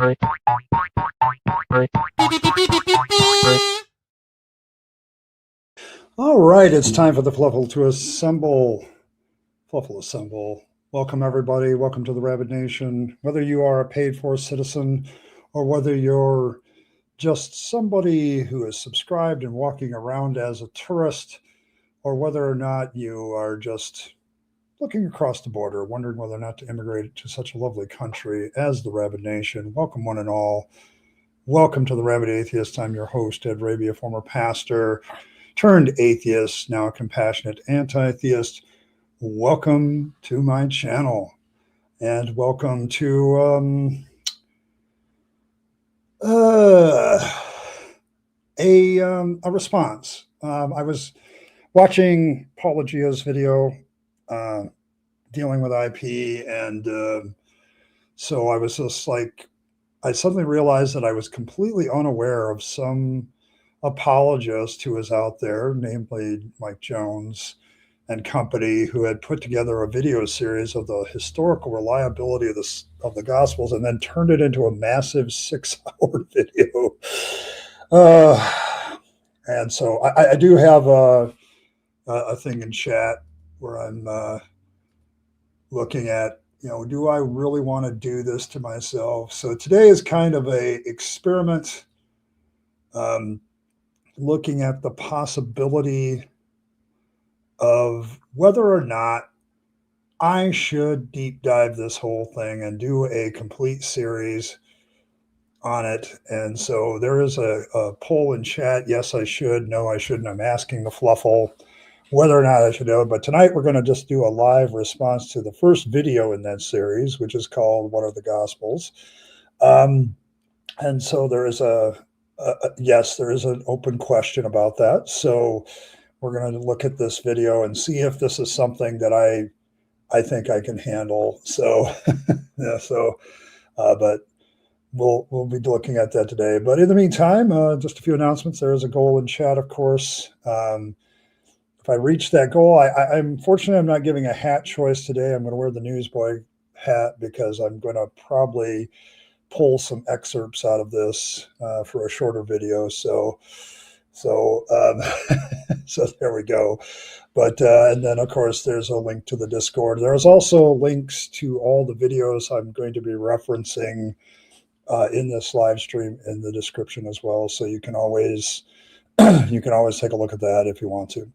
All right, it's time for the Fluffle to assemble. Fluffle assemble. Welcome, everybody. Welcome to the Rabyd Nation. Whether you are a paid-for citizen or whether you're just somebody who is subscribed and walking around as a tourist, or whether or not you are just looking across the border, wondering whether or not to immigrate to such a lovely country as the Rabyd Nation, welcome one and all. Welcome to the Rabyd Atheist. I'm your host, Ed Rabyd, a former pastor turned atheist, now a compassionate anti-theist. Welcome to my channel, and welcome to a response. I was watching Paula Gia's video dealing with IP, and so I was just like, I suddenly realized that I was completely unaware of some apologist who is out there, namely Mike Jones and company, who had put together a video series of the historical reliability of the Gospels and then turned it into a massive 6-hour video. And so I do have a thing in chat where I'm looking at, do I really want to do this to myself? So today is kind of a experiment, looking at the possibility of whether or not I should deep dive this whole thing and do a complete series on it. And so there is a poll in chat. Yes, I should. No, I shouldn't. I'm asking the Fluffle whether or not I should do it. But tonight we're going to just do a live response to the first video in that series, which is called What Are the Gospels? And so there is yes, there is an open question about that. So we're going to look at this video and see if this is something that I think I can handle. So, yeah, but we'll be looking at that today. But in the meantime, just a few announcements. There is a goal in chat, of course. If I reach that goal, I'm fortunate I'm not giving a hat choice today. I'm going to wear the newsboy hat because I'm going to probably pull some excerpts out of this for a shorter video. So there we go. But and then of course there's a link to the Discord. There's also links to all the videos I'm going to be referencing in this live stream in the description as well. So you can always take a look at that if you want to.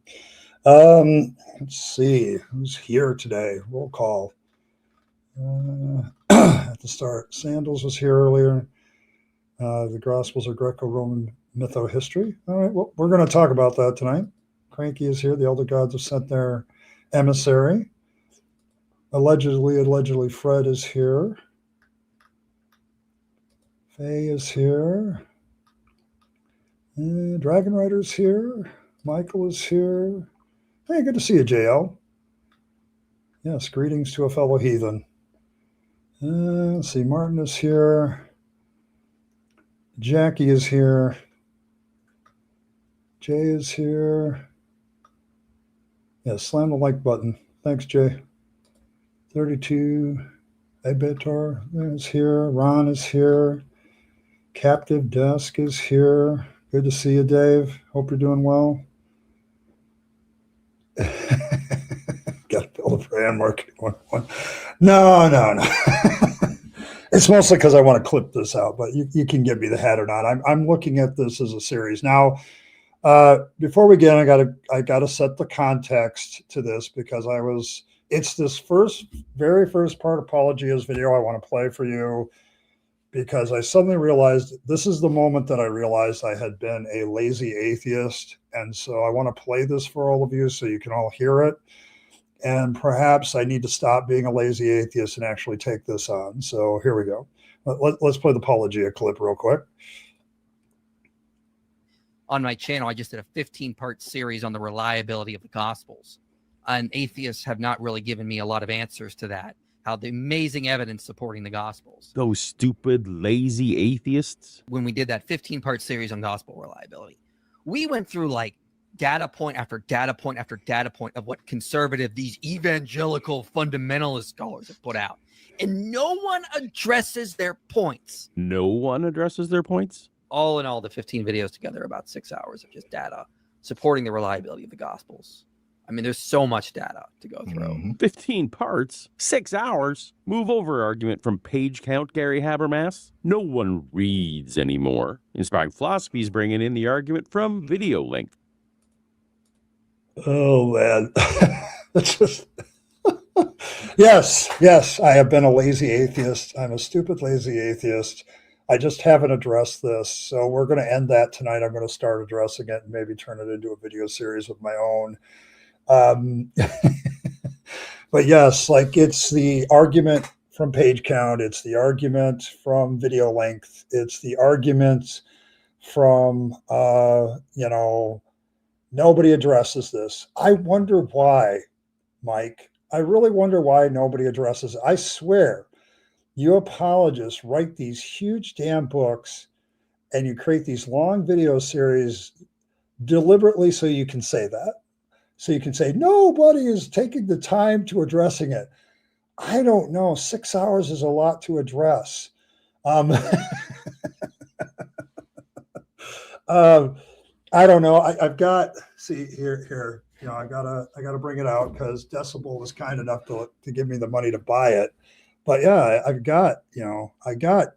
Let's see who's here today. Roll call. At the start, Sandals was here earlier. The Gospels are Greco-Roman mytho-history. All right, well, we're going to talk about that tonight. Cranky is here. The elder gods have sent their emissary. Allegedly, Fred is here. Faye is here. Dragon Rider's here. Michael is here. Hey, good to see you, JL. Yes, greetings to a fellow heathen. Let's see, Martin is here. Jackie is here. Jay is here. Yeah, slam the like button. Thanks, Jay. 32. Ebetor is here. Ron is here. Captive Desk is here. Good to see you, Dave. Hope you're doing well. Got to build a brand marketing 101. No. It's mostly because I want to clip this out, but you can give me the hat or not. I'm looking at this as a series now. Before we begin, I gotta set the context to this because it's this very first part of Paula Gia's video I want to play for you, because I suddenly realized this is the moment that I realized I had been a lazy atheist, and so I want to play this for all of you so you can all hear it. And perhaps I need to stop being a lazy atheist and actually take this on. So here we go. Let's play the Paula Gia clip real quick. On my channel, I just did a 15-part series on the reliability of the Gospels. And atheists have not really given me a lot of answers to that. How the amazing evidence supporting the Gospels. Those stupid, lazy atheists. When we did that 15-part series on gospel reliability, we went through like data point after data point after data point of what conservative, these evangelical fundamentalist scholars have put out. And no one addresses their points. No one addresses their points? All in all, the 15 videos together, about 6 hours of just data supporting the reliability of the Gospels. I mean, there's so much data to go through. 15 parts, 6 hours. Move over argument from page count, Gary Habermas. No one reads anymore. Inspired Philosophy's bringing in the argument from video length. Oh, man. That's just... Yes, I have been a lazy atheist. I'm a stupid, lazy atheist. I just haven't addressed this. So we're going to end that tonight. I'm going to start addressing it and maybe turn it into a video series of my own. But yes, like it's the argument from page count. It's the argument from video length. It's the argument from, nobody addresses this. I wonder why, Mike. I really wonder why nobody addresses it. I swear, you apologists write these huge damn books and you create these long video series deliberately so you can say that. So you can say, nobody is taking the time to addressing it. I don't know. 6 hours is a lot to address. I don't know. I've got, see here, I gotta bring it out because Decibel was kind enough to give me the money to buy it. But yeah, I got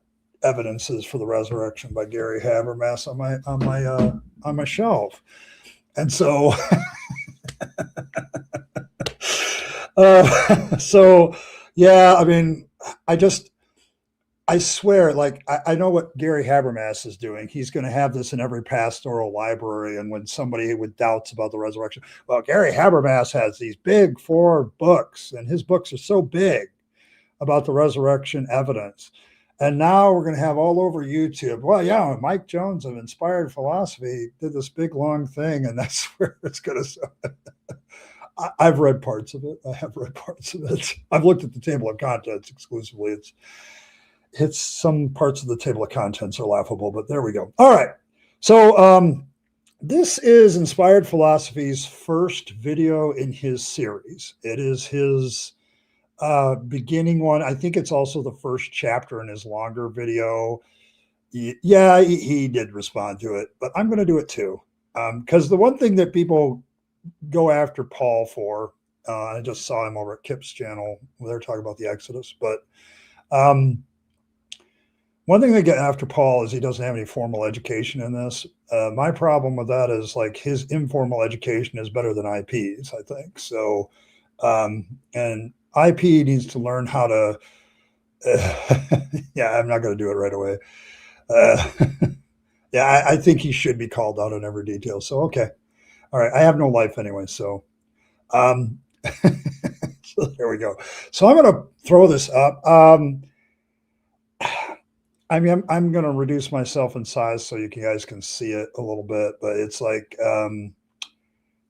evidences for the resurrection by Gary Habermas on my shelf. And so, yeah, I mean, I swear, like, I know what Gary Habermas is doing. He's going to have this in every pastoral library. And when somebody with doubts about the resurrection, well, Gary Habermas has these big 4 books, and his books are so big about the resurrection evidence. And now we're going to have all over YouTube. Well, yeah, Mike Jones of Inspired Philosophy did this big, long thing, and that's where it's going to. I've read parts of it. I have read parts of it. I've looked at the table of contents exclusively. It's some parts of the table of contents are laughable, but there we go. All right. So this is Inspired Philosophy's first video in his series. It is his beginning one. I think it's also the first chapter in his longer video. Yeah, he did respond to it, but I'm going to do it too. Because the one thing that people go after Paul for, I just saw him over at Kip's channel where they're talking about the Exodus, but one thing they get after Paul is he doesn't have any formal education in this. My problem with that is like his informal education is better than IP's, I think. So, and IP needs to learn how to, yeah, I'm not going to do it right away. Yeah, I think he should be called out on every detail. So, okay. All right. I have no life anyway. So, so there we go. So I'm going to throw this up. I mean, I'm going to reduce myself in size so you guys can see it a little bit, but it's like,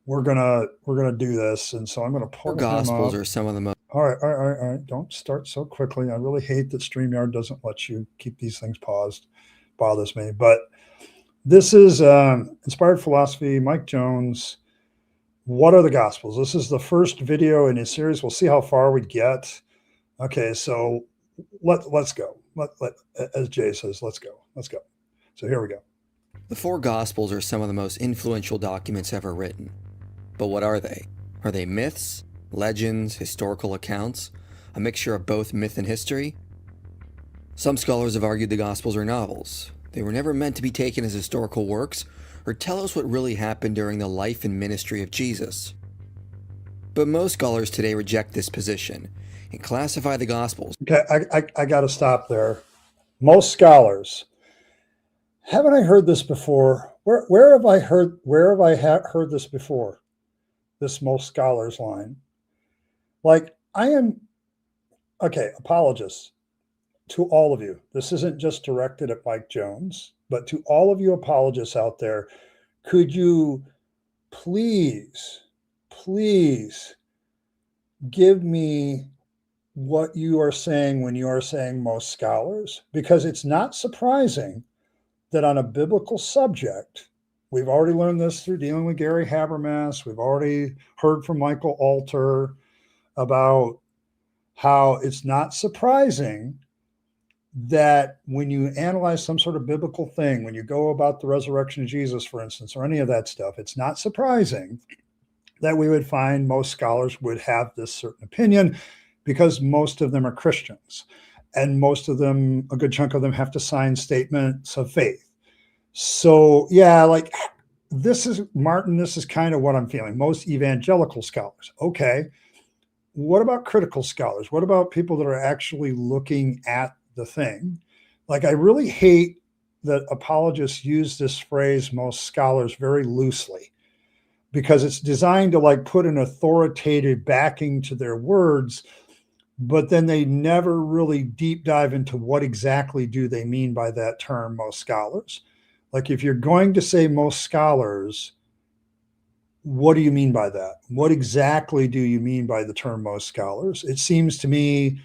we're gonna do this. And so I'm going to pull Our Gospels are some of the most. All right. Don't start so quickly. I really hate that StreamYard doesn't let you keep these things paused. Bothers me. But this is Inspired Philosophy, Mike Jones. What are the Gospels? This is the first video in his series. We'll see how far we get. Okay, so let's go. As Jay says, let's go. So here we go. The 4 Gospels are some of the most influential documents ever written. But what are they? Are they myths, legends, historical accounts, a mixture of both myth and history? Some scholars have argued the Gospels are novels. They were never meant to be taken as historical works or tell us what really happened during the life and ministry of Jesus. But most scholars today reject this position and classify the Gospels. Okay, I got to stop there. Most scholars. Haven't I heard this before? Where have I heard this before? This most scholars line. Like I am, okay, apologists to all of you. This isn't just directed at Mike Jones, but to all of you apologists out there, could you please give me what you are saying when you are saying most scholars? Because it's not surprising that on a biblical subject, We've already learned this through dealing with Gary Habermas. We've already heard from Michael Alter about how it's not surprising that when you analyze some sort of biblical thing, when you go about the resurrection of Jesus, for instance, or any of that stuff, it's not surprising that we would find most scholars would have this certain opinion, because most of them are Christians. And most of them, a good chunk of them, have to sign statements of faith. So, yeah, like this is, Martin, this is kind of what I'm feeling. Most evangelical scholars. Okay. What about critical scholars? What about people that are actually looking at the thing? Like, I really hate that apologists use this phrase, most scholars, very loosely, because it's designed to like put an authoritative backing to their words, but then they never really deep dive into what exactly do they mean by that term, most scholars. Like, if you're going to say most scholars, what do you mean by that? What exactly do you mean by the term most scholars? It seems to me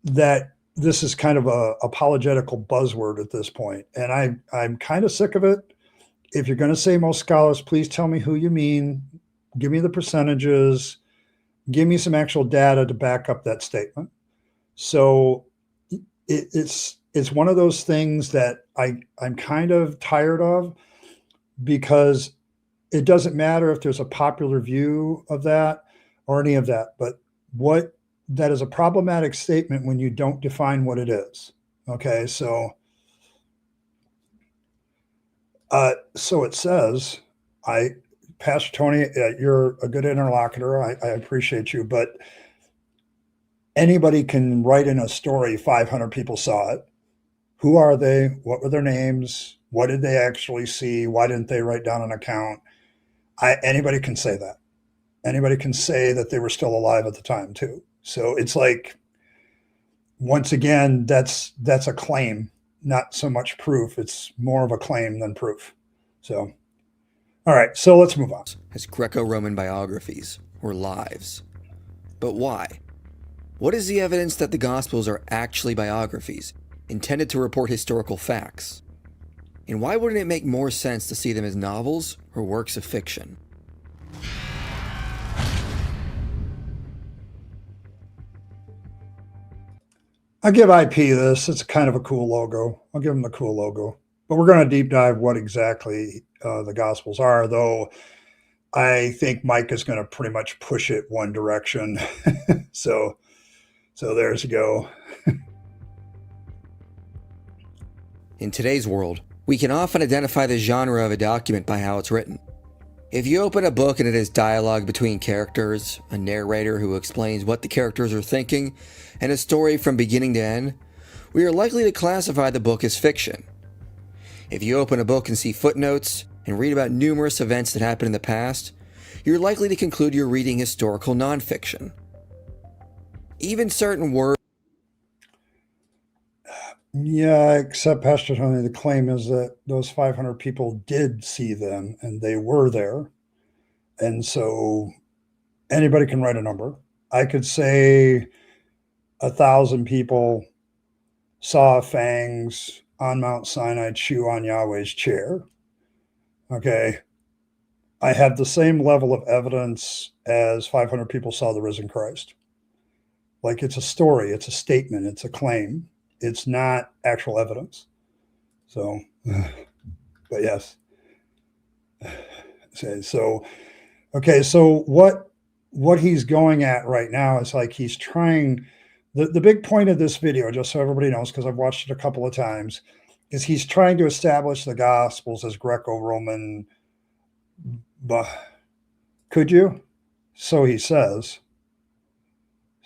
that this is kind of a apologetical buzzword at this point, and I'm kind of sick of it. If you're going to say most scholars, please tell me who you mean. Give me the percentages. Give me some actual data to back up that statement. So it's one of those things that I'm kind of tired of, because it doesn't matter if there's a popular view of that or any of that, but what that is a problematic statement when you don't define what it is. Okay, so it says, Pastor Tony, you're a good interlocutor. I appreciate you, but anybody can write in a story. 500 people saw it. Who are they? What were their names? What did they actually see? Why didn't they write down an account? Anybody can say that. Anybody can say that they were still alive at the time too. So it's like, once again, that's a claim, not so much proof. It's more of a claim than proof. So, all right, so let's move on. As Greco-Roman biographies or lives. But why? What is the evidence that the Gospels are actually biographies, intended to report historical facts? And why wouldn't it make more sense to see them as novels or works of fiction? I give IP this. It's kind of a cool logo. I'll give them the cool logo. But we're going to deep dive what exactly the Gospels are, though I think Mike is going to pretty much push it one direction. So there's you go. In today's world, we can often identify the genre of a document by how it's written. If you open a book and it is dialogue between characters, a narrator who explains what the characters are thinking, and a story from beginning to end, we are likely to classify the book as fiction. If you open a book and see footnotes and read about numerous events that happened in the past, you're likely to conclude you're reading historical nonfiction. Even certain words. Yeah, except Pastor Tony, the claim is that those 500 people did see them and they were there. And so anybody can write a number. I could say 1,000 people saw Fangs on Mount Sinai chew on Yahweh's chair. Okay. I have the same level of evidence as 500 people saw the risen Christ. Like, it's a story, it's a statement, it's a claim. It's not actual evidence. So, but yes. So, okay. So what he's going at right now is like, he's trying, the big point of this video, just so everybody knows, because I've watched it a couple of times, is he's trying to establish the Gospels as Greco-Roman. Could you? So he says.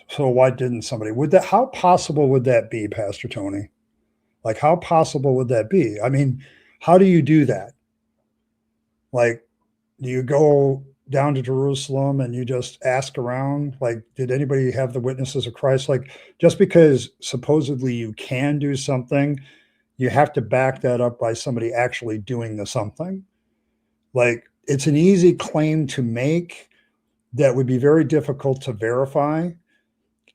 So why didn't somebody? How possible would that be, Pastor Tony? Like, how possible would that be? I mean, how do you do that? Like, do you go down to Jerusalem and you just ask around? Like, did anybody have the witnesses of Christ? Like, just because supposedly you can do something, you have to back that up by somebody actually doing the something. Like, it's an easy claim to make that would be very difficult to verify.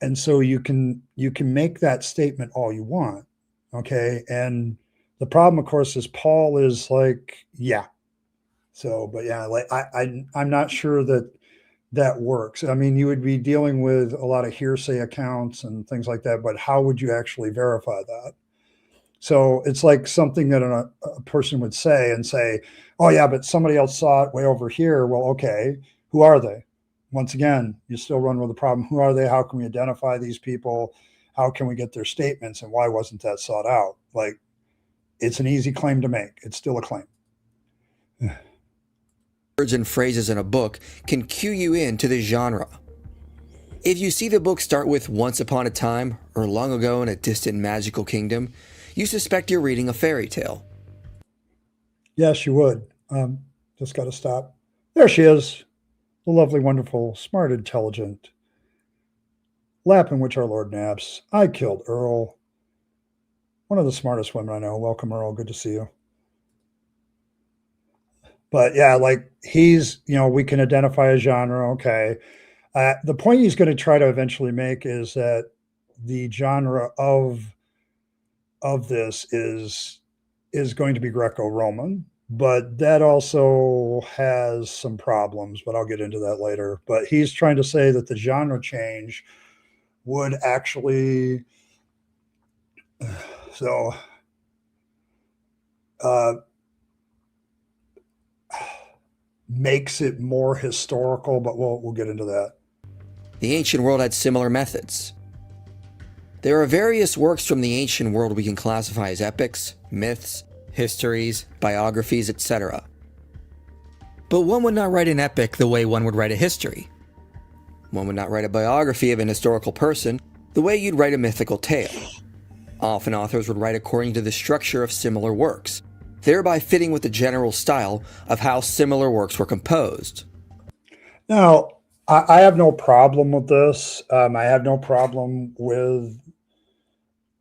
And so you can make that statement all you want. Okay. And the problem, of course, is Paul is like, yeah, So, but yeah, like I'm not sure that that works. I mean, you would be dealing with a lot of hearsay accounts and things like that, but how would you actually verify that? So it's like something that a person would say and say, oh, yeah, but somebody else saw it way over here. Well, okay, who are they? Once again, you still run with the problem. Who are they? How can we identify these people? How can we get their statements? And why wasn't that sought out? Like, it's an easy claim to make. It's still a claim. Words and phrases in a book can cue you into the genre. If you see the book start with once upon a time or long ago in a distant magical kingdom, you suspect you're reading a fairy tale. Yes, you would. Just got to stop. There she is. The lovely, wonderful, smart, intelligent lap in which our Lord naps. I killed Earl. One of the smartest women I know. Welcome, Earl. Good to see you. But yeah, like he's, we can identify a genre. Okay. The point he's going to try to eventually make is that the genre of this is going to be Greco-Roman, but that also has some problems, but I'll get into that later. But he's trying to say that the genre change would actually makes it more historical, but we'll get into that. The ancient world had similar methods. There are various works from the ancient world we can classify as epics, myths, histories, biographies, etc. But one would not write an epic the way one would write a history. One would not write a biography of an historical person the way you'd write a mythical tale. Often authors would write according to the structure of similar works, thereby fitting with the general style of how similar works were composed. Now, I have no problem with this. I have no problem with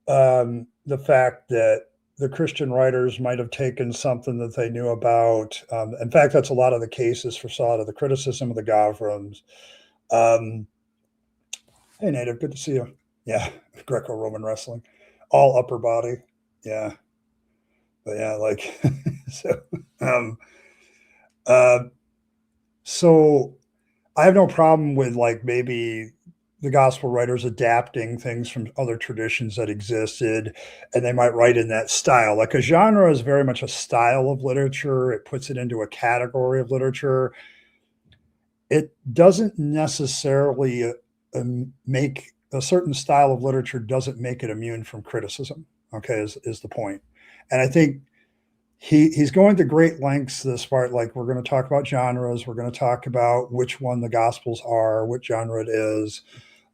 the fact that the Christian writers might have taken something that they knew about. In fact, that's a lot of the cases for Sada, the criticism of the Govrams. Hey, Native, good to see you. Yeah, Greco-Roman wrestling, all upper body. Yeah, but yeah, like so I have no problem with like maybe the gospel writers adapting things from other traditions that existed, and they might write in that style. Like a genre is very much a style of literature. It puts it into a category of literature. It doesn't necessarily make a certain style of literature doesn't make it immune from criticism. Okay, is the point. And I think he's going to great lengths this part. Like we're going to talk about genres. We're going to talk about which one the gospels are, what genre it is.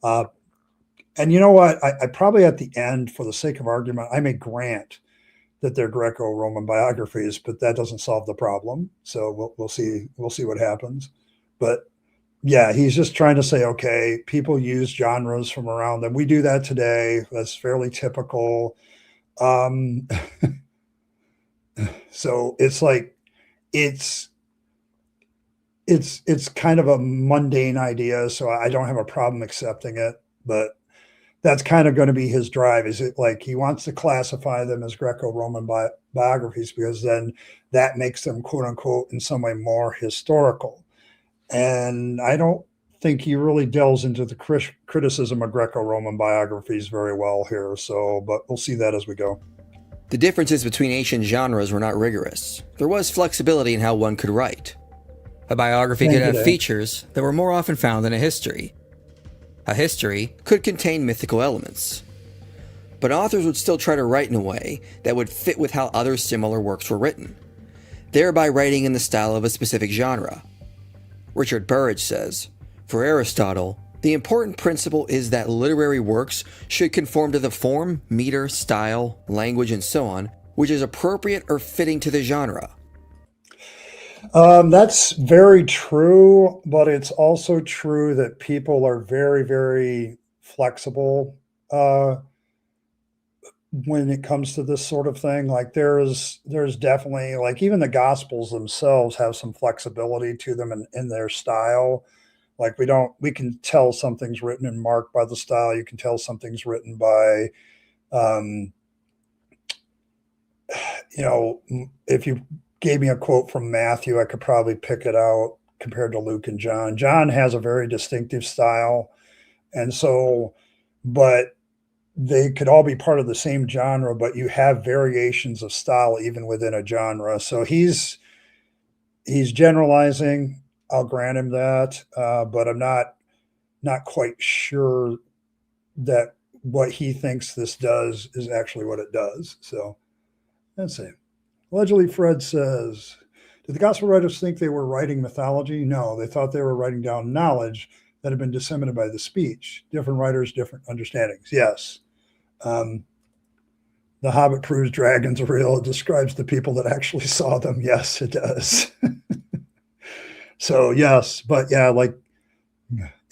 And you know what? I probably at the end, for the sake of argument, I may grant that they're Greco-Roman biographies, but that doesn't solve the problem. So we'll see what happens. But yeah, he's just trying to say, okay, people use genres from around them. We do that today. That's fairly typical. So it's like it's kind of a mundane idea, so I don't have a problem accepting it, but that's kind of going to be his drive. Is it like he wants to classify them as Greco-Roman biographies because then that makes them, quote unquote, in some way more historical. And I don't think he really delves into the criticism of Greco-Roman biographies very well here. So, but we'll see that as we go. The differences between ancient genres were not rigorous. There was flexibility in how one could write. A biography could have features that were more often found than a history. A history could contain mythical elements. But authors would still try to write in a way that would fit with how other similar works were written, thereby writing in the style of a specific genre. Richard Burridge says, for Aristotle, the important principle is that literary works should conform to the form, meter, style, language, and so on, which is appropriate or fitting to the genre. That's very true, but it's also true that people are very, very flexible when it comes to this sort of thing. Like there's definitely, like, even the Gospels themselves have some flexibility to them in their style. Like we can tell something's written in Mark by the style. You can tell something's written by, if you gave me a quote from Matthew, I could probably pick it out compared to Luke and John. John has a very distinctive style. And so, but they could all be part of the same genre, but you have variations of style even within a genre. So he's generalizing. I'll grant him that, but I'm not quite sure that what he thinks this does is actually what it does. So let's see. Allegedly, Fred says, did the gospel writers think they were writing mythology? No, they thought they were writing down knowledge that had been disseminated by the speech. Different writers, different understandings. Yes. The Hobbit proves dragons are real. It describes the people that actually saw them. Yes, it does. So, yes, but yeah,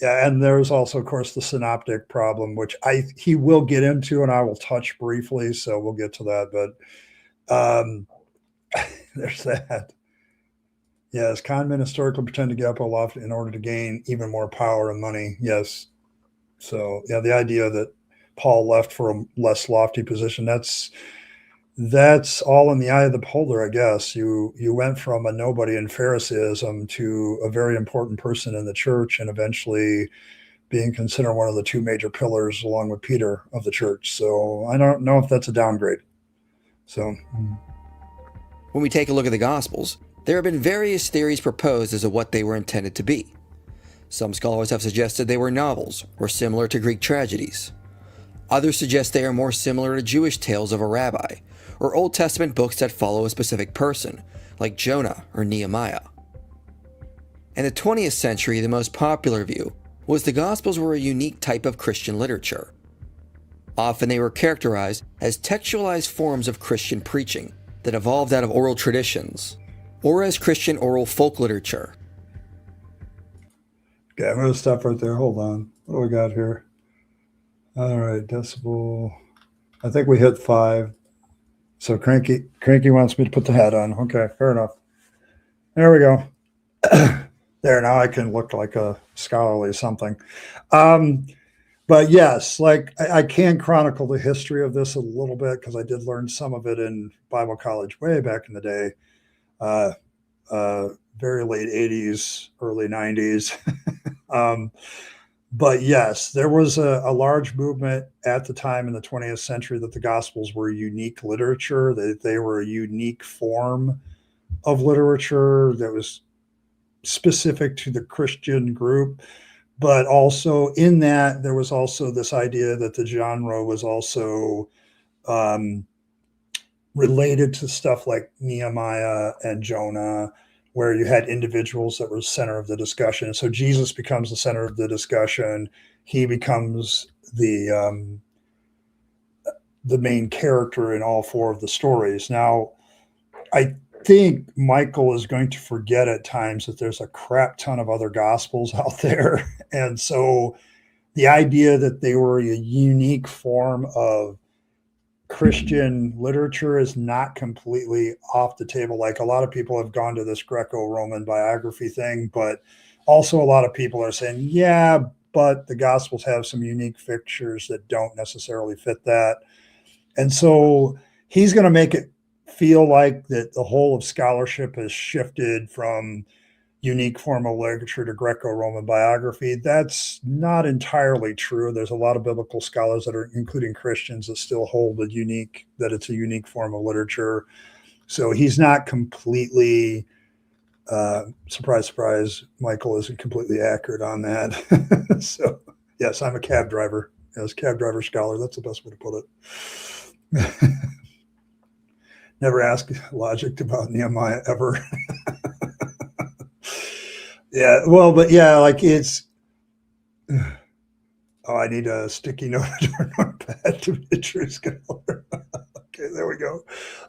and there's also, of course, the synoptic problem, which he will get into, and I will touch briefly. So we'll get to that, but there's that. Yes, con men historically pretend to get up aloft in order to gain even more power and money. Yes. So yeah, the idea that Paul left for a less lofty position, that's all in the eye of the beholder, I guess. You went from a nobody in Pharisaism to a very important person in the church, and eventually being considered one of the two major pillars, along with Peter, of the church. So I don't know if that's a downgrade. So when we take a look at the Gospels, there have been various theories proposed as to what they were intended to be. Some scholars have suggested they were novels, or similar to Greek tragedies. Others suggest they are more similar to Jewish tales of a rabbi, or Old Testament books that follow a specific person, like Jonah or Nehemiah. In the 20th century, the most popular view was the Gospels were a unique type of Christian literature. Often they were characterized as textualized forms of Christian preaching that evolved out of oral traditions, or as Christian oral folk literature. Okay, I'm going to stop right there. Hold on. What do we got here? All right, decibel. I think we hit 5. So Cranky wants me to put the hat on. Okay, fair enough. There we go. There, now I can look like a scholarly something. But yes, I can chronicle the history of this a little bit, because I did learn some of it in Bible college way back in the day. Very late 80s, early 90s. But yes, there was a large movement at the time in the 20th century that the Gospels were unique literature, that they were a unique form of literature that was specific to the Christian group. But also in that, there was also this idea that the genre was also related to stuff like Nehemiah and Jonah, where you had individuals that were the center of the discussion. So Jesus becomes the center of the discussion. He becomes the main character in all 4 of the stories. Now, I think Michael is going to forget at times that there's a crap ton of other gospels out there. And so the idea that they were a unique form of Christian literature is not completely off the table. Like, a lot of people have gone to this Greco-Roman biography thing, but also a lot of people are saying, yeah, but the Gospels have some unique fixtures that don't necessarily fit that. And so he's going to make it feel like that the whole of scholarship has shifted from unique form of literature to Greco-Roman biography. That's not entirely true. There's a lot of biblical scholars that are, including Christians, that still hold that it's a unique form of literature. So he's not completely, surprise, surprise, Michael isn't completely accurate on that. So yes, I'm a cab driver. As cab driver scholar, that's the best way to put it. Never ask logic about Nehemiah ever. Yeah, well, but yeah, it's. Oh, I need a sticky note or notepad to be a true scholar. Okay, there we go.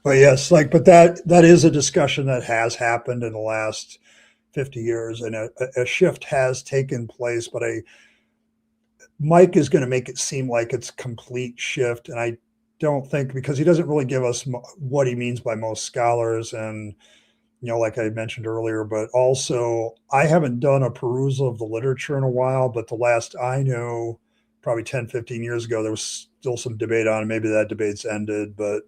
But yes, but that is a discussion that has happened in the last 50 years, and a shift has taken place. But Mike is going to make it seem like it's a complete shift, and I don't think, because he doesn't really give us what he means by most scholars, and like I mentioned earlier, but also I haven't done a perusal of the literature in a while, but the last I know, probably 10, 15 years ago, there was still some debate on it. Maybe that debate's ended, but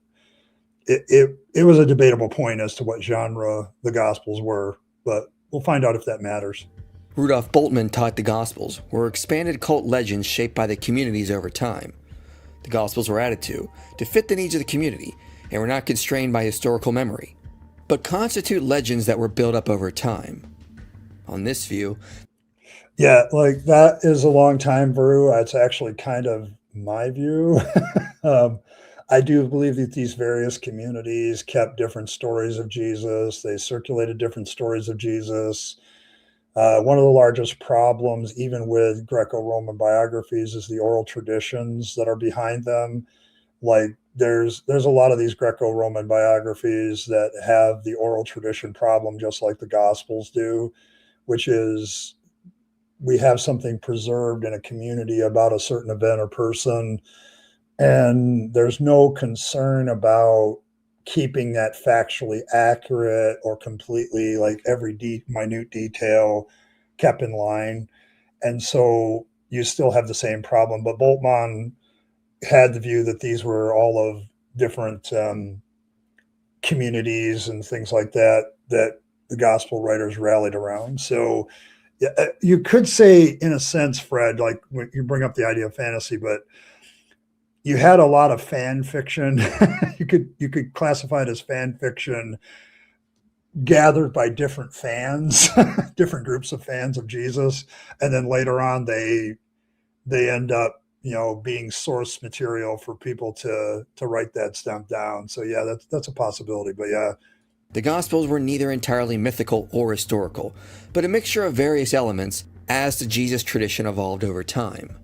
it was a debatable point as to what genre the Gospels were, but we'll find out if that matters. Rudolf Bultmann taught the Gospels were expanded cult legends shaped by the communities over time. The Gospels were added to fit the needs of the community and were not constrained by historical memory, but constitute legends that were built up over time. On this view, yeah, like that is a long time brew. It's actually kind of my view. I do believe that these various communities kept different stories of Jesus. They circulated different stories of Jesus. One of the largest problems, even with Greco-Roman biographies, is the oral traditions that are behind them. Like there's a lot of these Greco-Roman biographies that have the oral tradition problem, just like the Gospels do, which is we have something preserved in a community about a certain event or person, and there's no concern about keeping that factually accurate or completely, like every minute detail kept in line. And so you still have the same problem. But Bultmann had the view that these were all of different communities and things like that that the gospel writers rallied around. So yeah, you could say, in a sense, Fred, like when you bring up the idea of fantasy, but you had a lot of fan fiction. you could classify it as fan fiction gathered by different fans, different groups of fans of Jesus, and then later on they end up, being source material for people to write that stuff down. So yeah, that's a possibility. But yeah, the Gospels were neither entirely mythical or historical, but a mixture of various elements as the Jesus tradition evolved over time.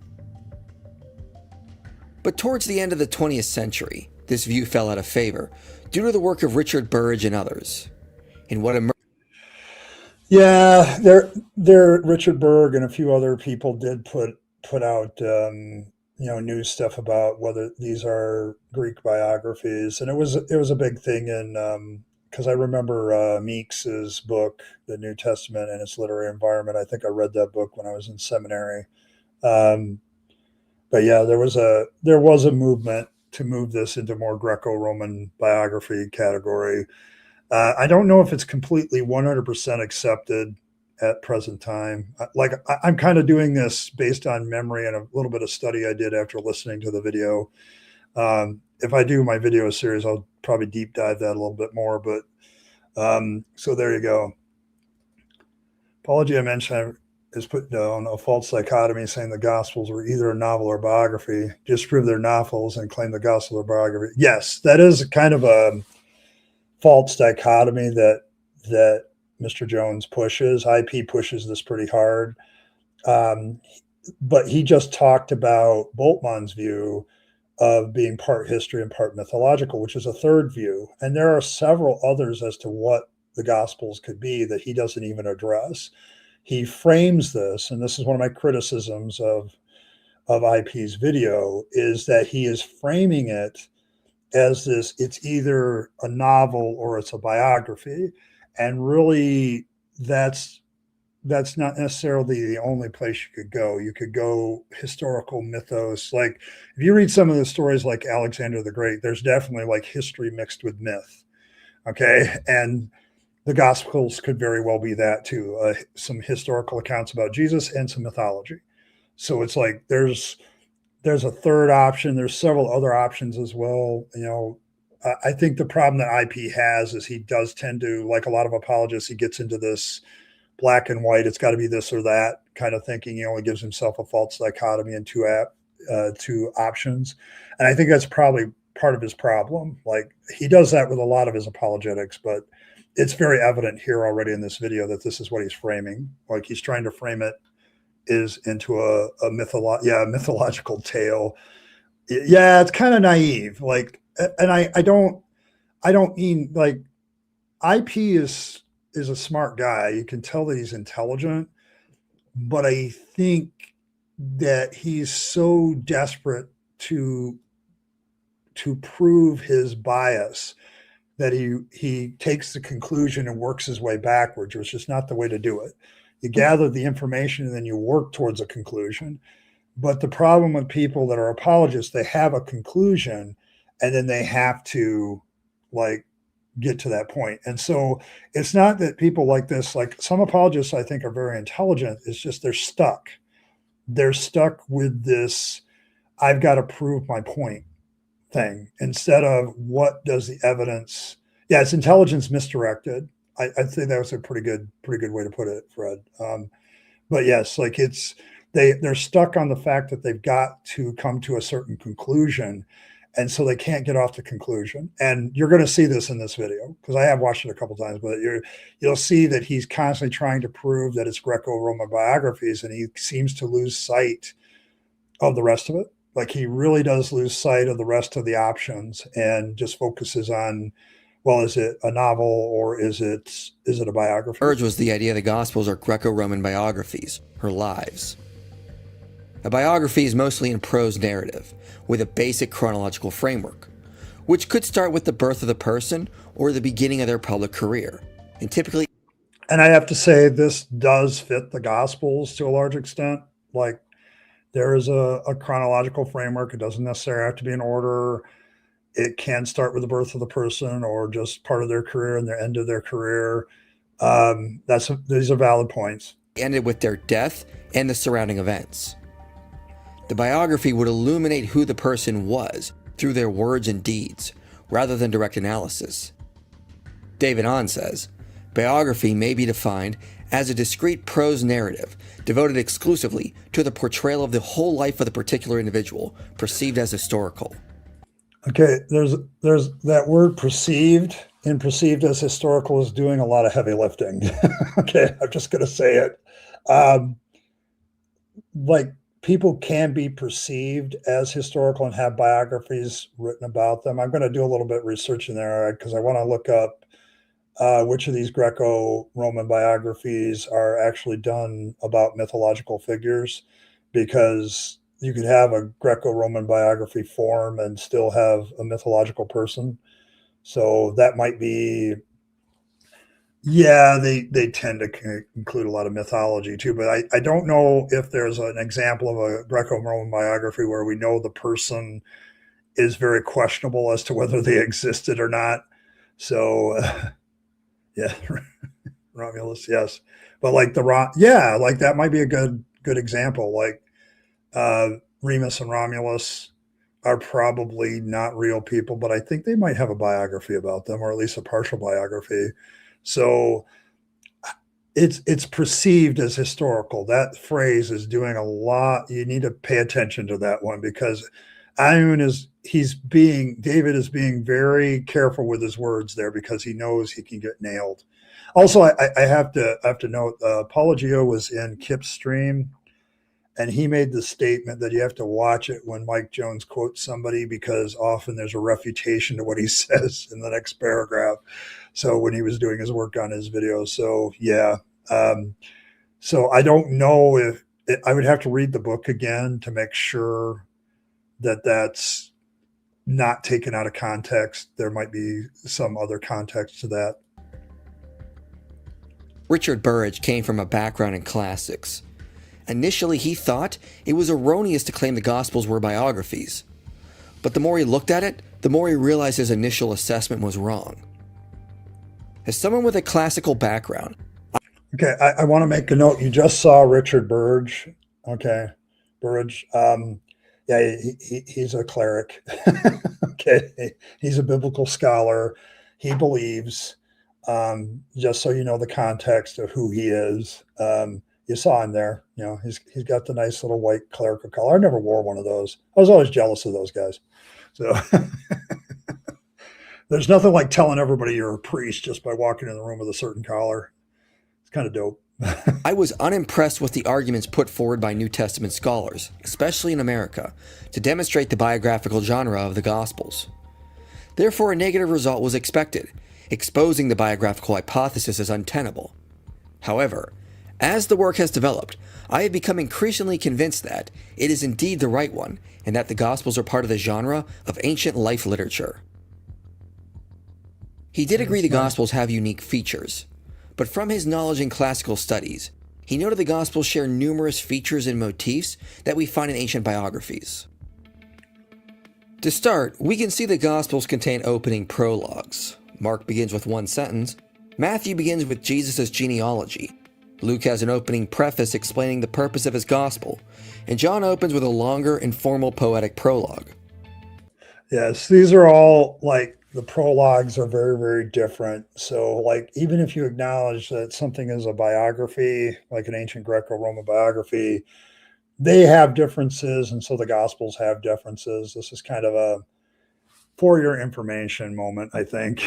But towards the end of the 20th century, this view fell out of favor due to the work of Richard Burridge and others. In what emerged, yeah, there Richard Berg and a few other people did put out news stuff about whether these are Greek biographies, and it was a big thing in because I remember Meeks's book, The New Testament and Its Literary Environment. I think I read that book when I was in seminary. But yeah, there was a movement to move this into more Greco-Roman biography category. I don't know if it's completely 100% accepted at present time. I'm kind of doing this based on memory and a little bit of study I did after listening to the video. If I do my video series, I'll probably deep dive that a little bit more. But so there you go. Apology I mentioned is put down a false dichotomy, saying the Gospels were either a novel or biography. Disprove their novels and claim the Gospel or biography. Yes, that is kind of a false dichotomy that Mr. Jones pushes. IP pushes this pretty hard. But he just talked about Bultmann's view of being part history and part mythological, which is a third view. And there are several others as to what the Gospels could be that he doesn't even address. He frames this, and this is one of my criticisms of IP's video, is that he is framing it as this, it's either a novel or it's a biography. And really, that's not necessarily the only place you could go. You could go historical mythos. Like if you read some of the stories like Alexander the Great, there's definitely like history mixed with myth. Okay. And the Gospels could very well be that too. Some historical accounts about Jesus and some mythology. So it's like there's a third option. There's several other options as well. I think the problem that IP has is he does tend to, like a lot of apologists, he gets into this black and white, it's got to be this or that kind of thinking. He only gives himself a false dichotomy and two options. And I think that's probably part of his problem. Like he does that with a lot of his apologetics, but it's very evident here already in this video that this is what he's framing. Like he's trying to frame it is into a mythological tale. Yeah, it's kind of naive. Like, and I don't mean like IP is a smart guy. You can tell that he's intelligent, but I think that he's so desperate to prove his bias that he takes the conclusion and works his way backwards, which is not the way to do it. You gather the information and then you work towards a conclusion. But the problem with people that are apologists, they have a conclusion and then they have to like get to that point. And so it's not that people like this, like some apologists I think are very intelligent. It's just they're stuck. They're stuck with this, I've got to prove my point thing instead of what does the evidence. Yeah, it's intelligence misdirected. I'd say that was a pretty good way to put it, Fred. But yes, like they're stuck on the fact that they've got to come to a certain conclusion, and so they can't get off the conclusion. And you're going to see this in this video because I have watched it a couple times, but you'll see that he's constantly trying to prove that it's Greco-Roman biographies, and he seems to lose sight of the rest of it. Like he really does lose sight of the rest of the options and just focuses on, well, is it a novel or is it a biography? Urge was the idea the Gospels are Greco-Roman biographies, her lives. A biography is mostly in prose narrative, with a basic chronological framework, which could start with the birth of the person or the beginning of their public career, and typically... And I have to say, this does fit the Gospels to a large extent. Like, there is a chronological framework. It doesn't necessarily have to be in order. It can start with the birth of the person or just part of their career and the end of their career. These are valid points. Ended with their death and the surrounding events. The biography would illuminate who the person was through their words and deeds, rather than direct analysis. David Hahn says, biography may be defined as a discrete prose narrative devoted exclusively to the portrayal of the whole life of the particular individual, perceived as historical. Okay, there's that word perceived, and perceived as historical is doing a lot of heavy lifting. Okay, I'm just going to say it. Like, people can be perceived as historical and have biographies written about them. I'm going to do a little bit of research in there because I want to look up which of these Greco-Roman biographies are actually done about mythological figures, because you could have a Greco-Roman biography form and still have a mythological person. So that might be, yeah, they tend to include a lot of mythology too, but I don't know if there's an example of a Greco-Roman biography where we know the person is very questionable as to whether they existed or not. So yeah, Romulus, yes. But like like that might be a good example. Like Remus and Romulus are probably not real people, but I think they might have a biography about them, or at least a partial biography. So it's perceived as historical. That phrase is doing a lot. You need to pay attention to that one, because David is being very careful with his words there, because he knows he can get nailed. Also, I have to note, Apologio was in Kip's stream, and he made the statement that you have to watch it when Mike Jones quotes somebody, because often there's a refutation to what he says in the next paragraph. So when he was doing his work on his videos, so yeah. So I don't know if I would have to read the book again to make sure that that's not taken out of context. There might be some other context to that. Richard Burridge came from a background in classics. Initially, he thought it was erroneous to claim the Gospels were biographies. But the more he looked at it, the more he realized his initial assessment was wrong. As someone with a classical background... Okay, I want to make a note. You just saw Richard Burridge. Okay, Burridge. Yeah, he's a cleric. Okay, he's a biblical scholar. He believes, just so you know the context of who he is. You saw him there. You know, he's got the nice little white clerical collar. I never wore one of those. I was always jealous of those guys. So there's nothing like telling everybody you're a priest just by walking in the room with a certain collar. It's kind of dope. I was unimpressed with the arguments put forward by New Testament scholars, especially in America, to demonstrate the biographical genre of the Gospels. Therefore, a negative result was expected, exposing the biographical hypothesis as untenable. However, as the work has developed, I have become increasingly convinced that it is indeed the right one, and that the Gospels are part of the genre of ancient life literature. He did agree the Gospels have unique features, but from his knowledge in classical studies, he noted the Gospels share numerous features and motifs that we find in ancient biographies. To start, we can see the Gospels contain opening prologues. Mark begins with one sentence, Matthew begins with Jesus' genealogy, Luke has an opening preface explaining the purpose of his Gospel, and John opens with a longer, informal, poetic prologue. Yes, these are all, like, the prologues are very, very different. So, like, even if you acknowledge that something is a biography, like an ancient Greco-Roman biography, they have differences, and so the Gospels have differences. This is kind of a for your information moment, I think.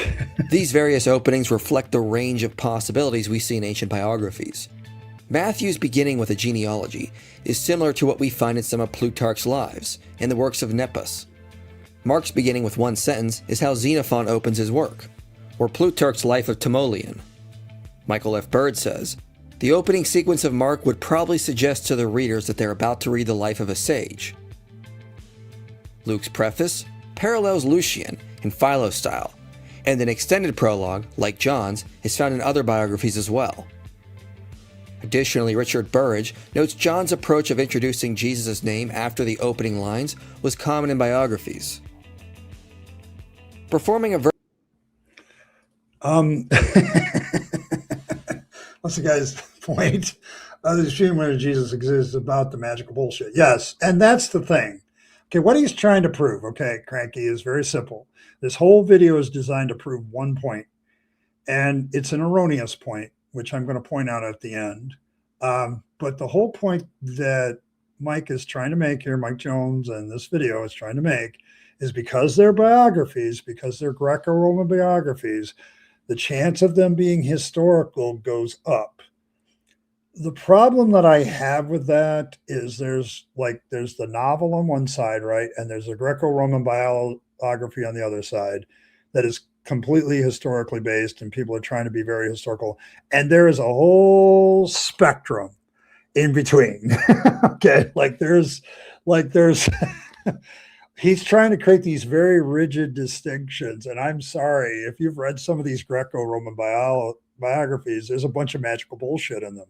These various openings reflect the range of possibilities we see in ancient biographies. Matthew's beginning with a genealogy is similar to what we find in some of Plutarch's lives and the works of Nepos. Mark's beginning with one sentence is how Xenophon opens his work, or Plutarch's Life of Timoleon. Michael F. Bird says, the opening sequence of Mark would probably suggest to the readers that they're about to read the life of a sage. Luke's preface parallels Lucian in Philo style, and an extended prologue, like John's, is found in other biographies as well. Additionally, Richard Burridge notes John's approach of introducing Jesus' name after the opening lines was common in biographies. Performing a What's the guy's point? The extreme of Jesus exists about the magical bullshit. Yes, and that's the thing. Okay, what he's trying to prove, okay, Cranky, is very simple. This whole video is designed to prove one point, and it's an erroneous point, which I'm going to point out at the end. But the whole point that Mike is trying to make here, Mike Jones, and this video is trying to make, is because they're biographies, because they're Greco-Roman biographies, the chance of them being historical goes up. The problem that I have with that is there's the novel on one side, right? And there's a Greco-Roman biography on the other side that is completely historically based, and people are trying to be very historical. And there is a whole spectrum in between. Okay. There's he's trying to create these very rigid distinctions. And I'm sorry, if you've read some of these Greco-Roman biographies, there's a bunch of magical bullshit in them.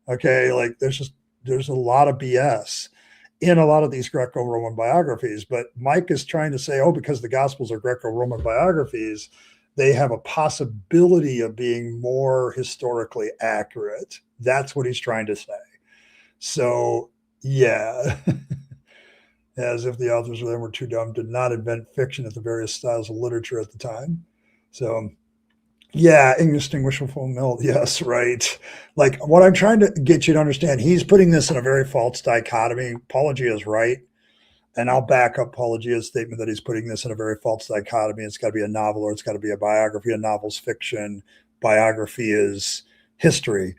Okay. There's a lot of BS in a lot of these Greco-Roman biographies, but Mike is trying to say, oh, because the Gospels are Greco-Roman biographies, they have a possibility of being more historically accurate. That's what he's trying to say. So, yeah, as if the authors of them were too dumb, did not invent fiction at the various styles of literature at the time. So, yeah, indistinguishable from milk. Yes, right. Like, what I'm trying to get you to understand, he's putting this in a very false dichotomy. Paulogia is right. And I'll back up Paulogia's statement that he's putting this in a very false dichotomy. It's got to be a novel or it's got to be a biography. A novel's fiction. Biography is history.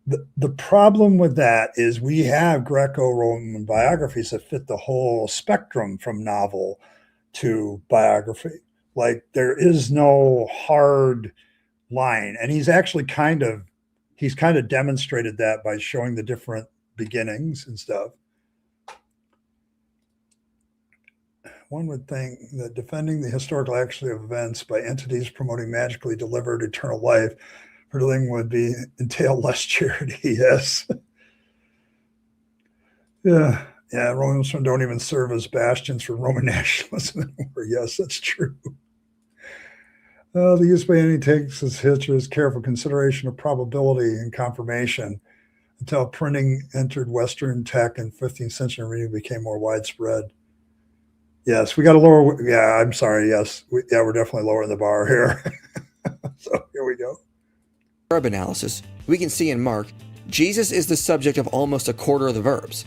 The problem with that is we have Greco-Roman biographies that fit the whole spectrum from novel to biography. Like, there is no hard line. And he's actually kind of demonstrated that by showing the different beginnings and stuff. One would think that defending the historical accuracy of events by entities promoting magically delivered eternal life for living would entail less charity. Yes. Yeah. Yeah. Romans don't even serve as bastions for Roman nationalism anymore. Yes, that's true. The use by any takes as hitches careful consideration of probability and confirmation until printing entered Western tech in 15th century reading became more widespread. Yes, we got to lower. Yeah, I'm sorry. Yes, we're definitely lowering the bar here. So here we go. Verb analysis, we can see in Mark, Jesus is the subject of almost a quarter of the verbs,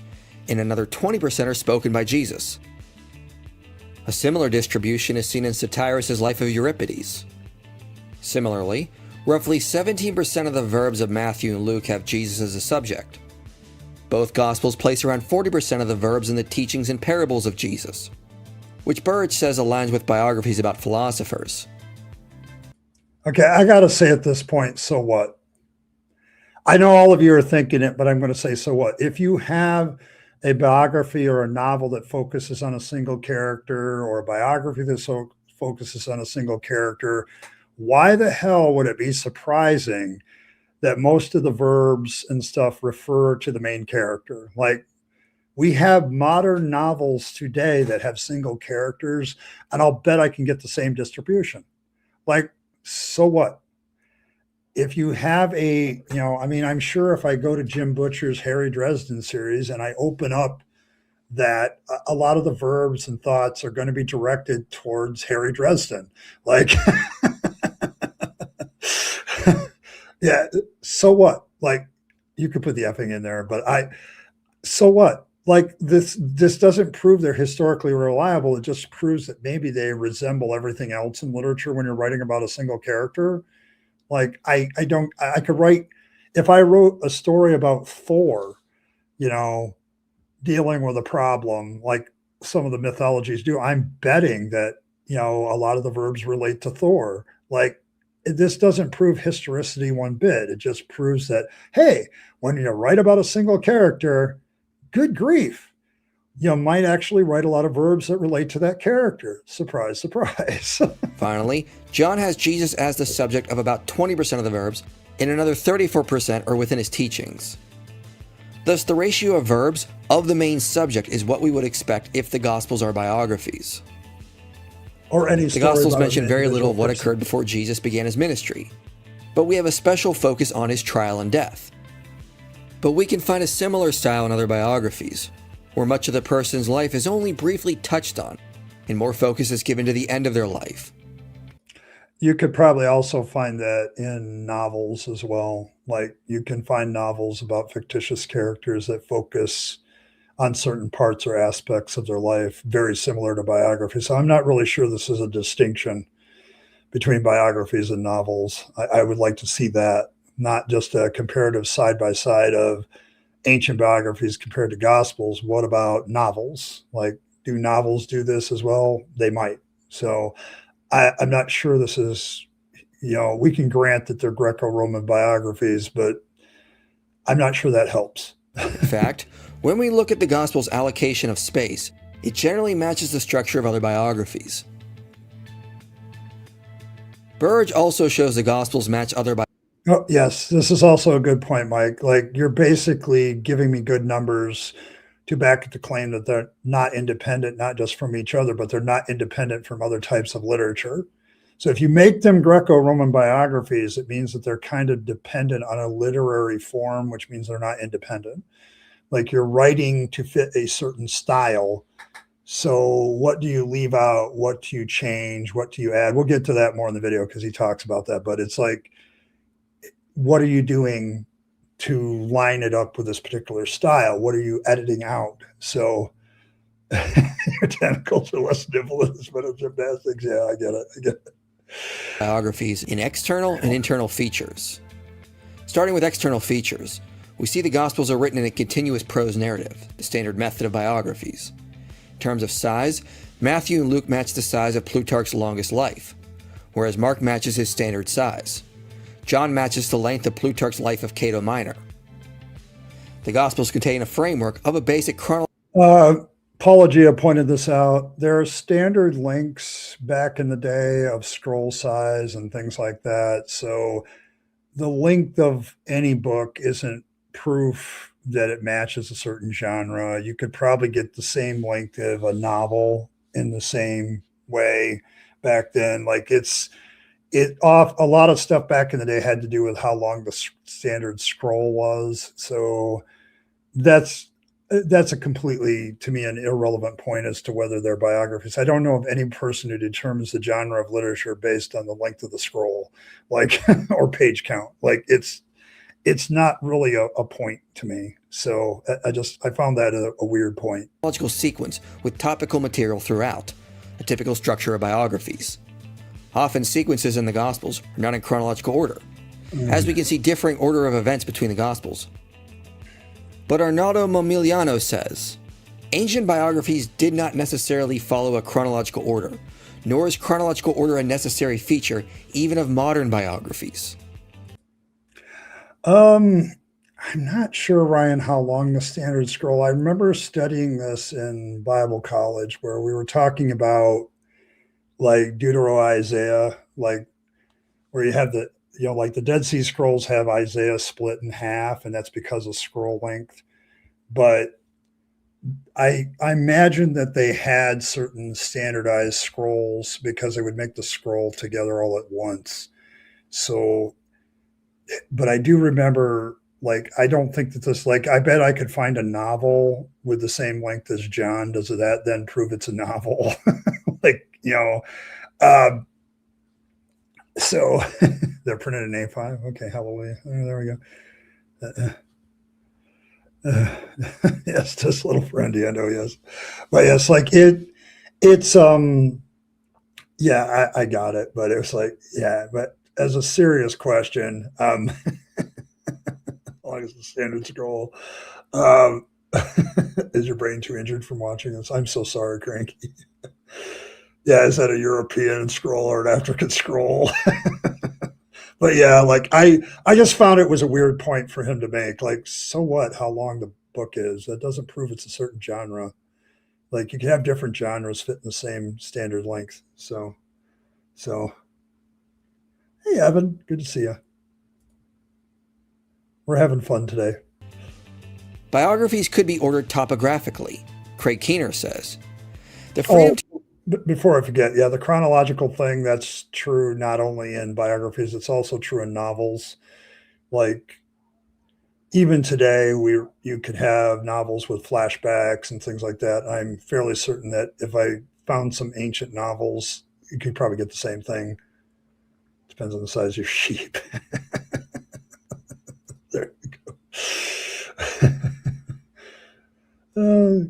and another 20% are spoken by Jesus. A similar distribution is seen in Satyrus' Life of Euripides. Similarly, roughly 17% of the verbs of Matthew and Luke have Jesus as a subject. Both Gospels place around 40% of the verbs in the teachings and parables of Jesus, which Burridge says aligns with biographies about philosophers. Okay, I got to say at this point, so what? I know all of you are thinking it, but I'm going to say, so what? If you have a biography or a novel that focuses on a single character, or a biography that focuses on a single character, why the hell would it be surprising that most of the verbs and stuff refer to the main character? Like, We have modern novels today that have single characters, and I'll bet I can get the same distribution. Like, so what? If you have I mean, I'm sure if I go to Jim Butcher's Harry Dresden series and I open up that, a lot of the verbs and thoughts are going to be directed towards Harry Dresden. Like, yeah, so what? Like, you could put the effing in there, but so what? Like, this doesn't prove they're historically reliable. It just proves that maybe they resemble everything else in literature when you're writing about a single character. Like, I could write, if I wrote a story about Thor, you know, dealing with a problem like some of the mythologies do, I'm betting that, a lot of the verbs relate to Thor. Like, this doesn't prove historicity one bit. It just proves that, hey, when you write about a single character, good grief, you might actually write a lot of verbs that relate to that character. Surprise, surprise. Finally, John has Jesus as the subject of about 20% of the verbs, and another 34% are within his teachings. Thus, the ratio of verbs of the main subject is what we would expect if the Gospels are biographies. Or any The story Gospels about mention an very little individual of what person. occurred before Jesus began his ministry, but we have a special focus on his trial and death. But we can find a similar style in other biographies, where much of the person's life is only briefly touched on, and more focus is given to the end of their life. You could probably also find that in novels as well. Like, you can find novels about fictitious characters that focus on certain parts or aspects of their life, very similar to biographies. So I'm not really sure this is a distinction between biographies and novels. I would like to see that, not just a comparative side by side of ancient biographies compared to gospels. What about novels? Like, do novels do this as well? They might. So I'm not sure this is, we can grant that they're Greco-Roman biographies, but I'm not sure that helps. In fact, when we look at the Gospel's allocation of space, it generally matches the structure of other biographies. Burge also shows the Gospels match other biographies. Oh, yes, this is also a good point, Mike. Like, you're basically giving me good numbers to back up the claim that they're not independent, not just from each other, but they're not independent from other types of literature. So if you make them Greco-Roman biographies, it means that they're kind of dependent on a literary form, which means they're not independent. Like, you're writing to fit a certain style. So what do you leave out? What do you change? What do you add? We'll get to that more in the video because he talks about that. But it's like, what are you doing to line it up with this particular style? What are you editing out? So your tentacles are less nimble than this bit of gymnastics. Yeah, I get it. Biographies in external and internal features. Starting with external features, we see the Gospels are written in a continuous prose narrative, the standard method of biographies. In terms of size, Matthew and Luke match the size of Plutarch's longest life, whereas Mark matches his standard size. John matches the length of Plutarch's life of Cato Minor. The Gospels contain a framework of a basic chronological. Apologia pointed this out. There are standard lengths back in the day of scroll size and things like that. So the length of any book isn't proof that it matches a certain genre. You could probably get the same length of a novel in the same way back then. Like, a lot of stuff back in the day had to do with how long the standard scroll was. So that's a completely, to me, an irrelevant point as to whether they're biographies. I don't know of any person who determines the genre of literature based on the length of the scroll, like, or page count. Like, it's not really a point to me. So I found that a weird point. Chronological sequence with topical material throughout, a typical structure of biographies. Often sequences in the Gospels are not in chronological order, as we can see differing order of events between the Gospels. But Arnaldo Momigliano says, ancient biographies did not necessarily follow a chronological order, nor is chronological order a necessary feature even of modern biographies. I'm not sure, Ryan, how long the standard scroll. I remember studying this in Bible college where we were talking about, like, Deutero-Isaiah, like, where you have like the Dead Sea Scrolls have Isaiah split in half, and that's because of scroll length. But I imagine that they had certain standardized scrolls because they would make the scroll together all at once. So, but I do remember, like, I don't think that this, like, I bet I could find a novel with the same length as John. Does that then prove it's a novel? Like, um, so they're printed in A5. Okay, hallelujah. Oh, there we go. Yes, this little friend, I know, yes. But yes, like it's yeah, I got it, but it was like, yeah, but as a serious question, long as the standard scroll, um, is your brain too injured from watching this? I'm so sorry, Cranky. Yeah, is that a European scroll or an African scroll? But yeah, like I just found it was a weird point for him to make. Like, so what? How long the book is? That doesn't prove it's a certain genre. Like, you can have different genres fit in the same standard length. So hey, Evan, good to see you. We're having fun today. Biographies could be ordered topographically, Craig Keener says. The freedom Before I forget, yeah, the chronological thing, that's true not only in biographies, it's also true in novels. Like, even today, you could have novels with flashbacks and things like that. I'm fairly certain that if I found some ancient novels, you could probably get the same thing. Depends on the size of your sheep. There you go.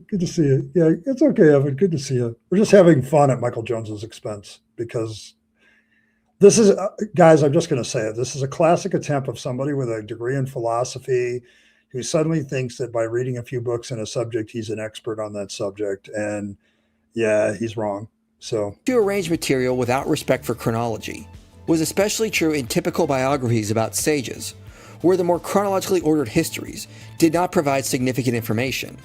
Good to see you. Yeah, it's okay, Evan. Good to see you. We're just having fun at Michael Jones's expense because this is, guys, I'm just going to say it. This is a classic attempt of somebody with a degree in philosophy who suddenly thinks that by reading a few books in a subject, he's an expert on that subject. And yeah, he's wrong. So, to arrange material without respect for chronology was especially true in typical biographies about sages, where the more chronologically ordered histories did not provide significant information.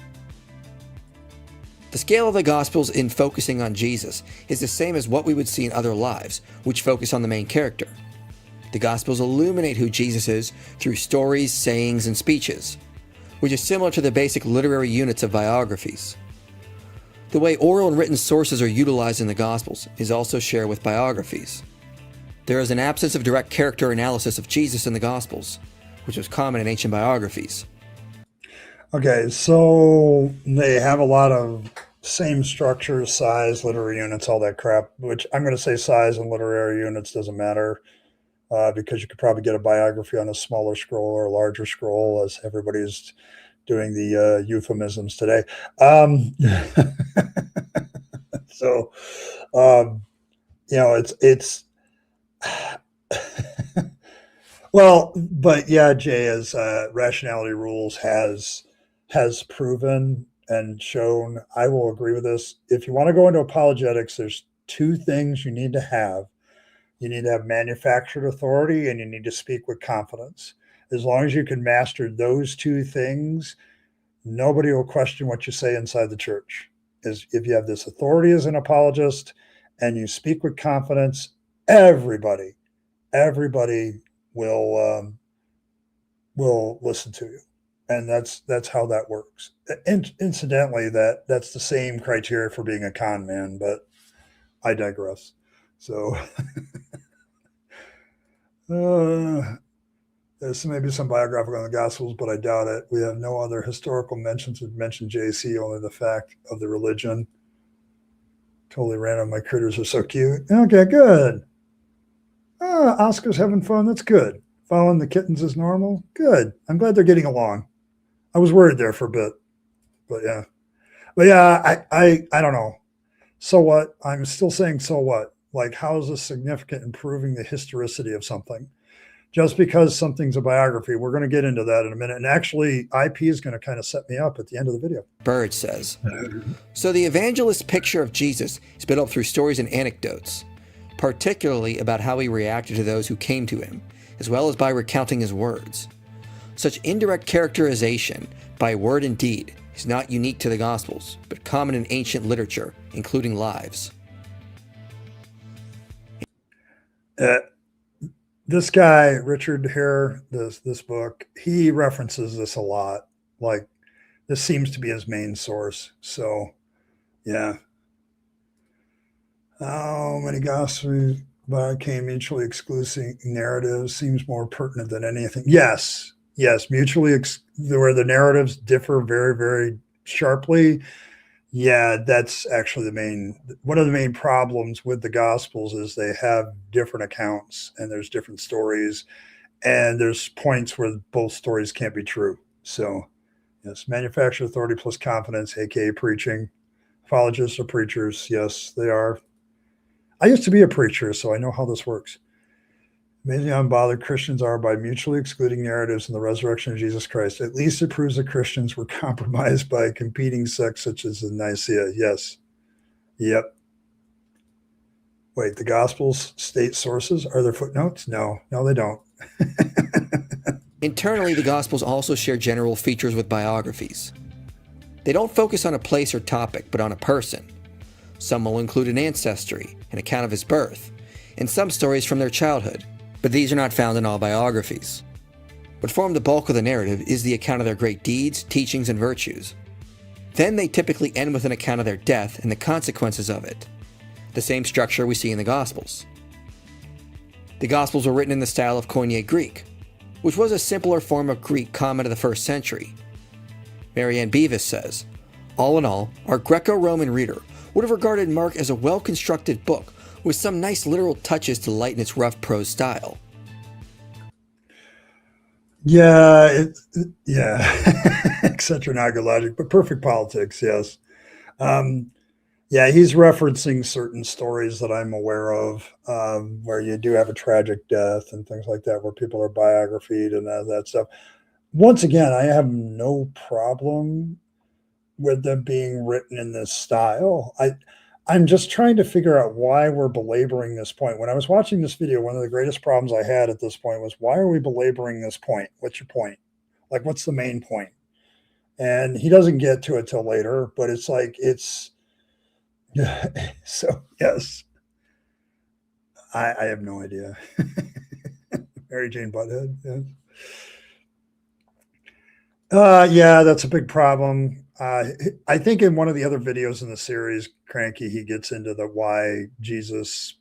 The scale of the Gospels in focusing on Jesus is the same as what we would see in other lives, which focus on the main character. The Gospels illuminate who Jesus is through stories, sayings, and speeches, which is similar to the basic literary units of biographies. The way oral and written sources are utilized in the Gospels is also shared with biographies. There is an absence of direct character analysis of Jesus in the Gospels, which was common in ancient biographies. okay, so they have a lot of same structure, size, literary units, all that crap, which I'm going to say size and literary units doesn't matter because you could probably get a biography on a smaller scroll or a larger scroll, as everybody's doing the euphemisms today. So, um, it's well, but yeah, Jay, as rationality rules has proven and shown, I will agree with this. If you want to go into apologetics, there's two things you need to have. You need to have manufactured authority and you need to speak with confidence. As long as you can master those two things, nobody will question what you say inside the church. Is if you have this authority as an apologist and you speak with confidence, everybody will listen to you, and that's how that works. Incidentally, that's the same criteria for being a con man, but I digress. So there's maybe some biographical in the Gospels, but I doubt it. We have no other historical mentions that mention JC, only the fact of the religion. Totally random. My critters are so cute. Okay, good. Oscar's having fun. That's good. Following the kittens is normal. Good. I'm glad they're getting along. I was worried there for a bit, but yeah. I don't know. So what? I'm still saying so what? Like, how is this significant in proving the historicity of something? Just because something's a biography, we're going to get into that in a minute. And actually, IP is going to kind of set me up at the end of the video. Bird says, so the evangelist's picture of Jesus is built up through stories and anecdotes, particularly about how he reacted to those who came to him, as well as by recounting his words. Such indirect characterization by word and deed is not unique to the Gospels, but common in ancient literature, including lives. This guy, Richard here, this book, he references this a lot. Like, This seems to be his main source. So, yeah. How many gospels became mutually exclusive narratives seems more pertinent than anything. Yes, mutually where the narratives differ very, very sharply. Yeah, that's actually one of the main problems with the gospels is they have different accounts and there's different stories and there's points where both stories can't be true. So, yes, manufactured authority plus confidence, aka preaching. Apologists are preachers. Yes, they are. I used to be a preacher, so I know how this works. Amazing how unbothered Christians are by mutually excluding narratives in the resurrection of Jesus Christ. At least it proves that Christians were compromised by competing sects such as the Nicaea. Yes. Yep. Wait, the Gospels state sources? Are there footnotes? No, they don't. Internally, the Gospels also share general features with biographies. They don't focus on a place or topic, but on a person. Some will include an ancestry, an account of his birth, and some stories from their childhood, but these are not found in all biographies. What form the bulk of the narrative is the account of their great deeds, teachings, and virtues. Then they typically end with an account of their death and the consequences of it. The same structure we see in the Gospels. The Gospels were written in the style of Koine Greek, which was a simpler form of Greek common to the 1st century. Marianne Beavis says, all in all, our Greco-Roman reader would have regarded Mark as a well-constructed book with some nice literal touches to lighten its rough prose style. Yeah, etc. Not good logic, but perfect politics, yes. Yeah, he's referencing certain stories that I'm aware of where you do have a tragic death and things like that, where people are biographied and that stuff. Once again, I have no problem with them being written in this style. I'm just trying to figure out why we're belaboring this point. When I was watching this video, one of the greatest problems I had at this point was, why are we belaboring this point? What's your point? Like, what's the main point? And he doesn't get to it till later, but it's like, so yes, I have no idea. Mary Jane Butthead. Yeah, that's a big problem. I think in one of the other videos in the series, Cranky, he gets into why Jesus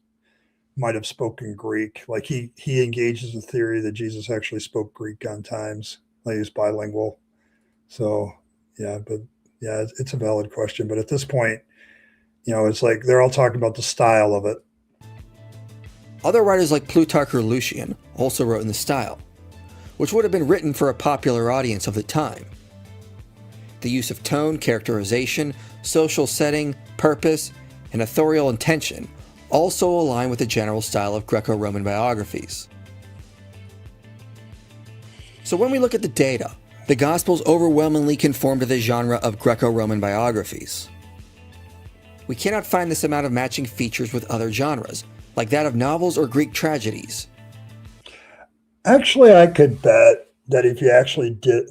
might have spoken Greek. Like he engages the theory that Jesus actually spoke Greek on times. Like he's bilingual. So yeah, but yeah, it's a valid question. But at this point, it's like they're all talking about the style of it. Other writers like Plutarch or Lucian also wrote in the style, which would have been written for a popular audience of the time. The use of tone, characterization, social setting, purpose, and authorial intention also align with the general style of Greco-Roman biographies. So when we look at the data, the Gospels overwhelmingly conform to the genre of Greco-Roman biographies. We cannot find this amount of matching features with other genres, like that of novels or Greek tragedies. Actually, I could bet that if you actually did,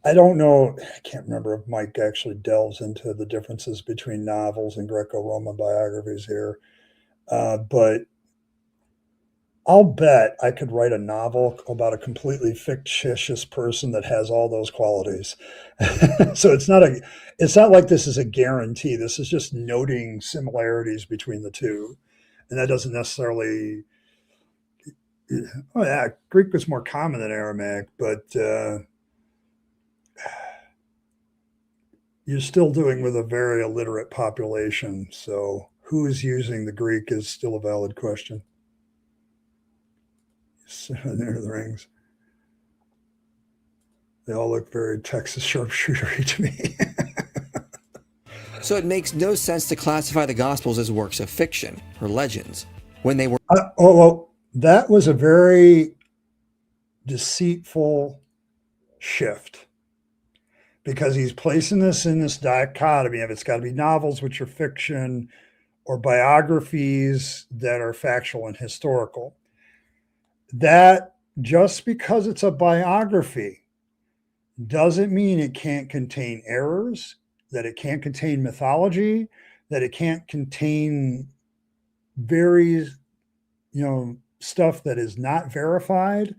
I don't know, I can't remember if Mike actually delves into the differences between novels and Greco-Roman biographies here, but I'll bet I could write a novel about a completely fictitious person that has all those qualities. So it's not like this is a guarantee. This is just noting similarities between the two. And that doesn't necessarily, Greek was more common than Aramaic, but you're still dealing with a very illiterate population. So who is using the Greek is still a valid question. There are the rings. They all look very Texas sharpshootery to me. So it makes no sense to classify the Gospels as works of fiction or legends when they were... That was a very deceitful shift, because he's placing this in this dichotomy of it's got to be novels, which are fiction, or biographies that are factual and historical. That just because it's a biography doesn't mean it can't contain errors, that it can't contain mythology, that it can't contain very, stuff that is not verified.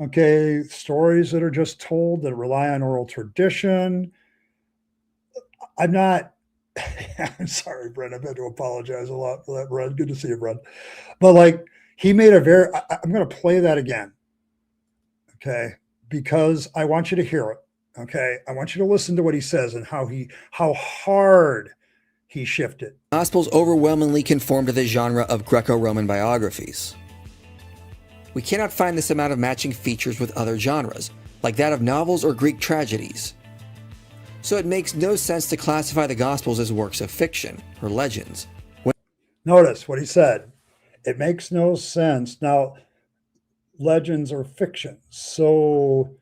Okay, stories that are just told that rely on oral tradition. I'm not, I'm sorry, Brent. I've had to apologize a lot for that, Brent. Good to see you, Brent. But like, he made a very, I'm going to play that again. Okay. Because I want you to hear it. Okay. I want you to listen to what he says and how hard he shifted. Gospels overwhelmingly conform to the genre of Greco-Roman biographies. We cannot find this amount of matching features with other genres, like that of novels or Greek tragedies. So it makes no sense to classify the Gospels as works of fiction or legends. Notice what he said. It makes no sense. Now, legends are fiction. So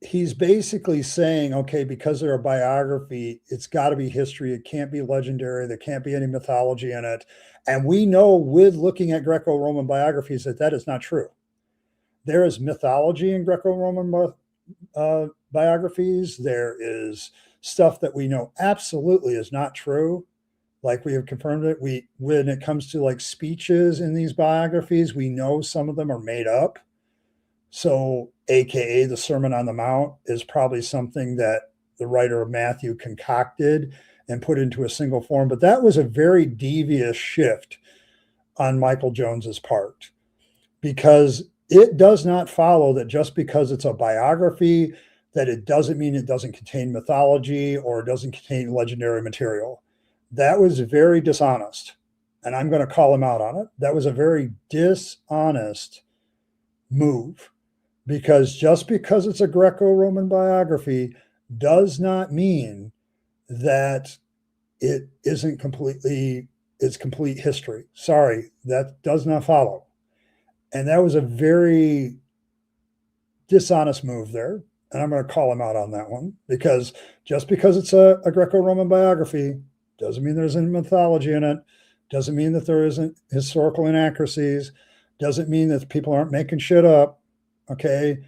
he's basically saying, okay, because they're a biography, it's got to be history. It can't be legendary. There can't be any mythology in it. And we know with looking at Greco-Roman biographies that is not true. There is mythology in Greco-Roman biographies. There is stuff that we know absolutely is not true. Like we have confirmed it. When it comes to like speeches in these biographies, we know some of them are made up. So, AKA the Sermon on the Mount is probably something that the writer of Matthew concocted and put into a single form. But that was a very devious shift on Michael Jones's part, because it does not follow that just because it's a biography, that it doesn't mean it doesn't contain mythology or it doesn't contain legendary material. That was very dishonest. And I'm going to call him out on it. That was a very dishonest move. Because just because it's a Greco-Roman biography does not mean that it isn't it's complete history. Sorry, that does not follow. And that was a very dishonest move there. And I'm going to call him out on that one, because just because it's a Greco-Roman biography doesn't mean there's any mythology in it, doesn't mean that there isn't historical inaccuracies, doesn't mean that people aren't making shit up. Okay.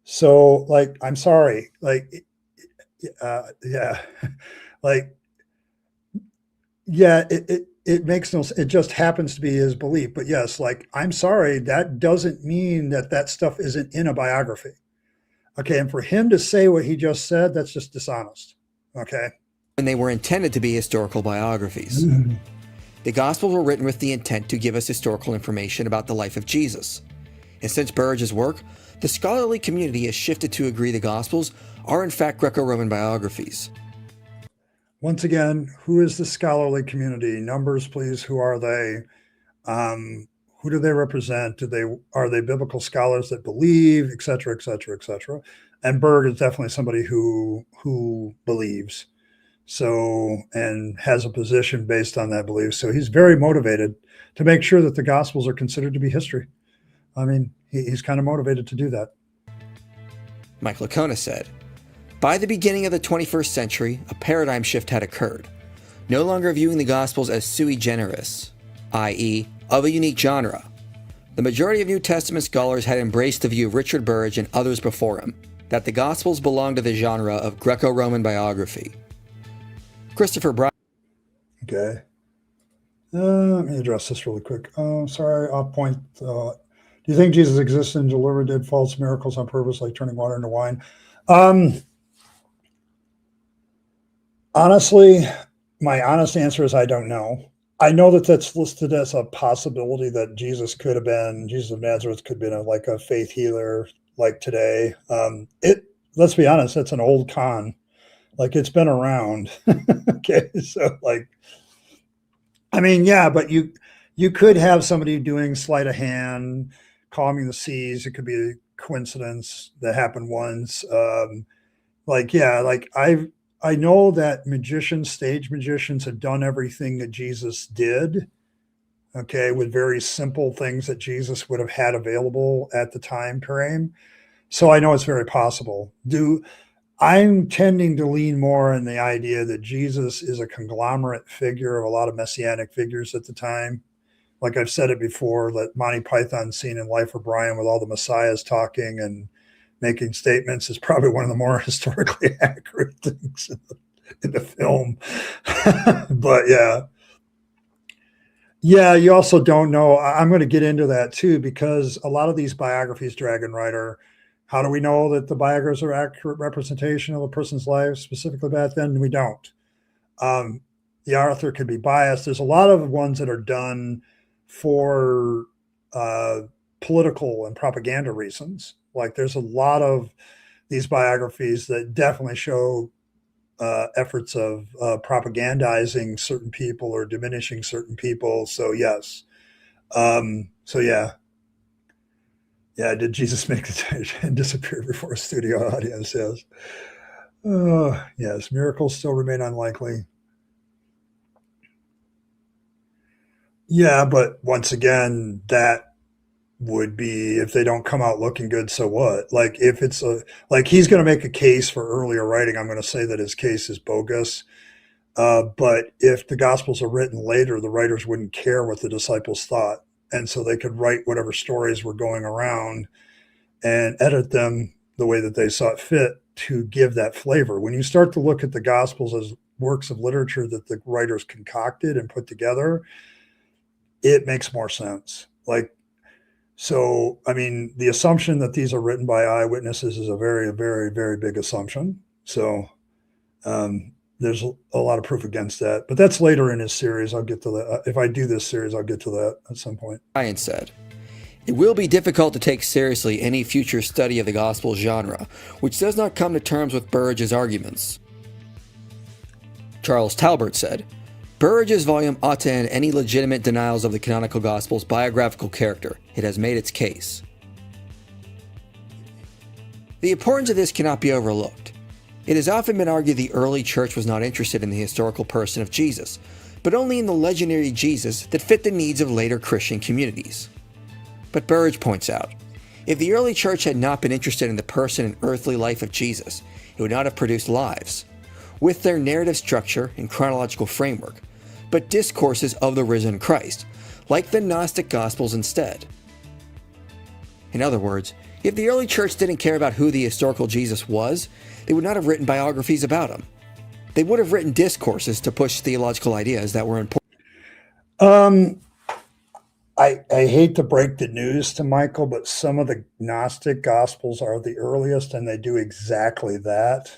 So like, I'm sorry, like, yeah, like, yeah, it makes no, it just happens to be his belief, but yes, like, I'm sorry, that doesn't mean that stuff isn't in a biography. Okay. And for him to say what he just said, that's just dishonest. Okay. And they were intended to be historical biographies. The Gospels were written with the intent to give us historical information about the life of Jesus. And since Burridge's work, the scholarly community has shifted to agree the Gospels are in fact Greco-Roman biographies. Once again, who is the scholarly community? Numbers, please. Who are they? Who do they represent? Are they biblical scholars that believe, et cetera, et cetera, et cetera? And Berg is definitely somebody who believes. So, and has a position based on that belief. So he's very motivated to make sure that the Gospels are considered to be history. I mean, he's kind of motivated to do that. Mike Licona said, by the beginning of the 21st century, a paradigm shift had occurred, no longer viewing the Gospels as sui generis, i.e., of a unique genre. The majority of New Testament scholars had embraced the view of Richard Burridge and others before him, that the Gospels belonged to the genre of Greco-Roman biography. Christopher Bryan. Okay. Let me address this really quick. Sorry, I'll point. Do you think Jesus existed and did false miracles on purpose, like turning water into wine? Honestly, my honest answer is I don't know. I know that that's listed as a possibility that Jesus of Nazareth could have been like a faith healer like today. Let's be honest, that's an old con. Like, it's been around. Okay. So like, I mean, yeah, but you could have somebody doing sleight of hand, calming the seas. It could be a coincidence that happened once. Like, yeah, like I know that stage magicians have done everything that Jesus did. Okay. With very simple things that Jesus would have had available at the time frame. So I know it's very possible. I'm tending to lean more in the idea that Jesus is a conglomerate figure of a lot of messianic figures at the time. Like I've said it before, that Monty Python scene in Life of Brian with all the messiahs talking and making statements is probably one of the more historically accurate things in the film. But Yeah, you also don't know. I'm going to get into that too, because a lot of these biographies, Dragon Rider, how do we know that the biographers are accurate representation of a person's life, specifically back then? We don't. Um, the author could be biased. There's a lot of ones that are done for uh, political and propaganda reasons. Like there's a lot of these biographies that definitely show efforts of propagandizing certain people or diminishing certain people. So yes. So yeah. Yeah, did Jesus make the and disappear before a studio audience? Yes. Yes, miracles still remain unlikely. Yeah, but once again, that would be if they don't come out looking good, so what? Like if it's a like he's going to make a case for earlier writing, I'm going to say that his case is bogus. But if the Gospels are written later, the writers wouldn't care what the disciples thought, and so they could write whatever stories were going around and edit them the way that they saw it fit to give that flavor. When you start to look at the Gospels as works of literature that the writers concocted and put together, it makes more sense. Like, so, I mean, the assumption that these are written by eyewitnesses is a very, very, very big assumption. So, there's a lot of proof against that, but that's later in his series. I'll get to that. If I do this series, I'll get to that at some point. Ryan said, "It will be difficult to take seriously any future study of the gospel genre, which does not come to terms with Burridge's arguments." Charles Talbert said, "Burridge's volume ought to end any legitimate denials of the canonical gospel's biographical character. It has made its case." The importance of this cannot be overlooked. It has often been argued the early church was not interested in the historical person of Jesus, but only in the legendary Jesus that fit the needs of later Christian communities. But Burridge points out, if the early church had not been interested in the person and earthly life of Jesus, it would not have produced lives, with their narrative structure and chronological framework, but discourses of the risen Christ, like the Gnostic Gospels instead. In other words, if the early church didn't care about who the historical Jesus was, they would not have written biographies about him. They would have written discourses to push theological ideas that were important. I hate to break the news to Michael, but some of the Gnostic Gospels are the earliest, and they do exactly that.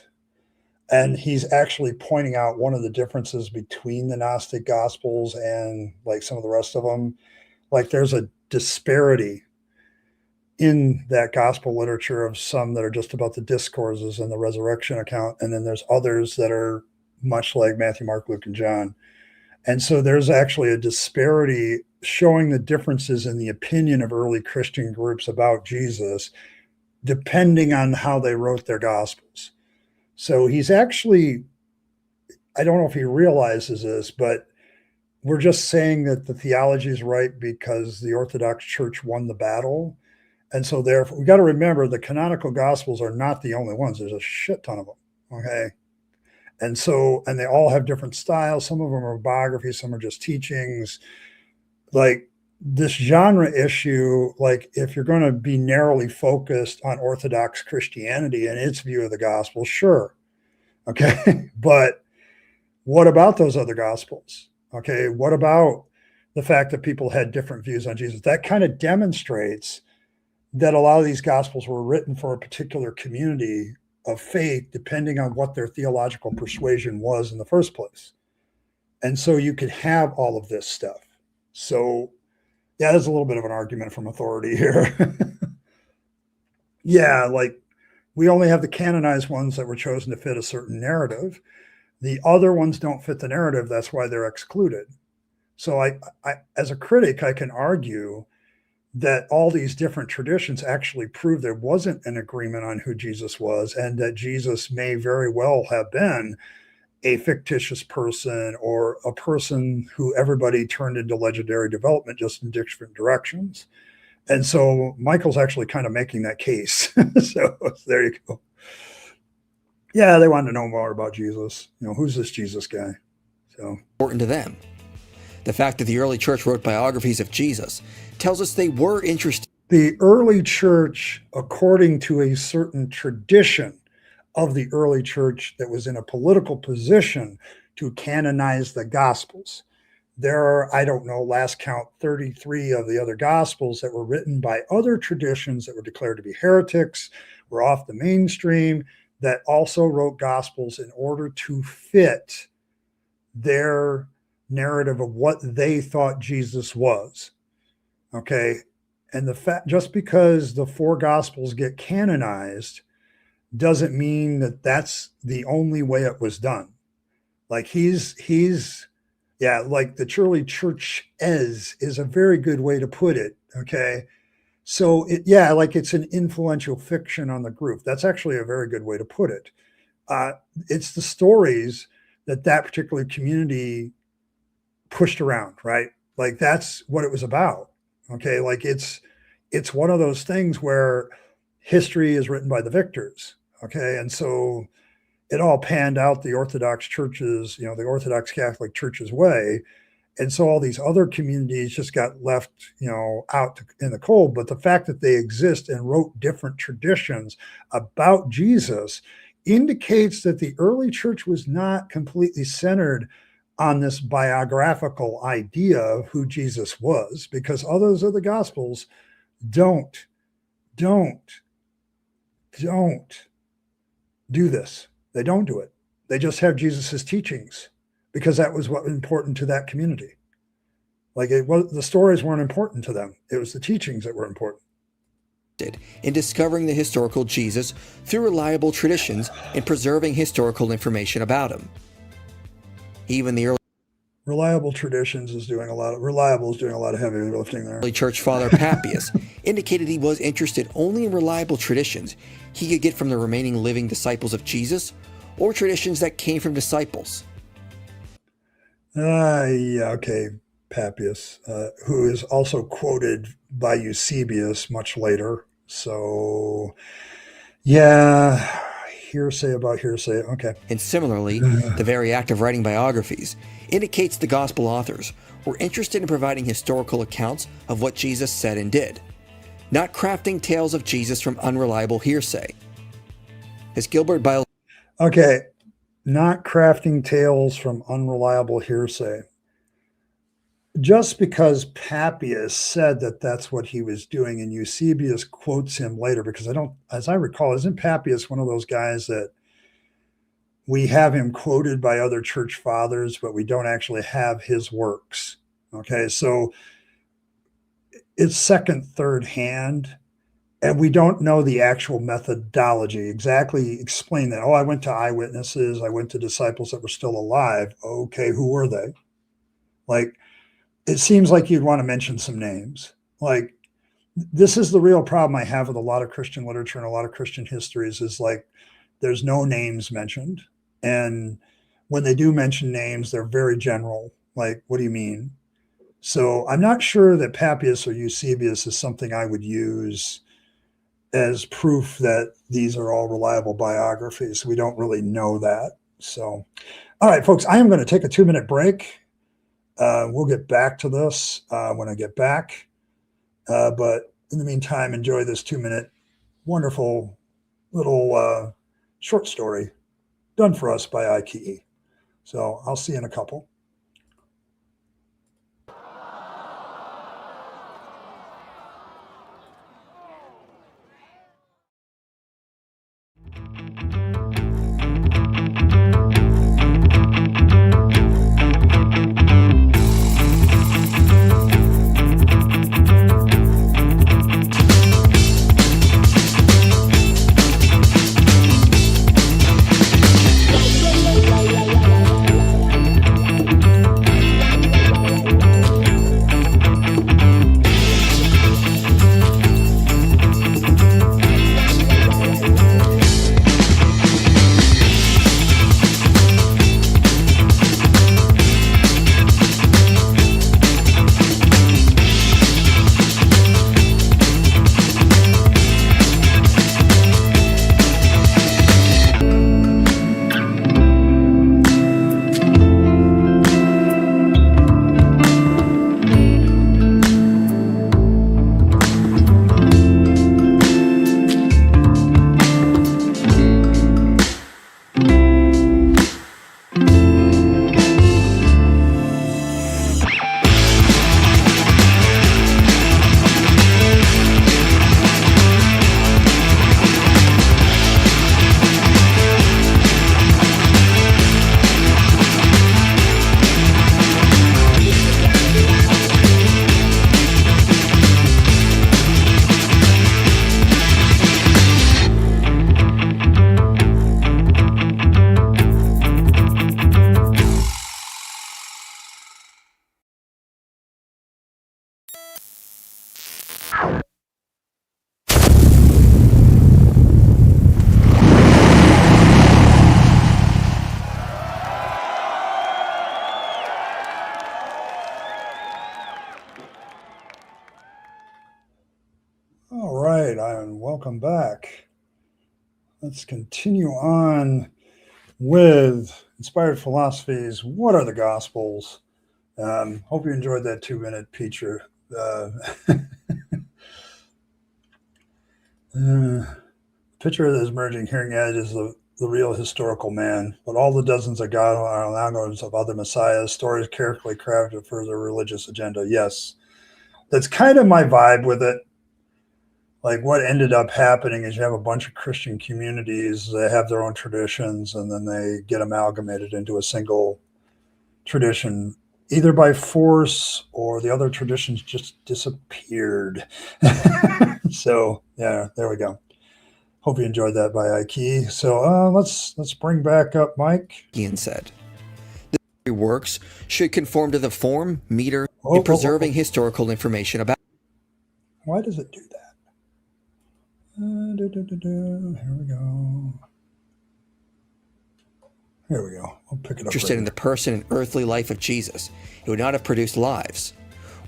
And he's actually pointing out one of the differences between the Gnostic Gospels and like some of the rest of them. Like there's a disparity in that gospel literature of some that are just about the discourses and the resurrection account. And then there's others that are much like Matthew, Mark, Luke, and John. And so there's actually a disparity showing the differences in the opinion of early Christian groups about Jesus, depending on how they wrote their gospels. So he's actually, I don't know if he realizes this, but we're just saying that the theology is right because the Orthodox Church won the battle. And so therefore, we got to remember the canonical gospels are not the only ones. There's a shit ton of them. Okay. And so, and they all have different styles. Some of them are biographies, some are just teachings. Like this genre issue, like if you're going to be narrowly focused on Orthodox Christianity and its view of the gospel, sure. Okay. But what about those other gospels? Okay. What about the fact that people had different views on Jesus? That kind of demonstrates that a lot of these gospels were written for a particular community of faith, depending on what their theological persuasion was in the first place. And so you could have all of this stuff. So yeah, there's a little bit of an argument from authority here. Yeah, like we only have the canonized ones that were chosen to fit a certain narrative. The other ones don't fit the narrative. That's why they're excluded. So I as a critic, I can argue that all these different traditions actually prove there wasn't an agreement on who Jesus was, and that Jesus may very well have been a fictitious person or a person who everybody turned into legendary development just in different directions. And so Michael's actually kind of making that case. So there you go. Yeah, they wanted to know more about Jesus. You know, who's this Jesus guy? So important to them. The fact that the early church wrote biographies of Jesus tells us they were interested. The early church, according to a certain tradition of the early church that was in a political position to canonize the Gospels, there are, I don't know, last count 33 of the other gospels that were written by other traditions that were declared to be heretics, were off the mainstream, that also wrote gospels in order to fit their narrative of what they thought Jesus was. Okay. And the fact, just because the 4 gospels get canonized doesn't mean that that's the only way it was done. Like yeah, like the Churly Church is a very good way to put it. Okay. So like it's an influential fiction on the group. That's actually a very good way to put it. It's the stories that particular community pushed around, right? Like that's what it was about. Okay. Like it's one of those things where history is written by the victors. Okay. And so it all panned out the Orthodox churches, the Orthodox Catholic Church's way. And so all these other communities just got left, out in the cold. But the fact that they exist and wrote different traditions about Jesus indicates that the early church was not completely centered on this biographical idea of who Jesus was, because others of the gospels don't do this. They don't do it. They just have Jesus's teachings because that was what was important to that community. Like the stories weren't important to them. It was the teachings that were important. In discovering the historical Jesus through reliable traditions and preserving historical information about him. Even the reliable traditions is doing a lot of heavy lifting there. Early church father Papias indicated he was interested only in reliable traditions he could get from the remaining living disciples of Jesus, or traditions that came from disciples. Papias, who is also quoted by Eusebius much later. So, hearsay about hearsay. Okay. And similarly, the very act of writing biographies indicates the gospel authors were interested in providing historical accounts of what Jesus said and did, not crafting tales of Jesus from unreliable hearsay. As Gilbert Byle... Okay, not crafting tales from unreliable hearsay. Just because Papias said that that's what he was doing, and Eusebius quotes him later, because as I recall, isn't Papias one of those guys that we have him quoted by other church fathers, but we don't actually have his works? Okay, so it's second, third hand, and we don't know the actual methodology. Exactly explain that. Oh, I went to eyewitnesses. I went to disciples that were still alive. Okay, who were they? Like, it seems like you'd want to mention some names. Like, this is the real problem I have with a lot of Christian literature and a lot of Christian histories is like, there's no names mentioned. And when they do mention names, they're very general. Like, what do you mean? So I'm not sure that Papias or Eusebius is something I would use as proof that these are all reliable biographies. We don't really know that. So, all right, folks, I am going to take a 2-minute break. We'll get back to this when I get back. But in the meantime, enjoy this 2-minute wonderful little short story done for us by IKE. So I'll see you in a couple. and welcome back. Let's continue on with Inspired Philosophies. What are the Gospels? Hope you enjoyed that 2-minute feature. Picture that is emerging hearing edge is the real historical man, but all the dozens of God are algorithms of other messiahs, stories carefully crafted for their religious agenda. Yes, that's kind of my vibe with it. Like what ended up happening is you have a bunch of Christian communities that have their own traditions, and then they get amalgamated into a single tradition, either by force or the other traditions just disappeared. So yeah, there we go. Hope you enjoyed that by Ike. So let's bring back up Mike. Ian said, "The works should conform to the form, meter, and preserving historical information about." Why does it do that? Here we go. Here we go. I'll pick it up. Interested in the person and earthly life of Jesus, he would not have produced lives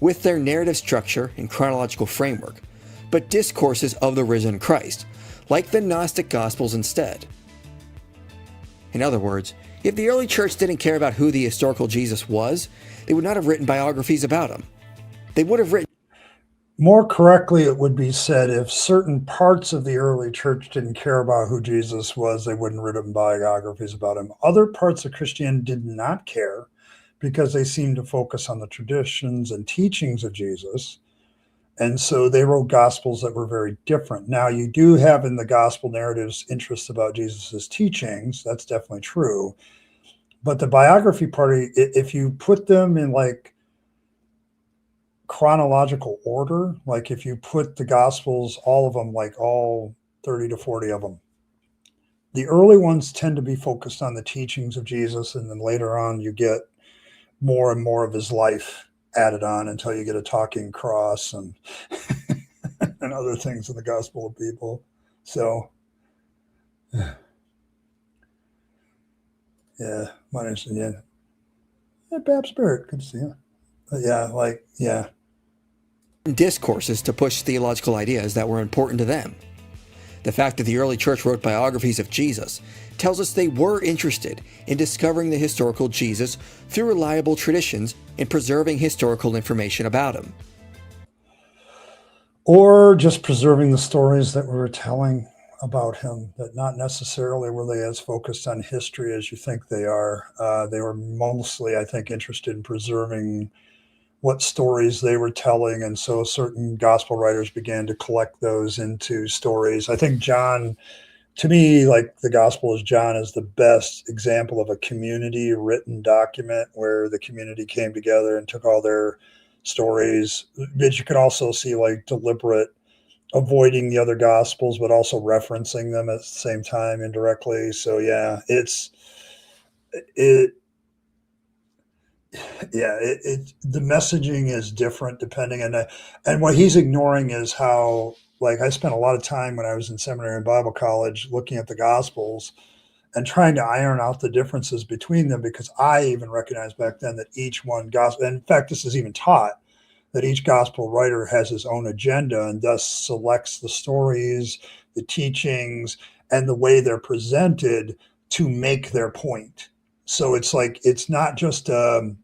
with their narrative structure and chronological framework, but discourses of the risen Christ, like the Gnostic Gospels instead. In other words, if the early church didn't care about who the historical Jesus was, they would not have written biographies about him. They would have written... More correctly, it would be said if certain parts of the early church didn't care about who Jesus was, they wouldn't have written biographies about him. Other parts of Christianity did not care because they seemed to focus on the traditions and teachings of Jesus. And so they wrote gospels that were very different. Now, you do have in the gospel narratives interests about Jesus's teachings. That's definitely true. But the biography party, if you put them in like chronological order, like if you put the gospels, all of them, like all 30 to 40 of them, the early ones tend to be focused on the teachings of Jesus. And then later on, you get more and more of his life added on until you get a talking cross and and other things in the gospel of people. So yeah, my name's yeah. Bab Spirit, good to see you. Yeah, discourses to push theological ideas that were important to them. The fact that the early church wrote biographies of Jesus tells us they were interested in discovering the historical Jesus through reliable traditions and preserving historical information about him. Or just preserving the stories that we were telling about him, that not necessarily were they as focused on history as you think they are. They were mostly, I think, interested in preserving what stories they were telling. And so certain gospel writers began to collect those into stories. I think John, to me, like the Gospel of John is the best example of a community written document where the community came together and took all their stories. But you can also see like deliberate avoiding the other gospels, but also referencing them at the same time indirectly. So yeah, the messaging is different depending on and what he's ignoring is how, like, I spent a lot of time when I was in seminary and Bible college looking at the gospels and trying to iron out the differences between them, because I even recognized back then that each one gospel, and in fact, this is even taught, that each gospel writer has his own agenda and thus selects the stories, the teachings, and the way they're presented to make their point. So it's like, it's not just that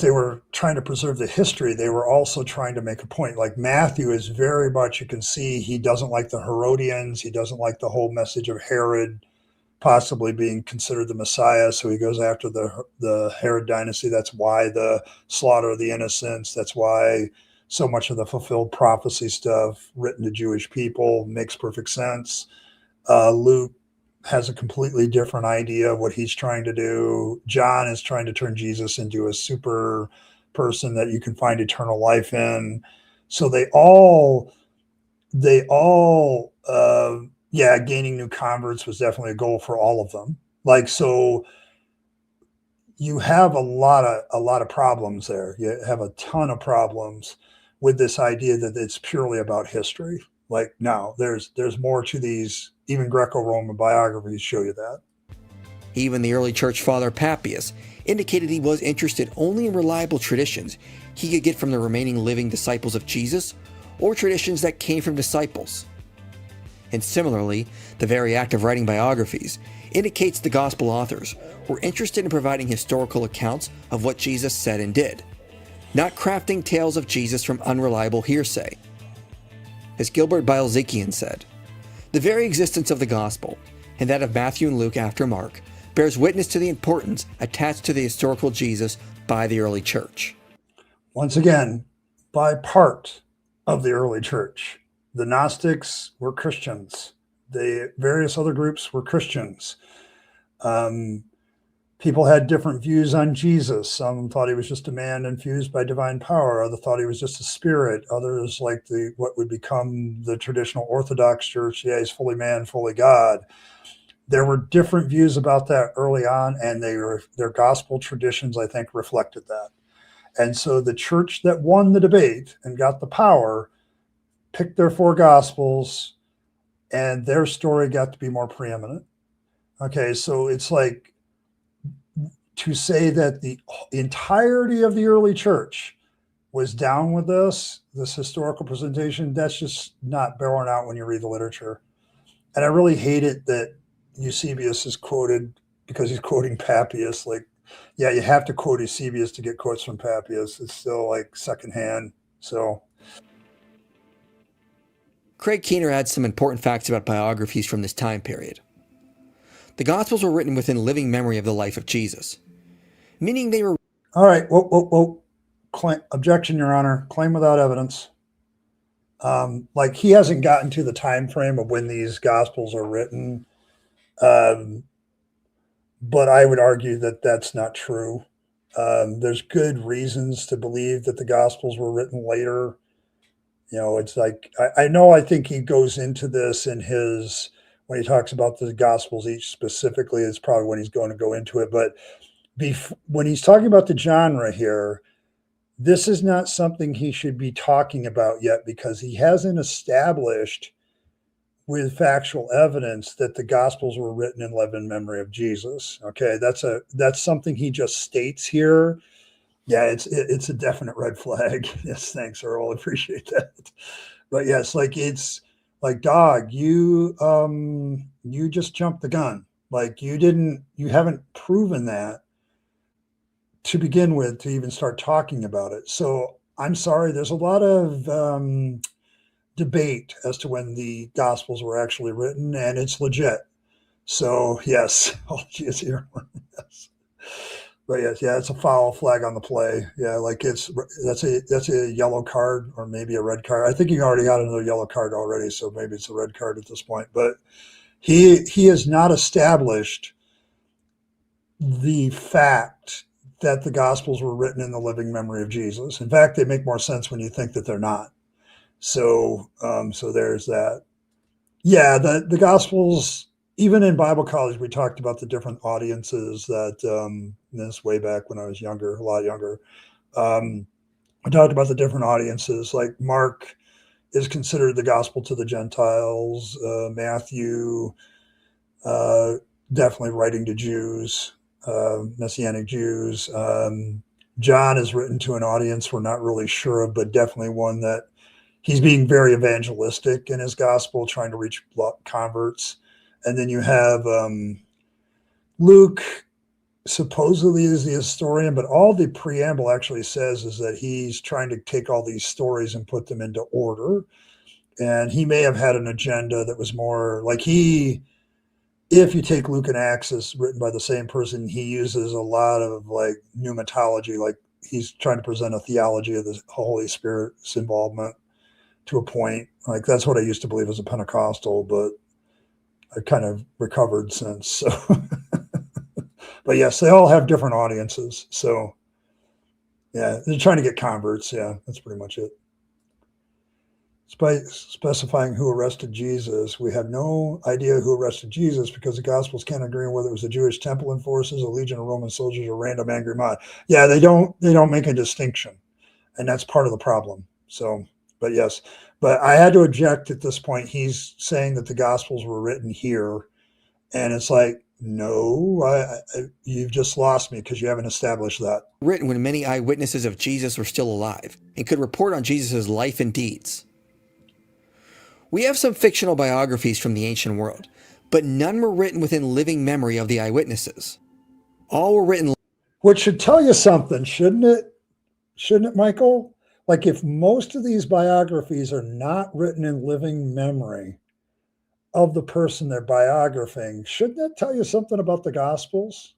they were trying to preserve the history. They were also trying to make a point. Like Matthew is very much, you can see he doesn't like the Herodians. He doesn't like the whole message of Herod possibly being considered the Messiah. So he goes after the Herod dynasty. That's why the slaughter of the innocents. That's why so much of the fulfilled prophecy stuff written to Jewish people makes perfect sense. Luke has a completely different idea of what he's trying to do. John is trying to turn Jesus into a super person that you can find eternal life in. So they all, gaining new converts was definitely a goal for all of them. Like, so you have a lot of problems there. You have a ton of problems with this idea that it's purely about history. Like, no, there's more to these. Even Greco-Roman biographies show you that. Even the early church father Papias indicated he was interested only in reliable traditions he could get from the remaining living disciples of Jesus, or traditions that came from disciples. And similarly, the very act of writing biographies indicates the gospel authors were interested in providing historical accounts of what Jesus said and did, not crafting tales of Jesus from unreliable hearsay. As Gilbert Bialzikian said, the very existence of the gospel, and that of Matthew and Luke after Mark, bears witness to the importance attached to the historical Jesus by the early church. Once again, by part of the early church. The Gnostics were Christians. The various other groups were Christians. People had different views on Jesus. Some thought he was just a man infused by divine power. Others thought he was just a spirit. Others, like what would become the traditional Orthodox Church, yeah, he's fully man, fully God. There were different views about that early on, and their gospel traditions, I think, reflected that. And so the church that won the debate and got the power picked their four gospels, and their story got to be more preeminent. Okay, so it's like to say that the entirety of the early church was down with this historical presentation, that's just not borne out when you read the literature. And I really hate it that Eusebius is quoted because he's quoting Papias. Like, yeah, you have to quote Eusebius to get quotes from Papias. It's still like secondhand. So Craig Keener adds some important facts about biographies from this time period. The Gospels were written within living memory of the life of Jesus, meaning they were... All right, whoa. Objection, Your Honor. Claim without evidence. Like, he hasn't gotten to the time frame of when these Gospels are written, but I would argue that that's not true. There's good reasons to believe that the Gospels were written later. You know, it's like, I think he goes into this in when he talks about the Gospels each specifically, it's probably when he's going to go into it. But when he's talking about the genre here, this is not something he should be talking about yet, because he hasn't established with factual evidence that the Gospels were written in living memory of Jesus. Okay, that's something he just states here. Yeah, it's a definite red flag. Yes, thanks, Earl. I appreciate that. But yes, like, it's like, dog, you just jumped the gun. Like, you haven't proven that to begin with to even start talking about it. So I'm sorry, there's a lot of debate as to when the Gospels were actually written, and it's legit. So yes, oh geez, here. Yes. But yes, yeah, it's a foul flag on the play. Yeah, like that's a yellow card, or maybe a red card. I think he already got another yellow card already, so maybe it's a red card at this point. But he has not established the fact that the Gospels were written in the living memory of Jesus. In fact, they make more sense when you think that they're not. So there's that. Yeah, the Gospels. Even in Bible college, we talked about the different audiences that, this way back when I was younger, a lot younger. We talked about the different audiences, like Mark is considered the gospel to the Gentiles, Matthew, definitely writing to Jews, Messianic Jews. John is written to an audience we're not really sure of, but definitely one that he's being very evangelistic in his gospel, trying to reach converts. And then you have Luke, supposedly is the historian, but all the preamble actually says is that he's trying to take all these stories and put them into order. And he may have had an agenda that was more like if you take Luke and Acts as written by the same person, he uses a lot of like pneumatology, like he's trying to present a theology of the Holy Spirit's involvement to a point. Like, that's what I used to believe as a Pentecostal, but I kind of recovered since. So, but yes, they all have different audiences. So, yeah, they're trying to get converts. Yeah, that's pretty much it. Specifying who arrested Jesus, we have no idea who arrested Jesus because the Gospels can't agree on whether it was the Jewish temple enforcers, a legion of Roman soldiers, or random angry mob. Yeah, they don't make a distinction, and that's part of the problem. So, but yes. But I had to object at this point. He's saying that the Gospels were written here. And it's like, No, you've just lost me because you haven't established that. Written when many eyewitnesses of Jesus were still alive and could report on Jesus' life and deeds. We have some fictional biographies from the ancient world, but none were written within living memory of the eyewitnesses. All were written. Which should tell you something, shouldn't it? Shouldn't it, Michael? Like, if most of these biographies are not written in living memory of the person they're biographing, shouldn't that tell you something about the Gospels?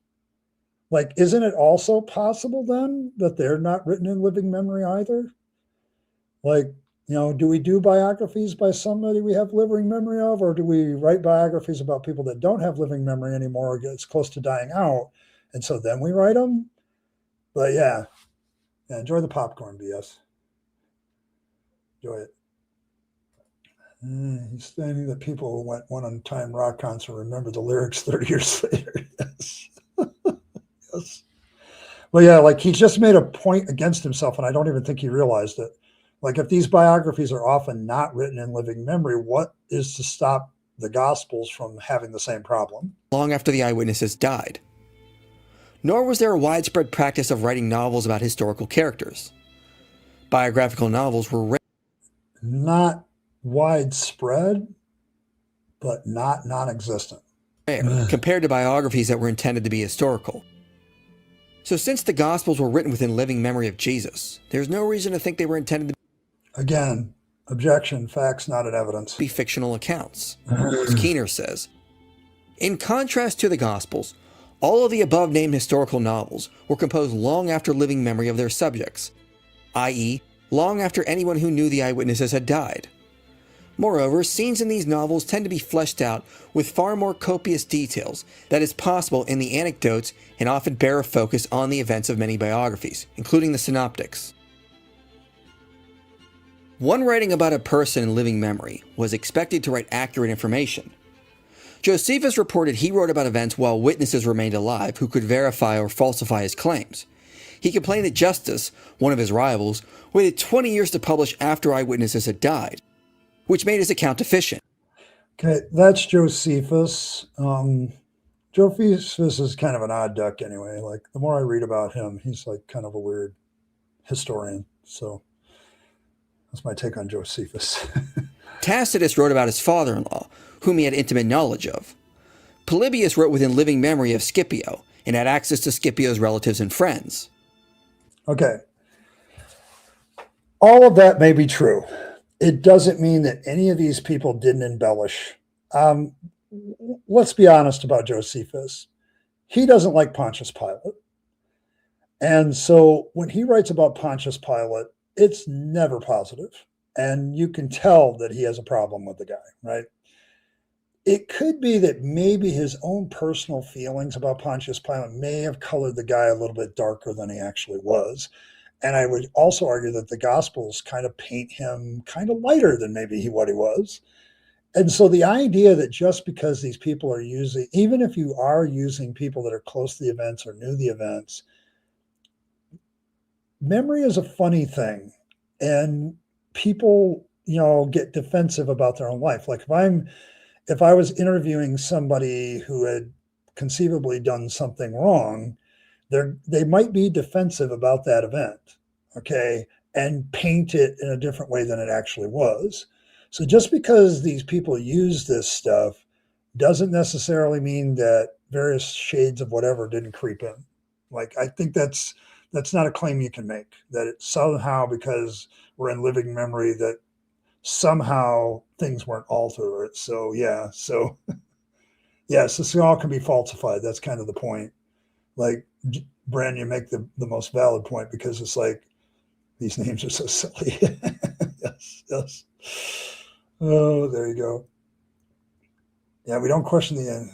Like, isn't it also possible then that they're not written in living memory either? Like, do we do biographies by somebody we have living memory of, or do we write biographies about people that don't have living memory anymore, or gets close to dying out, and so then we write them? But yeah, enjoy the popcorn, BS. Enjoy it. He's saying that people who went one-time rock concert remember the lyrics 30 years later. Yes. Yes. Well, yeah, like, he just made a point against himself, and I don't even think he realized it. Like, if these biographies are often not written in living memory, what is to stop the Gospels from having the same problem? Long after the eyewitnesses died. Nor was there a widespread practice of writing novels about historical characters. Biographical novels were not widespread, but not non-existent. Rare compared to biographies that were intended to be historical. So since the Gospels were written within living memory of Jesus, there's no reason to think they were intended to Again, objection, facts not in evidence. Be fictional accounts. As Keener says, in contrast to the Gospels, all of the above-named historical novels were composed long after living memory of their subjects, i.e., long after anyone who knew the eyewitnesses had died. Moreover, scenes in these novels tend to be fleshed out with far more copious details than is possible in the anecdotes, and often bear a focus on the events of many biographies, including the synoptics. One writing about a person in living memory was expected to write accurate information. Josephus reported he wrote about events while witnesses remained alive who could verify or falsify his claims. He complained that Justus, one of his rivals, waited 20 years to publish after eyewitnesses had died, which made his account deficient. Okay, that's Josephus. Josephus is kind of an odd duck anyway. Like, the more I read about him, he's like kind of a weird historian. So that's my take on Josephus. Tacitus wrote about his father-in-law, whom he had intimate knowledge of. Polybius wrote within living memory of Scipio, and had access to Scipio's relatives and friends. Okay. All of that may be true. It doesn't mean that any of these people didn't embellish. Let's be honest about Josephus. He doesn't like Pontius Pilate. And so when he writes about Pontius Pilate, it's never positive. And you can tell that he has a problem with the guy, right? It could be that maybe his own personal feelings about Pontius Pilate may have colored the guy a little bit darker than he actually was. And I would also argue that the Gospels kind of paint him kind of lighter than maybe what he was. And so the idea that just because these people are using, even if you are using people that are close to the events or knew the events, memory is a funny thing. And people, get defensive about their own life. Like, if I was interviewing somebody who had conceivably done something wrong, they might be defensive about that event, okay, and paint it in a different way than it actually was. So just because these people use this stuff doesn't necessarily mean that various shades of whatever didn't creep in. Like, I think that's not a claim you can make, that it's somehow because we're in living memory that somehow things weren't altered. So yes, this all can be falsified. That's kind of the point. Like, Bran, you make the most valid point, because it's like, these names are so silly. Yes. Oh, there you go. Yeah, we don't question the end.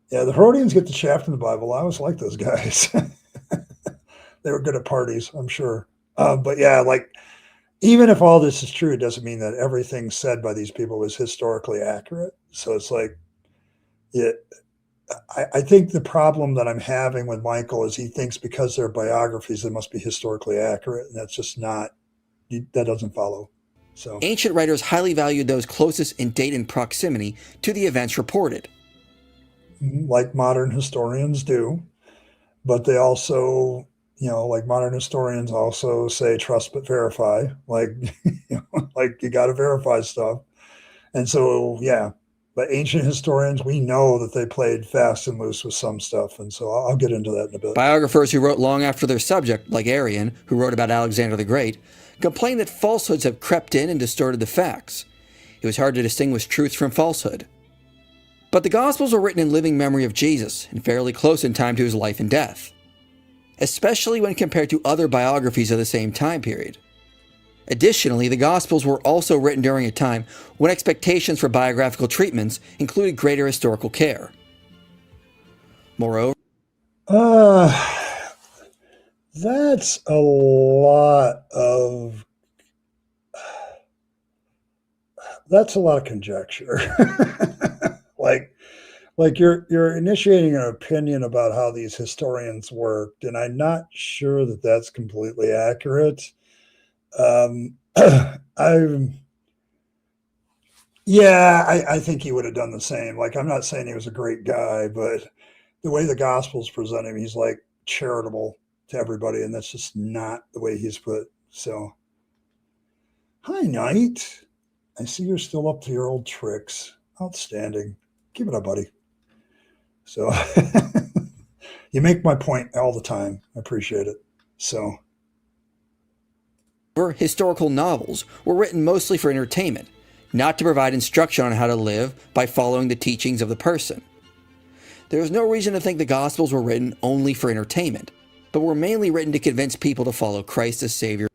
Yeah, the Herodians get the shaft in the Bible. I always like those guys. They were good at parties, I'm sure. But yeah, like, even if all this is true, it doesn't mean that everything said by these people was historically accurate. So it's like, I think the problem that I'm having with Michael is he thinks because they're biographies, they must be historically accurate. And that's just not, that doesn't follow. So ancient writers highly valued those closest in date and proximity to the events reported. like modern historians do. But they also, like modern historians also say trust but verify. Like, like you got to verify stuff. And so, yeah. But ancient historians, we know that they played fast and loose with some stuff. And so I'll get into that in a bit. Biographers who wrote long after their subject, like Arrian, who wrote about Alexander the Great, complained that falsehoods have crept in and distorted the facts. It was hard to distinguish truth from falsehood. But the Gospels were written in living memory of Jesus and fairly close in time to his life and death, especially when compared to other biographies of the same time period. Additionally, the Gospels were also written during a time when expectations for biographical treatments included greater historical care. Moreover, that's a lot of conjecture. like you're initiating an opinion about how these historians worked, and I'm not sure that that's completely accurate. I think he would have done the same. Like, I'm not saying he was a great guy, but the way the Gospels present him, he's like charitable to everybody, and that's just not the way he's put. So, hi, Knight. I see you're still up to your old tricks. Outstanding. Keep it up, buddy. So, you make my point all the time. I appreciate it. So, historical novels were written mostly for entertainment, not to provide instruction on how to live by following the teachings of the person. There is no reason to think the Gospels were written only for entertainment, but were mainly written to convince people to follow Christ as Savior.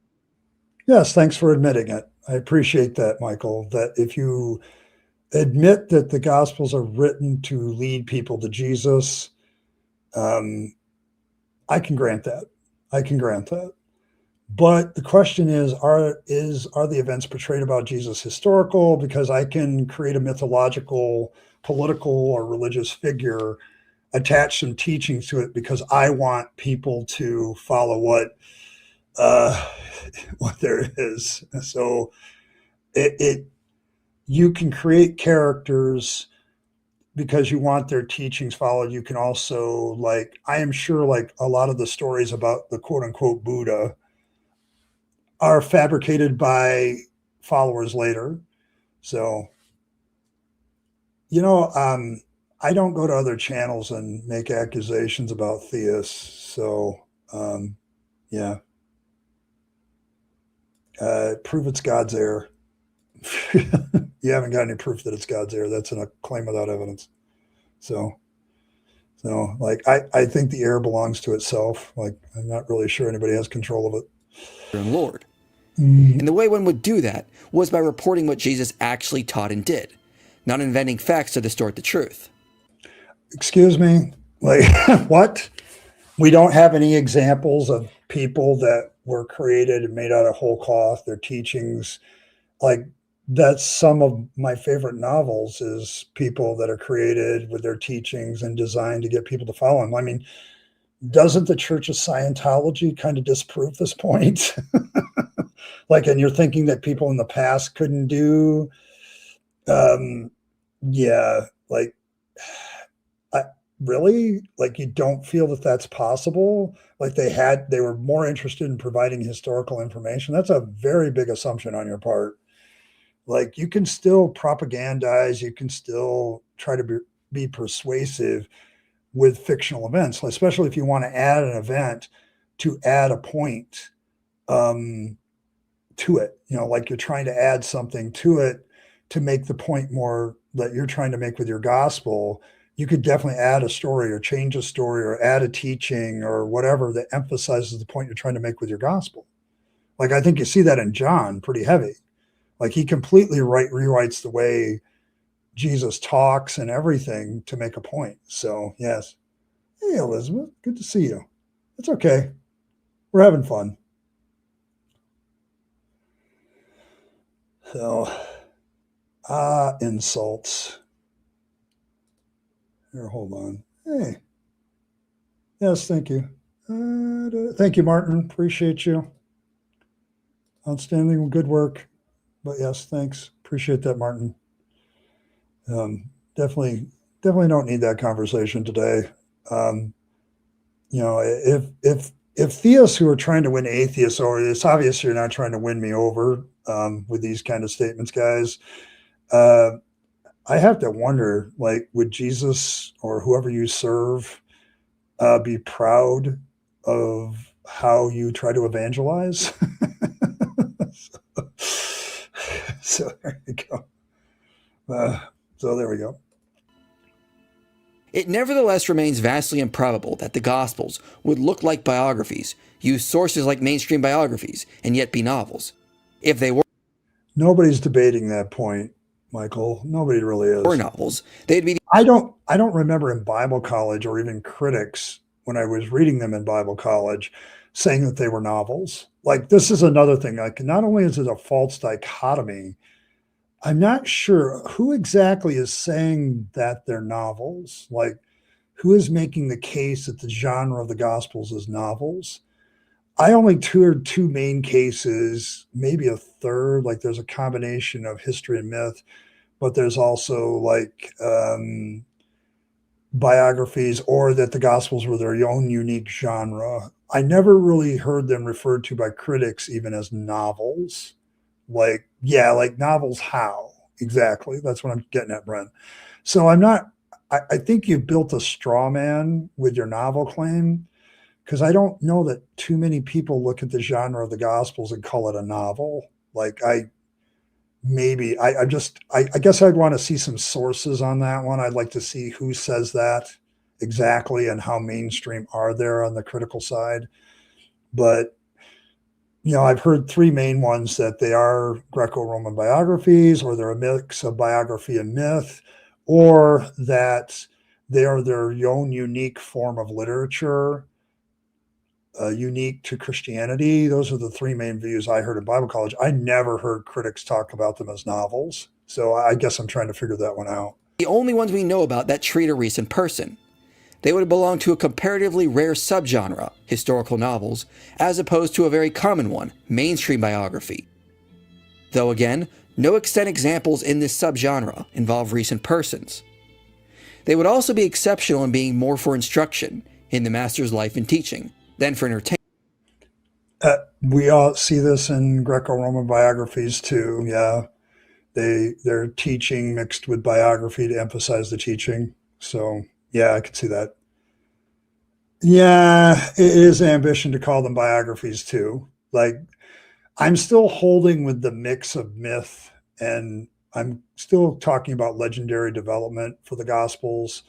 Yes, thanks for admitting it. I appreciate that, Michael, that if you admit that the Gospels are written to lead people to Jesus, I can grant that. But the question is, are the events portrayed about Jesus historical? Because I can create a mythological, political, or religious figure, attach some teachings to it because I want people to follow what there is. So you can create characters because you want their teachings followed. You can also, like, I am sure, like, a lot of the stories about the quote unquote Buddha are fabricated by followers later. So, I don't go to other channels and make accusations about theists. So, prove it's God's heir. You haven't got any proof that it's God's heir. That's a claim without evidence. So like, I think the heir belongs to itself. Like, I'm not really sure anybody has control of it. And Lord. And the way one would do that was by reporting what Jesus actually taught and did, not inventing facts to distort the truth. Excuse me? Like, what? We don't have any examples of people that were created and made out of whole cloth, their teachings. Like, that's some of my favorite novels, is people that are created with their teachings and designed to get people to follow them. I mean, doesn't the Church of Scientology kind of disprove this point? Like, and you're thinking that people in the past couldn't do, like, really? Like, you don't feel that that's possible? Like, they were more interested in providing historical information? That's a very big assumption on your part. Like, you can still propagandize, you can still try to be persuasive with fictional events, especially if you want to add an event to add a point to it, like you're trying to add something to it to make the point more that you're trying to make with your gospel. You could definitely add a story or change a story or add a teaching or whatever that emphasizes the point you're trying to make with your gospel. Like, I think you see that in John pretty heavy. Like, he completely rewrites the way Jesus talks and everything to make a point. So, yes. Hey, Elizabeth, good to see you. It's okay. We're having fun. So, insults. Here, hold on. Hey. Yes, thank you. Thank you, Martin. Appreciate you. Outstanding, good work. But yes, thanks. Appreciate that, Martin. Definitely definitely don't need that conversation today. You know, if theists who are trying to win atheists over, it's obvious you're not trying to win me over with these kind of statements, guys. Uh, I have to wonder, like, would Jesus or whoever you serve be proud of how you try to evangelize? So there you go. So there we go. It nevertheless remains vastly improbable that the Gospels would look like biographies, use sources like mainstream biographies, and yet be novels. If they were Nobody's debating that point, Michael. Nobody really is. novels, they'd be I don't remember in Bible college or even critics when I was reading them in Bible college saying that they were novels. Like, this is another thing. Like, not only is it a false dichotomy, I'm not sure who exactly is saying that they're novels. Like, who is making the case that the genre of the Gospels is novels? I only toured two main cases, maybe a third. Like, there's a combination of history and myth, but there's also like biographies, or that the Gospels were their own unique genre. I never really heard them referred to by critics even as novels. Like, yeah, like novels, how? Exactly. That's what I'm getting at, Brent. So I'm not, I think you've built a straw man with your novel claim, because I don't know that too many people look at the genre of the Gospels and call it a novel. Like, I guess I'd want to see some sources on that one. I'd like to see who says that exactly and how mainstream are there on the critical side. But, you know, I've heard three main ones, that they are Greco-Roman biographies, or they're a mix of biography and myth, or that they are their own unique form of literature, unique to Christianity. Those are the three main views I heard in Bible college. I never heard critics talk about them as novels. So I guess I'm trying to figure that one out. the only ones we know about that treat a recent person. They would belong to a comparatively rare subgenre, historical novels, as opposed to a very common one, mainstream biography. Though again, no extant examples in this subgenre involve recent persons. They would also be exceptional in being more for instruction in the master's life and teaching than for entertainment. We all see this in Greco-Roman biographies too. Yeah, they're teaching mixed with biography to emphasize the teaching. So yeah, I could see that. Yeah, it is ambition to call them biographies too. Like, I'm still holding with the mix of myth, and I'm still talking about legendary development for the Gospels,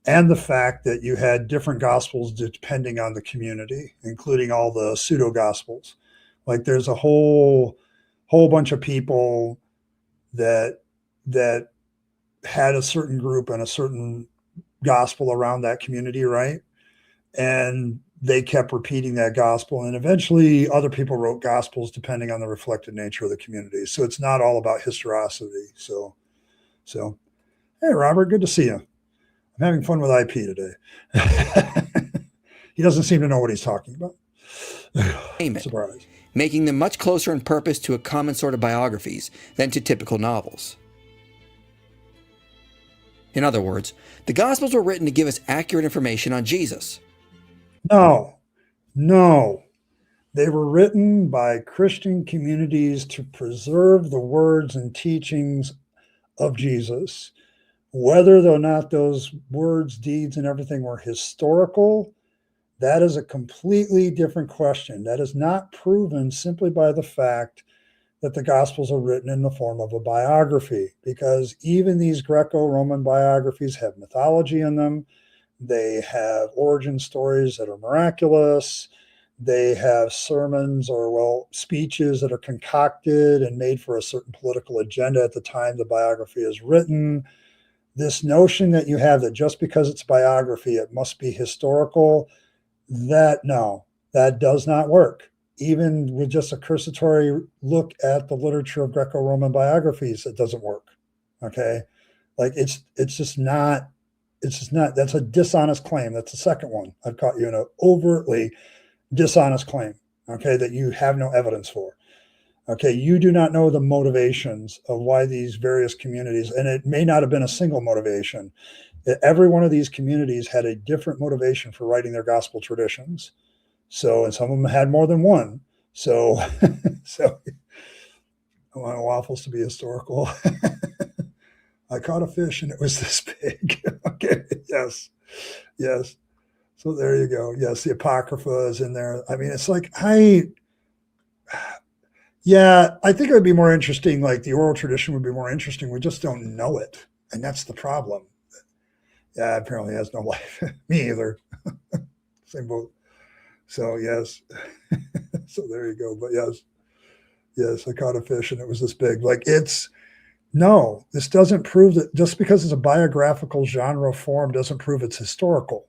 and the fact that you had different Gospels depending on the community, including all the pseudo Gospels. Like, there's a whole bunch of people that that had a certain group and a certain gospel around that community, right? And they kept repeating that gospel, and eventually other people wrote gospels depending on the reflected nature of the community. So it's not all about historicity. So hey, Robert, good to see you. I'm having fun with IP today. He doesn't seem to know what he's talking about. Surprise. Making them much closer in purpose to a common sort of biographies than to typical novels. In other words, the Gospels were written to give us accurate information on Jesus. No. They were written by Christian communities to preserve the words and teachings of Jesus. Whether or not those words, deeds, and everything were historical, that is a completely different question. That is not proven simply by the fact that the Gospels are written in the form of a biography, because even these Greco-Roman biographies have mythology in them. They have origin stories that are miraculous. They have sermons, or, well, speeches that are concocted and made for a certain political agenda at the time the biography is written. This notion that you have that just because it's biography, it must be historical, that does not work. Even with just a cursory look at the literature of Greco-Roman biographies, it doesn't work. Okay. Like, it's just not, that's a dishonest claim. That's the second one. I've caught you in an overtly dishonest claim, okay, that you have no evidence for. Okay, you do not know the motivations of why these various communities, and it may not have been a single motivation. Every one of these communities had a different motivation for writing their gospel traditions. So, and some of them had more than one. So, so I want waffles to be historical. I caught a fish and it was this big. Okay. Yes. Yes. So there you go. Yes. The Apocrypha is in there. I mean, it's like, yeah, I think it would be more interesting. Like the oral tradition would be more interesting. We just don't know it. And that's the problem. Yeah, apparently has no life. Me either. Same boat. So yes. So there you go. But yes, I caught a fish and it was this big. Like no, this doesn't prove that just because it's a biographical genre form doesn't prove it's historical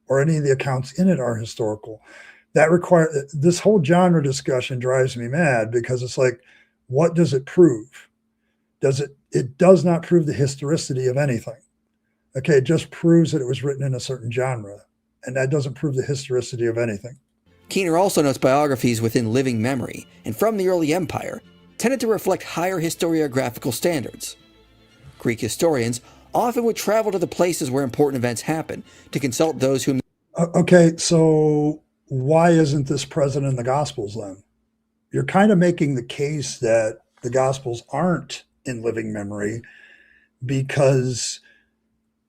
or any of the accounts in it are historical. This whole genre discussion drives me mad because it's like, what does it prove? It does not prove the historicity of anything. Okay, it just proves that it was written in a certain genre, and that doesn't prove the historicity of anything. Keener also notes biographies within living memory and from the early empire tended to reflect higher historiographical standards. Greek historians often would travel to the places where important events happened to consult those whom... Okay, so why isn't this present in the Gospels then? You're kind of making the case that the Gospels aren't in living memory because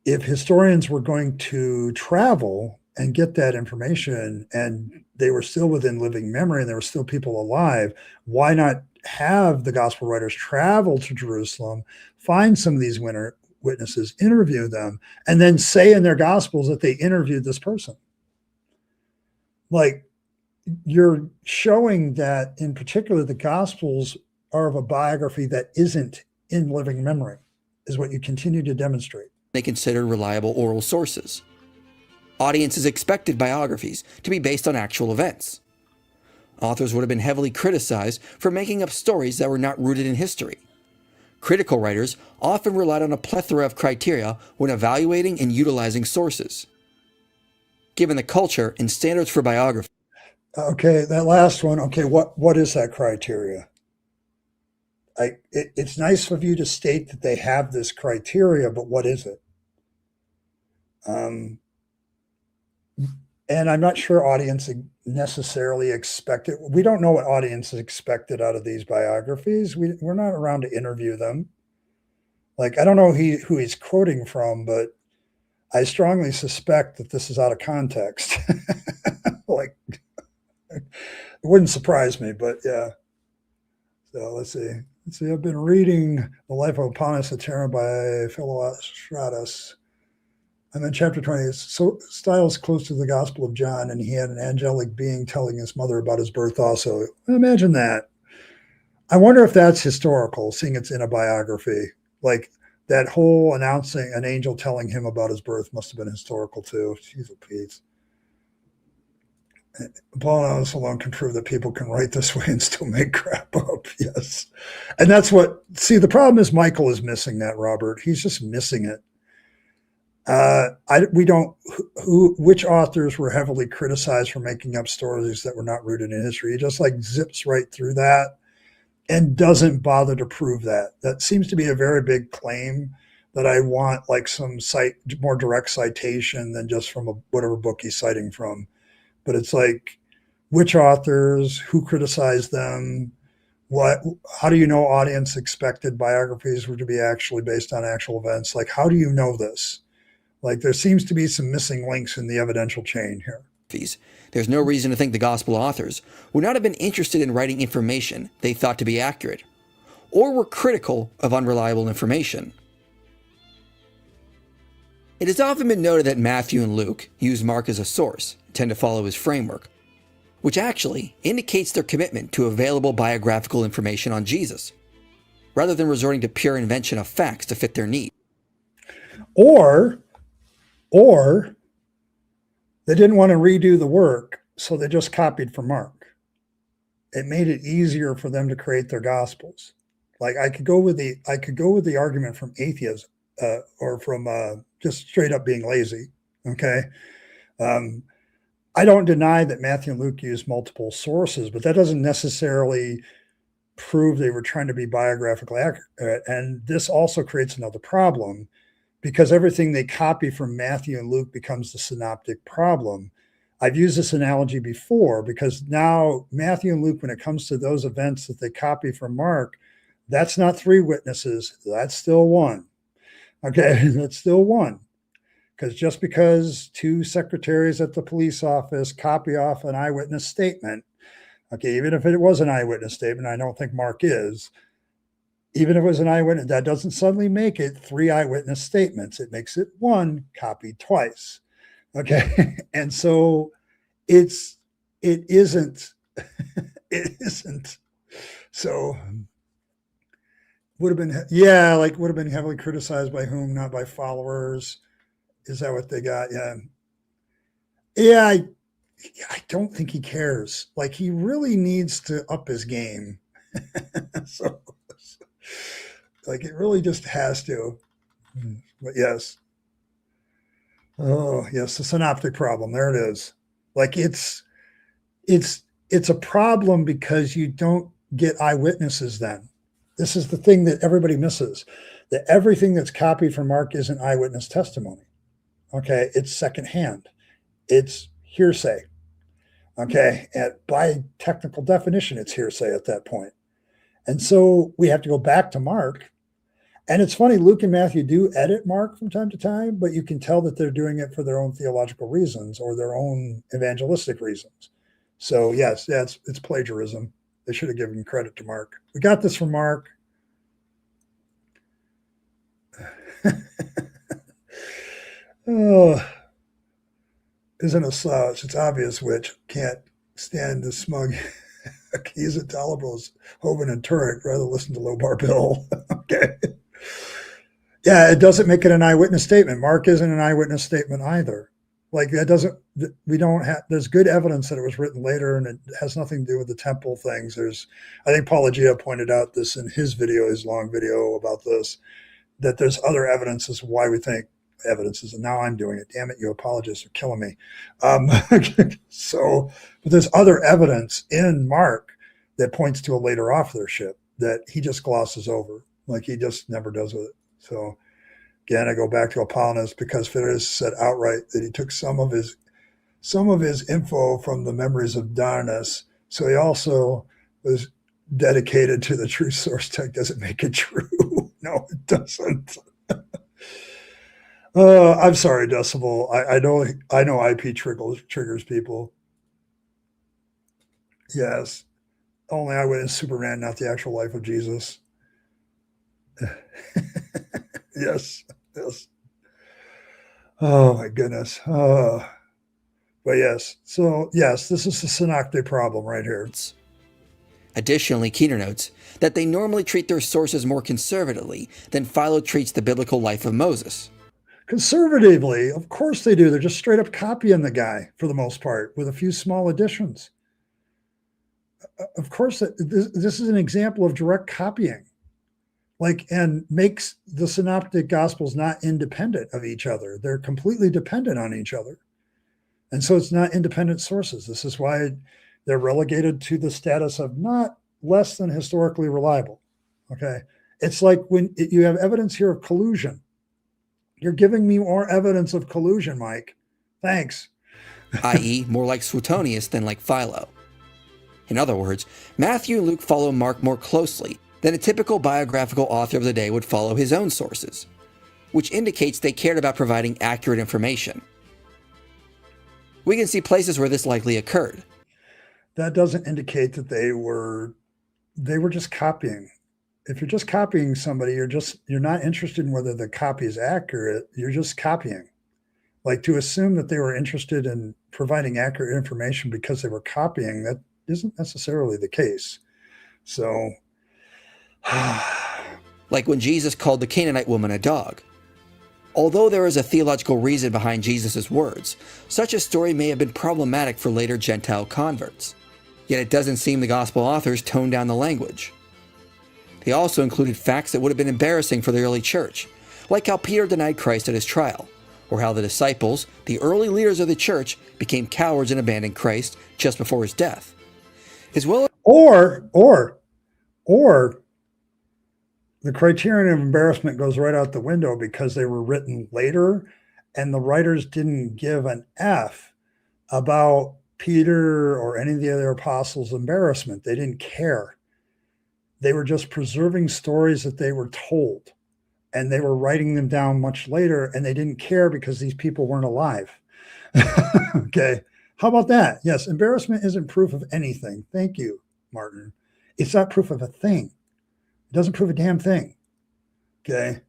if historians were going to travel and get that information and they were still within living memory and there were still people alive, why not have the gospel writers travel to Jerusalem, find some of these witnesses, interview them, and then say in their gospels that they interviewed this person? Like, you're showing that in particular the gospels are of a biography that isn't in living memory, is what you continue to demonstrate. They considered reliable oral sources. Audiences expected biographies to be based on actual events. Authors would have been heavily criticized for making up stories that were not rooted in history. Critical writers often relied on a plethora of criteria when evaluating and utilizing sources. Given the culture and standards for biography. Okay, that last one. Okay, what is that criteria? It's nice of you to state that they have this criteria, but what is it? And I'm not sure audience necessarily expected. We don't know what audience expected out of these biographies. We're not around to interview them. Like, I don't know who he's quoting from, but I strongly suspect that this is out of context. Like, it wouldn't surprise me, but yeah. So let's see. I've been reading The Life of Eponymous Terra by Philostratus. I'm in chapter 20. So style is close to the Gospel of John, and he had an angelic being telling his mother about his birth also. Imagine that. I wonder if that's historical, seeing it's in a biography. Like, that whole announcing an angel telling him about his birth must have been historical too. Jeez, Pete. Apollos alone can prove that people can write this way and still make crap up. Yes. And that's the problem is Michael is missing that, Robert. He's just missing it. Which authors were heavily criticized for making up stories that were not rooted in history? He just like zips right through that and doesn't bother to prove that. That seems to be a very big claim that I want like some more direct citation than just from whatever book he's citing from. But it's like, which authors, who criticized them, how do you know audience expected biographies were to be actually based on actual events? Like, how do you know this? Like, there seems to be some missing links in the evidential chain here. There's no reason to think the gospel authors would not have been interested in writing information they thought to be accurate, or were critical of unreliable information. It has often been noted that Matthew and Luke use Mark as a source, tend to follow his framework, which actually indicates their commitment to available biographical information on Jesus, rather than resorting to pure invention of facts to fit their need. Or they didn't want to redo the work, so they just copied from Mark. It made it easier for them to create their gospels. Like, I could go with the argument from atheism, or from just straight up being lazy. Okay. I don't deny that Matthew and Luke used multiple sources, but that doesn't necessarily prove they were trying to be biographically accurate. And this also creates another problem because everything they copy from Matthew and Luke becomes the synoptic problem. I've used this analogy before because now Matthew and Luke, when it comes to those events that they copy from Mark, that's not 3 witnesses. That's still 1. Okay, that's still 1. Because just because 2 secretaries at the police office copy off an eyewitness statement, okay, even if it was an eyewitness statement, I don't think Mark is, even if it was an eyewitness, that doesn't suddenly make it 3 eyewitness statements. It makes it 1 copied twice. Okay. And so it isn't, it isn't. So would have been, yeah, like would have been heavily criticized by whom, not by followers. Is that what they got? Yeah. Yeah. I don't think he cares. Like he really needs to up his game. So like it really just has to. But yes. Oh, yes, the synoptic problem. There it is. Like it's a problem because you don't get eyewitnesses then. This is the thing that everybody misses. That everything that's copied from Mark isn't eyewitness testimony. Okay, it's secondhand. It's hearsay. Okay, and by technical definition, it's hearsay at that point. And so we have to go back to Mark. And it's funny, Luke and Matthew do edit Mark from time to time, but you can tell that they're doing it for their own theological reasons or their own evangelistic reasons. So yes, it's plagiarism. They should have given credit to Mark. We got this from Mark. Oh, isn't a slouch. It's obvious which can't stand the smug accuse it tolerable Hovind and Turek rather listen to Lobar Bill. Okay. Yeah, it doesn't make it an eyewitness statement. Mark isn't an eyewitness statement either. Like that doesn't, we don't have, there's good evidence that it was written later and it has nothing to do with the temple things. I think Apologia pointed out this in his video, his long video about this, that there's other evidence as to why we think evidences, and now I'm doing it. Damn it, you apologists are killing me. So, but there's other evidence in Mark that points to a later authorship that he just glosses over, like he just never does with it. So, again, I go back to Apollonius because Phidias said outright that he took some of his info from the memories of Darnus. So he also was dedicated to the true source tech. Does it make it true? No, it doesn't. I'm sorry, Decibel. I know IP triggers people. Yes. Only eyewitness Superman, not the actual life of Jesus. Yes. Oh my goodness. But yes. So yes, this is the synoptic problem right here. Additionally, Keener notes that they normally treat their sources more conservatively than Philo treats the biblical life of Moses. Conservatively, of course they do. They're just straight up copying the guy for the most part with a few small additions. Of course, this is an example of direct copying. And makes the synoptic gospels not independent of each other. They're completely dependent on each other. And so it's not independent sources. This is why they're relegated to the status of not less than historically reliable. Okay. It's like when you have evidence here of collusion. You're giving me more evidence of collusion, Mike. Thanks. i.e., more like Suetonius than like Philo. In other words, Matthew and Luke follow Mark more closely than a typical biographical author of the day would follow his own sources, which indicates they cared about providing accurate information. We can see places where this likely occurred. That doesn't indicate that they were just copying. If you're just copying somebody, you're not interested in whether the copy is accurate. You're just copying. Like to assume that they were interested in providing accurate information because they were copying, that isn't necessarily the case. So, like when Jesus called the Canaanite woman a dog. Although there is a theological reason behind Jesus' words, such a story may have been problematic for later Gentile converts. Yet it doesn't seem the gospel authors toned down the language. They also included facts that would have been embarrassing for the early church, like how Peter denied Christ at his trial, or how the disciples, the early leaders of the church, became cowards and abandoned Christ just before his death. As well as or the criterion of embarrassment goes right out the window because they were written later and the writers didn't give an F about Peter or any of the other apostles' embarrassment. They didn't care. They were just preserving stories that they were told, and they were writing them down much later, and they didn't care because these people weren't alive. Okay. How about that? Yes, embarrassment isn't proof of anything. Thank you, Martin. It's not proof of a thing. It doesn't prove a damn thing. Okay.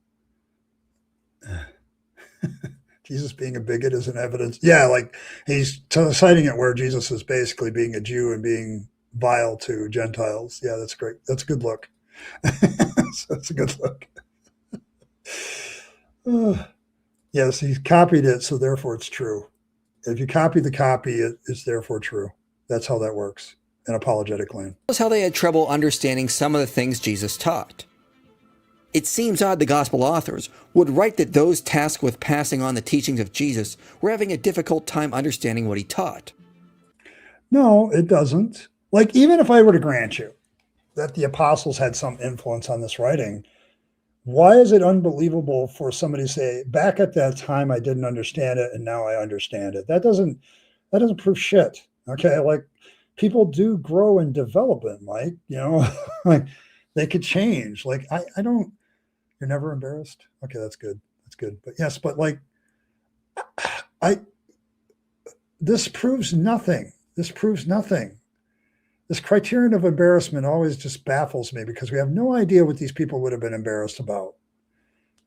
Jesus being a bigot is an evidence. Yeah, like he's citing it where Jesus is basically being a Jew and being vile to Gentiles. Yeah, that's great. That's a good look. So that's a good look. Yes, he copied it, so therefore it's true. If you copy the copy, it's therefore true. That's how that works in apologetic land. Was how they had trouble understanding some of the things Jesus taught. It seems odd the gospel authors would write that those tasked with passing on the teachings of Jesus were having a difficult time understanding what he taught. No, it doesn't. Like, even if I were to grant you that the apostles had some influence on this writing, why is it unbelievable for somebody to say, back at that time I didn't understand it and now I understand it? That doesn't prove shit. Okay, like people do grow and develop it, Mike. You know, like they could change. Like I don't. You're never embarrassed. Okay, that's good. That's good. But yes, but like this proves nothing. This proves nothing. This criterion of embarrassment always just baffles me because we have no idea what these people would have been embarrassed about.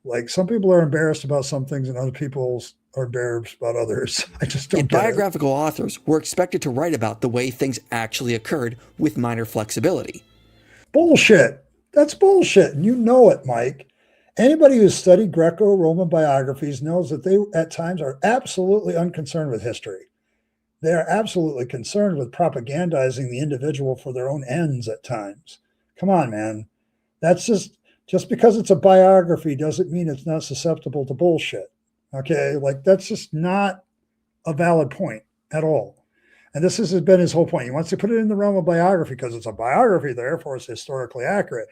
Like some people are embarrassed about some things and other people are embarrassed about others. I just don't get it. Biographical authors were expected to write about the way things actually occurred with minor flexibility. Bullshit. That's bullshit. And you know it, Mike. Anybody who's studied Greco-Roman biographies knows that they at times are absolutely unconcerned with history. They are absolutely concerned with propagandizing the individual for their own ends at times. Come on, man. That's just because it's a biography doesn't mean it's not susceptible to bullshit. Okay? Like, that's just not a valid point at all. And this has been his whole point. He wants to put it in the realm of biography because it's a biography, therefore it's historically accurate.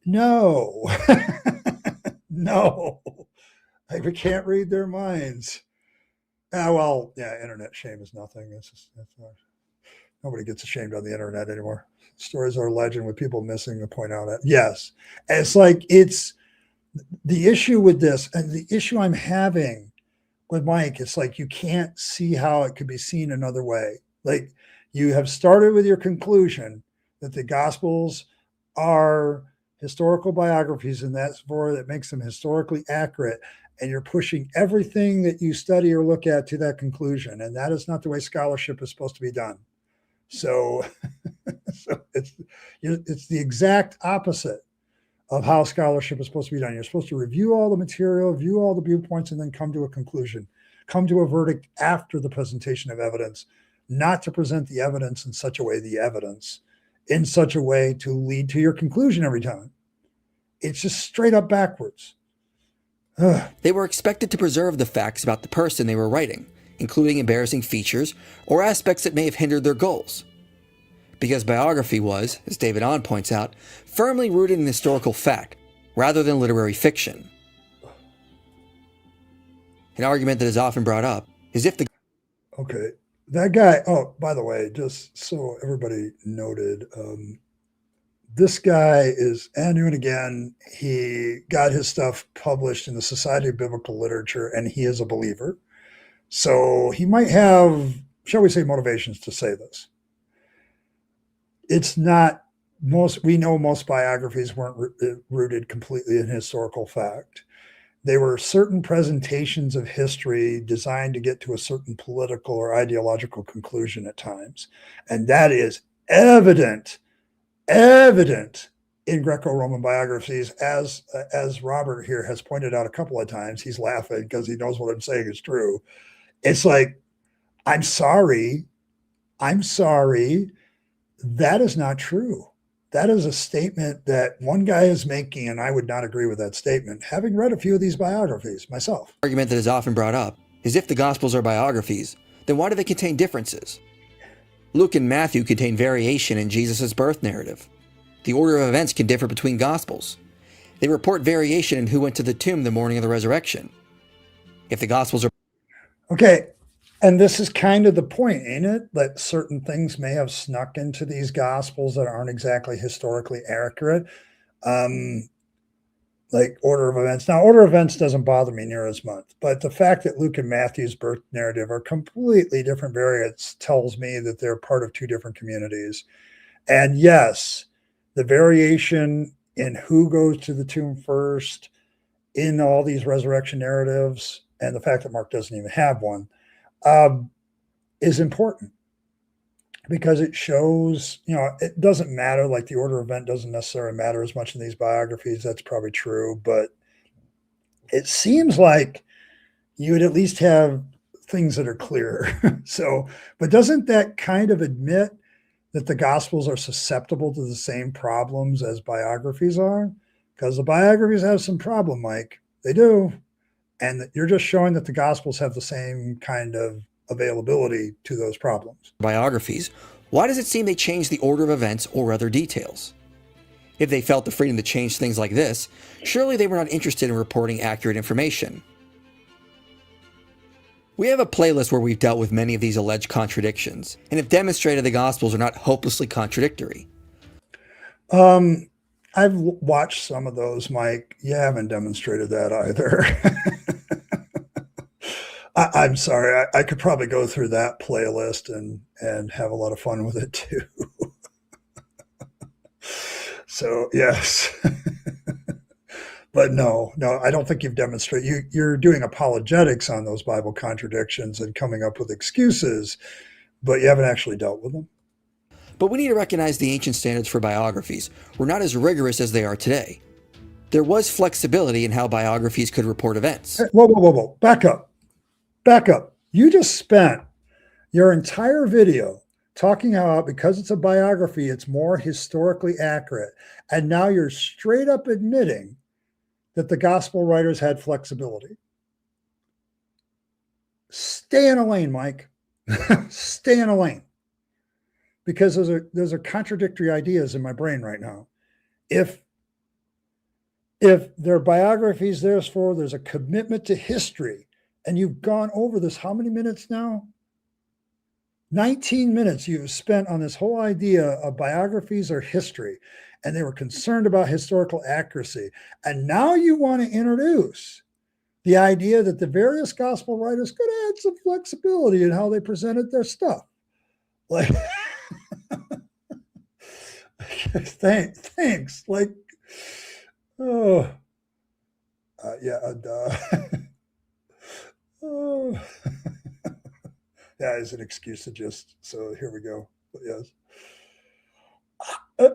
No. No. Like, we can't read their minds. Well, yeah, internet shame is nothing. Nobody gets ashamed on the internet anymore. Stories are a legend with people missing to point out it. Yes. It's like, it's the issue with this, and the issue I'm having with Mike, it's like you can't see how it could be seen another way. Like, you have started with your conclusion that the Gospels are historical biographies, and that's for that makes them historically accurate. And you're pushing everything that you study or look at to that conclusion. And that is not the way scholarship is supposed to be done. So, it's the exact opposite of how scholarship is supposed to be done. You're supposed to review all the material, view all the viewpoints, and then come to a conclusion, come to a verdict after the presentation of evidence, not to present the evidence in such a way, in such a way to lead to your conclusion every time. It's just straight up backwards. They were expected to preserve the facts about the person they were writing, including embarrassing features or aspects that may have hindered their goals. Because biography was, as David Ahn points out, firmly rooted in historical fact, rather than literary fiction. An argument that is often brought up is if the... Okay, that guy, oh, by the way, just so everybody noted, this guy is, and again, he got his stuff published in the Society of Biblical Literature, and he is a believer. So he might have, shall we say, motivations to say this. It's not we know most biographies weren't rooted completely in historical fact. They were certain presentations of history designed to get to a certain political or ideological conclusion at times. And that is evident in Greco-Roman biographies, as Robert here has pointed out a couple of times. He's laughing because he knows what I'm saying is true. It's like, I'm sorry. That is not true. That is a statement that one guy is making, and I would not agree with that statement, having read a few of these biographies myself. The argument that is often brought up is if the Gospels are biographies, then why do they contain differences? Luke and Matthew contain variation in Jesus' birth narrative. The order of events can differ between Gospels. They report variation in who went to the tomb the morning of the resurrection. If the Gospels are... Okay, and this is kind of the point, ain't it? That certain things may have snuck into these Gospels that aren't exactly historically accurate. Like order of events. Now, order of events doesn't bother me near as much, but the fact that Luke and Matthew's birth narrative are completely different variants tells me that they're part of two different communities. And yes, the variation in who goes to the tomb first in all these resurrection narratives, and the fact that Mark doesn't even have one, is important. Because it shows, it doesn't matter, like the order of event doesn't necessarily matter as much in these biographies. That's probably true. But it seems like you would at least have things that are clear. But doesn't that kind of admit that the Gospels are susceptible to the same problems as biographies are? Because the biographies have some problem, Mike. They do. And you're just showing that the Gospels have the same kind of availability to those problems. Biographies, why does it seem they change the order of events or other details? If they felt the freedom to change things like this, surely they were not interested in reporting accurate information. We have a playlist where we've dealt with many of these alleged contradictions, and have demonstrated the Gospels are not hopelessly contradictory. I've watched some of those, Mike. You haven't demonstrated that either. I'm sorry. I could probably go through that playlist and have a lot of fun with it too. So yes, but no, I don't think you've demonstrated. You're doing apologetics on those Bible contradictions and coming up with excuses, but you haven't actually dealt with them. But we need to recognize the ancient standards for biographies were not as rigorous as they are today. There was flexibility in how biographies could report events. Whoa. Back up. You just spent your entire video talking about because it's a biography, it's more historically accurate. And now you're straight up admitting that the gospel writers had flexibility. Stay in a lane, Mike. Stay in a lane. Because those are contradictory ideas in my brain right now. If their biographies, there's a commitment to history. And you've gone over this how many minutes now? 19 minutes you've spent on this whole idea of biographies or history. And they were concerned about historical accuracy. And now you want to introduce the idea that the various gospel writers could add some flexibility in how they presented their stuff. Like, thanks. Like, oh, yeah. Oh, yeah, it's an excuse to just, so here we go. But yes.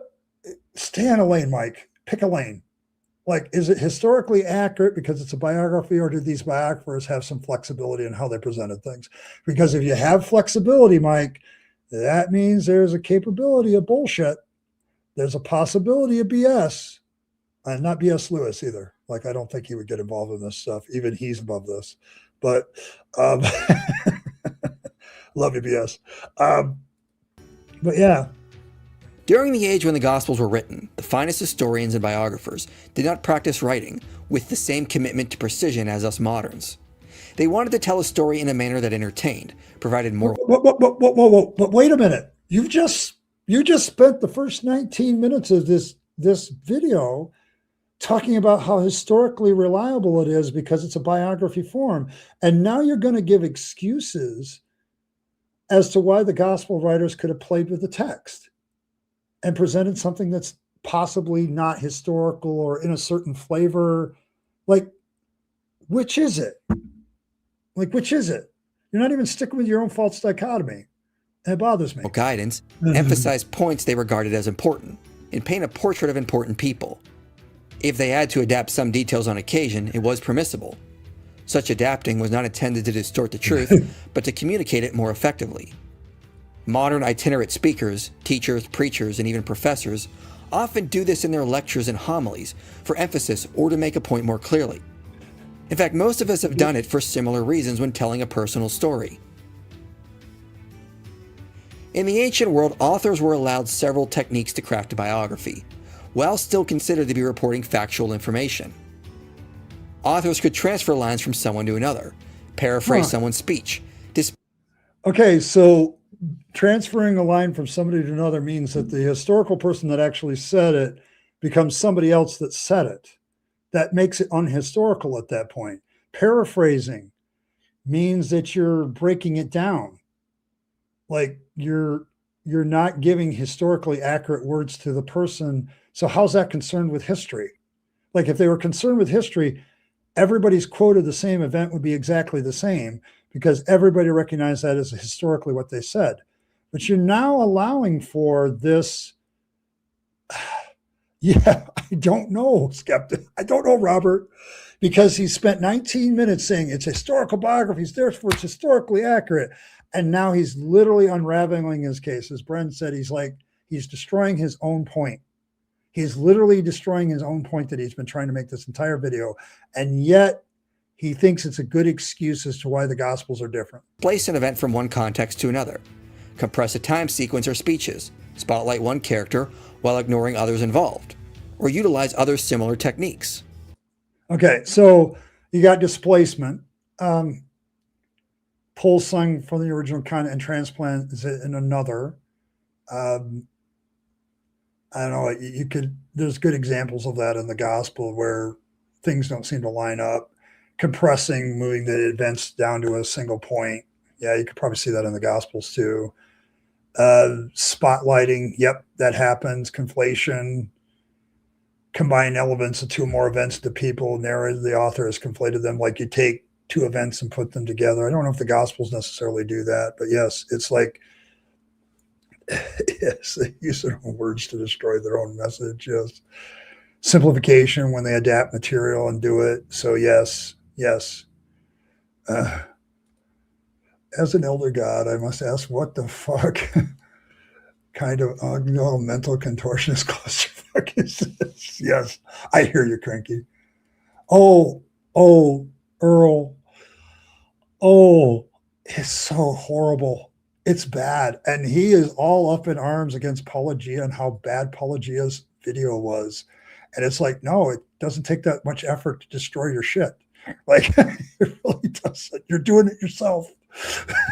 Stay in a lane, Mike. Pick a lane. Like, is it historically accurate because it's a biography, or do these biographers have some flexibility in how they presented things? Because if you have flexibility, Mike, that means there's a capability of bullshit. There's a possibility of BS. And not BS Lewis either. Like, I don't think he would get involved in this stuff. Even he's above this. But love you, BS. But yeah. During the age when the Gospels were written, the finest historians and biographers did not practice writing with the same commitment to precision as us moderns. They wanted to tell a story in a manner that entertained, provided more... Whoa. But wait a minute. You just spent the first 19 minutes of this video talking about how historically reliable it is because it's a biography form. And now you're going to give excuses as to why the gospel writers could have played with the text and presented something that's possibly not historical or in a certain flavor. Like, which is it? You're not even sticking with your own false dichotomy. And it bothers me. Guidance, emphasize points they regarded as important, and paint a portrait of important people. If they had to adapt some details on occasion, it was permissible. Such adapting was not intended to distort the truth, but to communicate it more effectively. Modern itinerant speakers, teachers, preachers, and even professors often do this in their lectures and homilies for emphasis or to make a point more clearly. In fact, most of us have done it for similar reasons when telling a personal story. In the ancient world, authors were allowed several techniques to craft a biography. while still considered to be reporting factual information. Authors could transfer lines from someone to another, paraphrase someone's speech. Okay, so transferring a line from somebody to another means that the historical person that actually said it becomes somebody else that said it. That makes it unhistorical at that point. Paraphrasing means that you're breaking it down. Like you're not giving historically accurate words to the person. So how's that concerned with history? Like if they were concerned with history, everybody's quote of the same event would be exactly the same because everybody recognized that as historically what they said. But you're now allowing for this. Yeah, I don't know, Skeptic. I don't know, Robert, because he spent 19 minutes saying it's historical biographies, therefore it's historically accurate. And now he's literally unraveling his case. As Bren said, he's destroying his own point. He's literally destroying his own point that he's been trying to make this entire video. And yet he thinks it's a good excuse as to why the Gospels are different. Place an event from one context to another. Compress a time sequence or speeches. Spotlight one character while ignoring others involved. Or utilize other similar techniques. Okay, so you got displacement. Pull something from the original content and transplant is in another. I don't know, there's good examples of that in the gospel where things don't seem to line up. Compressing, moving the events down to a single point. Yeah, you could probably see that in the gospels too. Spotlighting, yep, that happens. Conflation, combine elements of two or more events to people. Narrative, the author has conflated them. Like you take two events and put them together. I don't know if the Gospels necessarily do that, but yes, it's like, yes, they use their own words to destroy their own message. Yes. Simplification when they adapt material and do it. So yes. As an elder god, I must ask, what the fuck kind of mental contortionist clusterfuck is this? Yes, I hear you, Cranky. Oh, Earl. Oh, it's so horrible. It's bad. And he is all up in arms against Pelagia and how bad Pelagia's video was. And it's like, no, it doesn't take that much effort to destroy your shit. Like, it really doesn't. You're doing it yourself.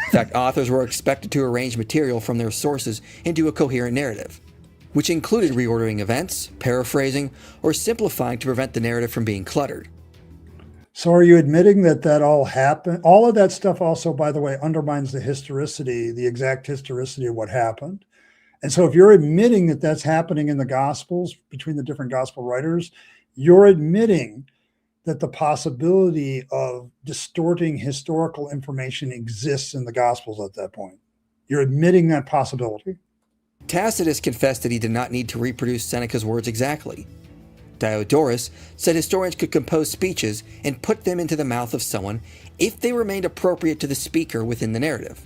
In fact, authors were expected to arrange material from their sources into a coherent narrative, which included reordering events, paraphrasing, or simplifying to prevent the narrative from being cluttered. So are you admitting that all happened? All of that stuff also, by the way, undermines the historicity, the exact historicity of what happened. And so if you're admitting that that's happening in the Gospels between the different Gospel writers, you're admitting that the possibility of distorting historical information exists in the Gospels at that point. You're admitting that possibility. Tacitus confessed that he did not need to reproduce Seneca's words exactly. Diodorus said historians could compose speeches and put them into the mouth of someone if they remained appropriate to the speaker within the narrative.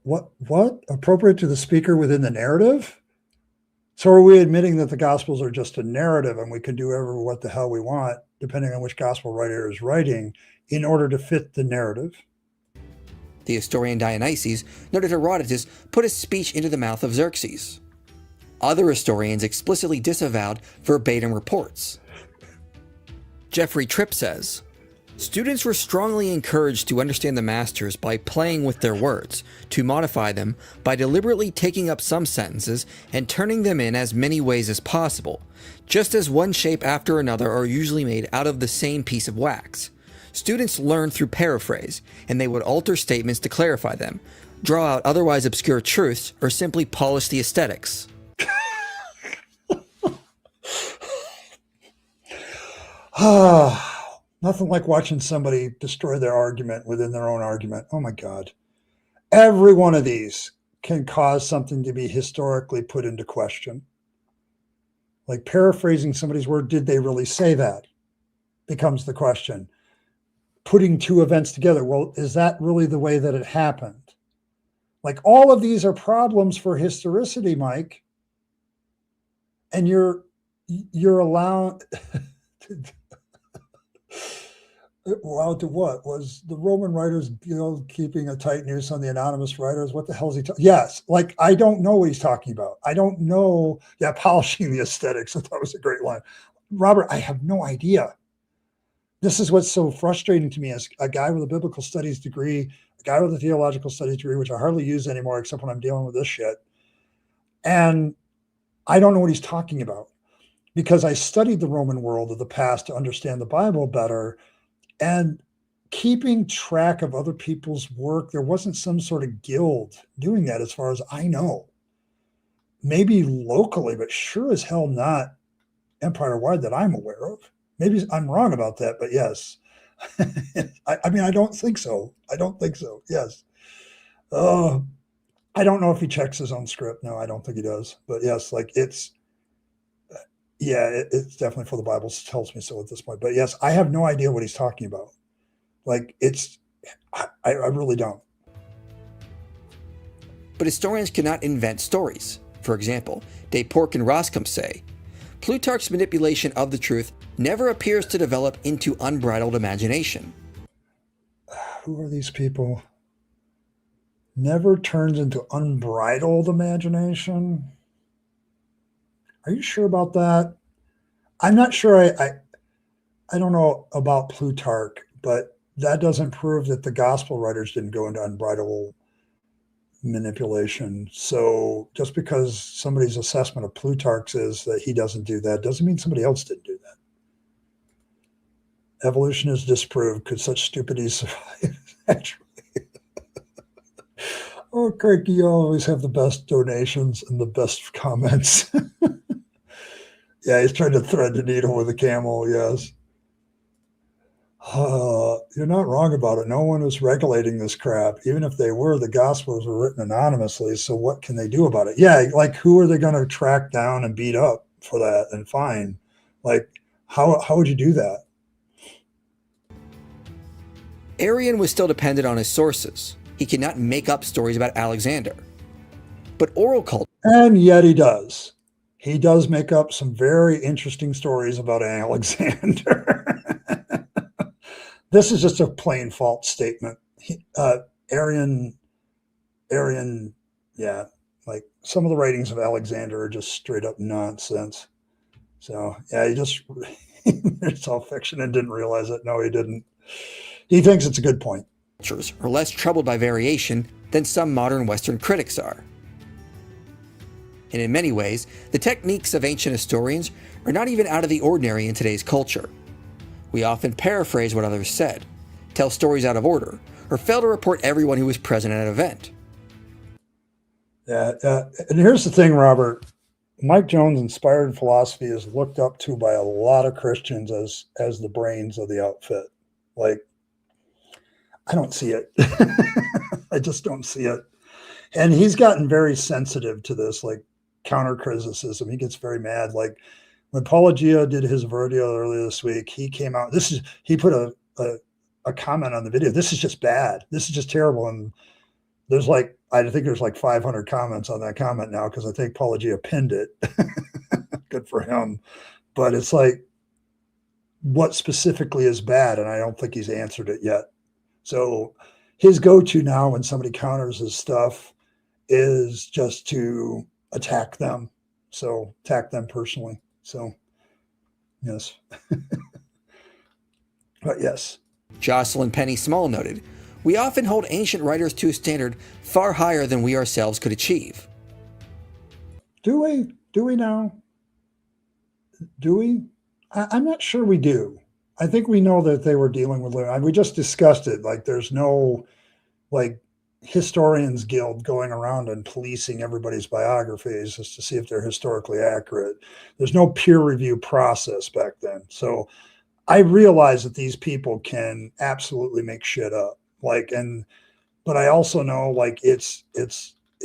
What? Appropriate to the speaker within the narrative? So are we admitting that the Gospels are just a narrative and we can do what the hell we want, depending on which Gospel writer is writing, in order to fit the narrative? The historian Dionysius noted Herodotus put a speech into the mouth of Xerxes. Other historians explicitly disavowed verbatim reports. Jeffrey Tripp says, students were strongly encouraged to understand the masters by playing with their words, to modify them by deliberately taking up some sentences and turning them in as many ways as possible, just as one shape after another are usually made out of the same piece of wax. Students learned through paraphrase, and they would alter statements to clarify them, draw out otherwise obscure truths, or simply polish the aesthetics. Nothing like watching somebody destroy their argument within their own argument. Oh my God. Every one of these can cause something to be historically put into question. Like paraphrasing somebody's word, did they really say that? Becomes the question. Putting two events together, well, is that really the way that it happened? Like all of these are problems for historicity, Mike. And you're allowed... Well, to what? Was the Roman Writers Guild keeping a tight noose on the anonymous writers? What the hell is he talking? Yes, like I don't know what he's talking about. I don't know. Yeah, polishing the aesthetics. I thought was a great line. Robert, I have no idea. This is what's so frustrating to me as a guy with a biblical studies degree, a guy with a theological studies degree, which I hardly use anymore except when I'm dealing with this shit. And I don't know what he's talking about because I studied the Roman world of the past to understand the Bible better. And keeping track of other people's work, there wasn't some sort of guild doing that as far as I know. Maybe locally, but sure as hell not empire-wide that I'm aware of. Maybe I'm wrong about that, but yes. I mean, I don't think so. I don't think so. Yes. I don't know if he checks his own script. No, I don't think he does. But yes, like it's definitely for the Bible tells me so at this point. But yes, I have no idea what he's talking about. Like I really don't. But historians cannot invent stories. For example, Depork and Roscom say, Plutarch's manipulation of the truth never appears to develop into unbridled imagination. Who are these people? Never turns into unbridled imagination? Are you sure about that? I'm not sure. I don't know about Plutarch, but that doesn't prove that the gospel writers didn't go into unbridled manipulation. So just because somebody's assessment of Plutarch is that he doesn't do that doesn't mean somebody else didn't do that. Evolution is disproved. Could such stupidity survive? Actually. Oh, Craig, you always have the best donations and the best comments. Yeah, he's trying to thread the needle with a camel, yes. You're not wrong about it. No one was regulating this crap. Even if they were, the Gospels were written anonymously. So what can they do about it? Yeah, like who are they going to track down and beat up for that and fine? Like, how would you do that? Arrian was still dependent on his sources. He cannot make up stories about Alexander. But oral culture... And yet he does. He does make up some very interesting stories about Alexander. This is just a plain false statement. Arrian, yeah, like some of the writings of Alexander are just straight up nonsense. So, yeah, he just, it's all fiction and didn't realize it. No, he didn't. He thinks it's a good point. Are less troubled by variation than some modern Western critics are. And in many ways, the techniques of ancient historians are not even out of the ordinary in today's culture. We often paraphrase what others said, tell stories out of order, or fail to report everyone who was present at an event. Yeah, and here's the thing, Robert. Mike Jones' inspired philosophy is looked up to by a lot of Christians as the brains of the outfit. Like, I don't see it. I just don't see it. And he's gotten very sensitive to this, like counter criticism. He gets very mad. Like when Apologia did his video earlier this week, he came out. He put a comment on the video. This is just bad. This is just terrible. And there's like, I think there's like 500 comments on that comment now because I think Apologia pinned it. Good for him. But it's like, what specifically is bad? And I don't think he's answered it yet. So his go-to now when somebody counters his stuff is just to attack them. So attack them personally. So, yes. But yes. Jocelyn Penny Small noted, we often hold ancient writers to a standard far higher than we ourselves could achieve. Do we? Do we now? Do we? I'm not sure we do. I think we know that they were dealing with, we just discussed it. Like there's no like historians guild going around and policing everybody's biographies just to see if they're historically accurate. There's no peer review process back then. So I realize that these people can absolutely make shit up. Like, but I also know like it's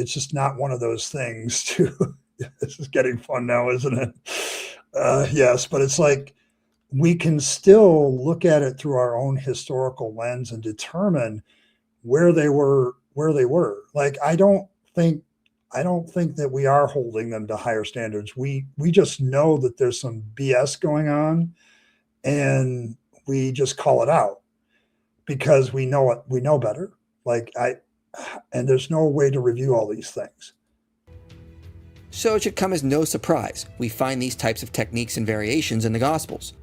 just not one of those things to, this is getting fun now, isn't it? Yes, but it's like, we can still look at it through our own historical lens and determine where they were. Like, I don't think that we are holding them to higher standards. We just know that there's some BS going on and we just call it out. because we know it, we know better. And there's no way to review all these things. So it should come as no surprise we find these types of techniques and variations in the Gospels.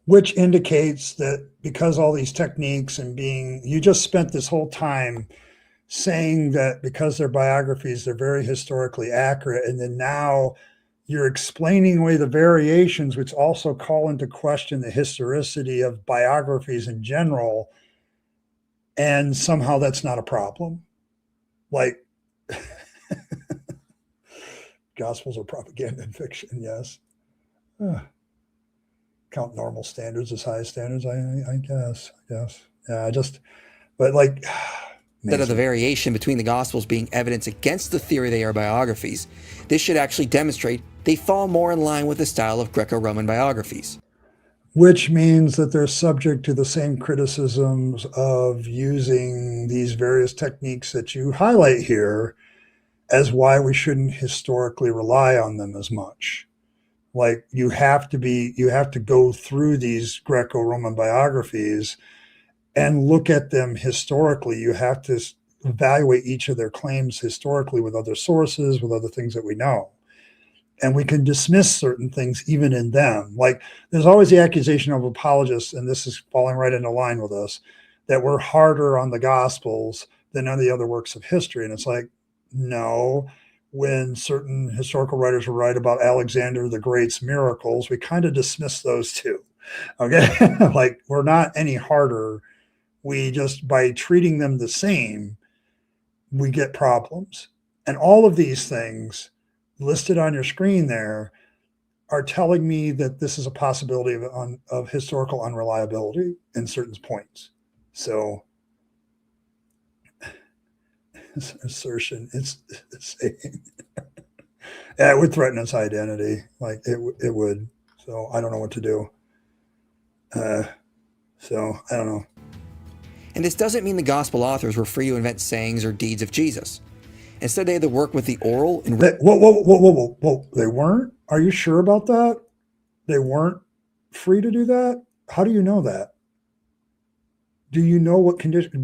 Which indicates that because all these techniques and you just spent this whole time saying that because they're biographies, they're very historically accurate. And then now you're explaining away the variations, which also call into question the historicity of biographies in general. And somehow that's not a problem. Like, Gospels are propaganda and fiction, yes. Count normal standards as high standards, I guess. Yeah, but like... Instead of the variation between the Gospels being evidence against the theory they are biographies, this should actually demonstrate they fall more in line with the style of Greco-Roman biographies. Which means that they're subject to the same criticisms of using these various techniques that you highlight here as why we shouldn't historically rely on them as much. Like you have to go through these Greco-Roman biographies and look at them historically. You have to evaluate each of their claims historically with other sources, with other things that we know. And we can dismiss certain things even in them. Like there's always the accusation of apologists, and this is falling right into line with us, that we're harder on the Gospels than on the other works of history. And it's like, no, when certain historical writers will write about Alexander the Great's miracles, we kind of dismiss those too. Okay. Like we're not any harder. We just, by treating them the same, we get problems. And all of these things listed on your screen there are telling me that this is a possibility of historical unreliability in certain points. So assertion, it's saying, yeah, it would threaten its identity. Like it would. So I don't know what to do. So I don't know. And this doesn't mean the Gospel authors were free to invent sayings or deeds of Jesus. Instead, they had to work with the oral and... Whoa. They weren't? Are you sure about that? They weren't free to do that? How do you know that? Do you know what condition...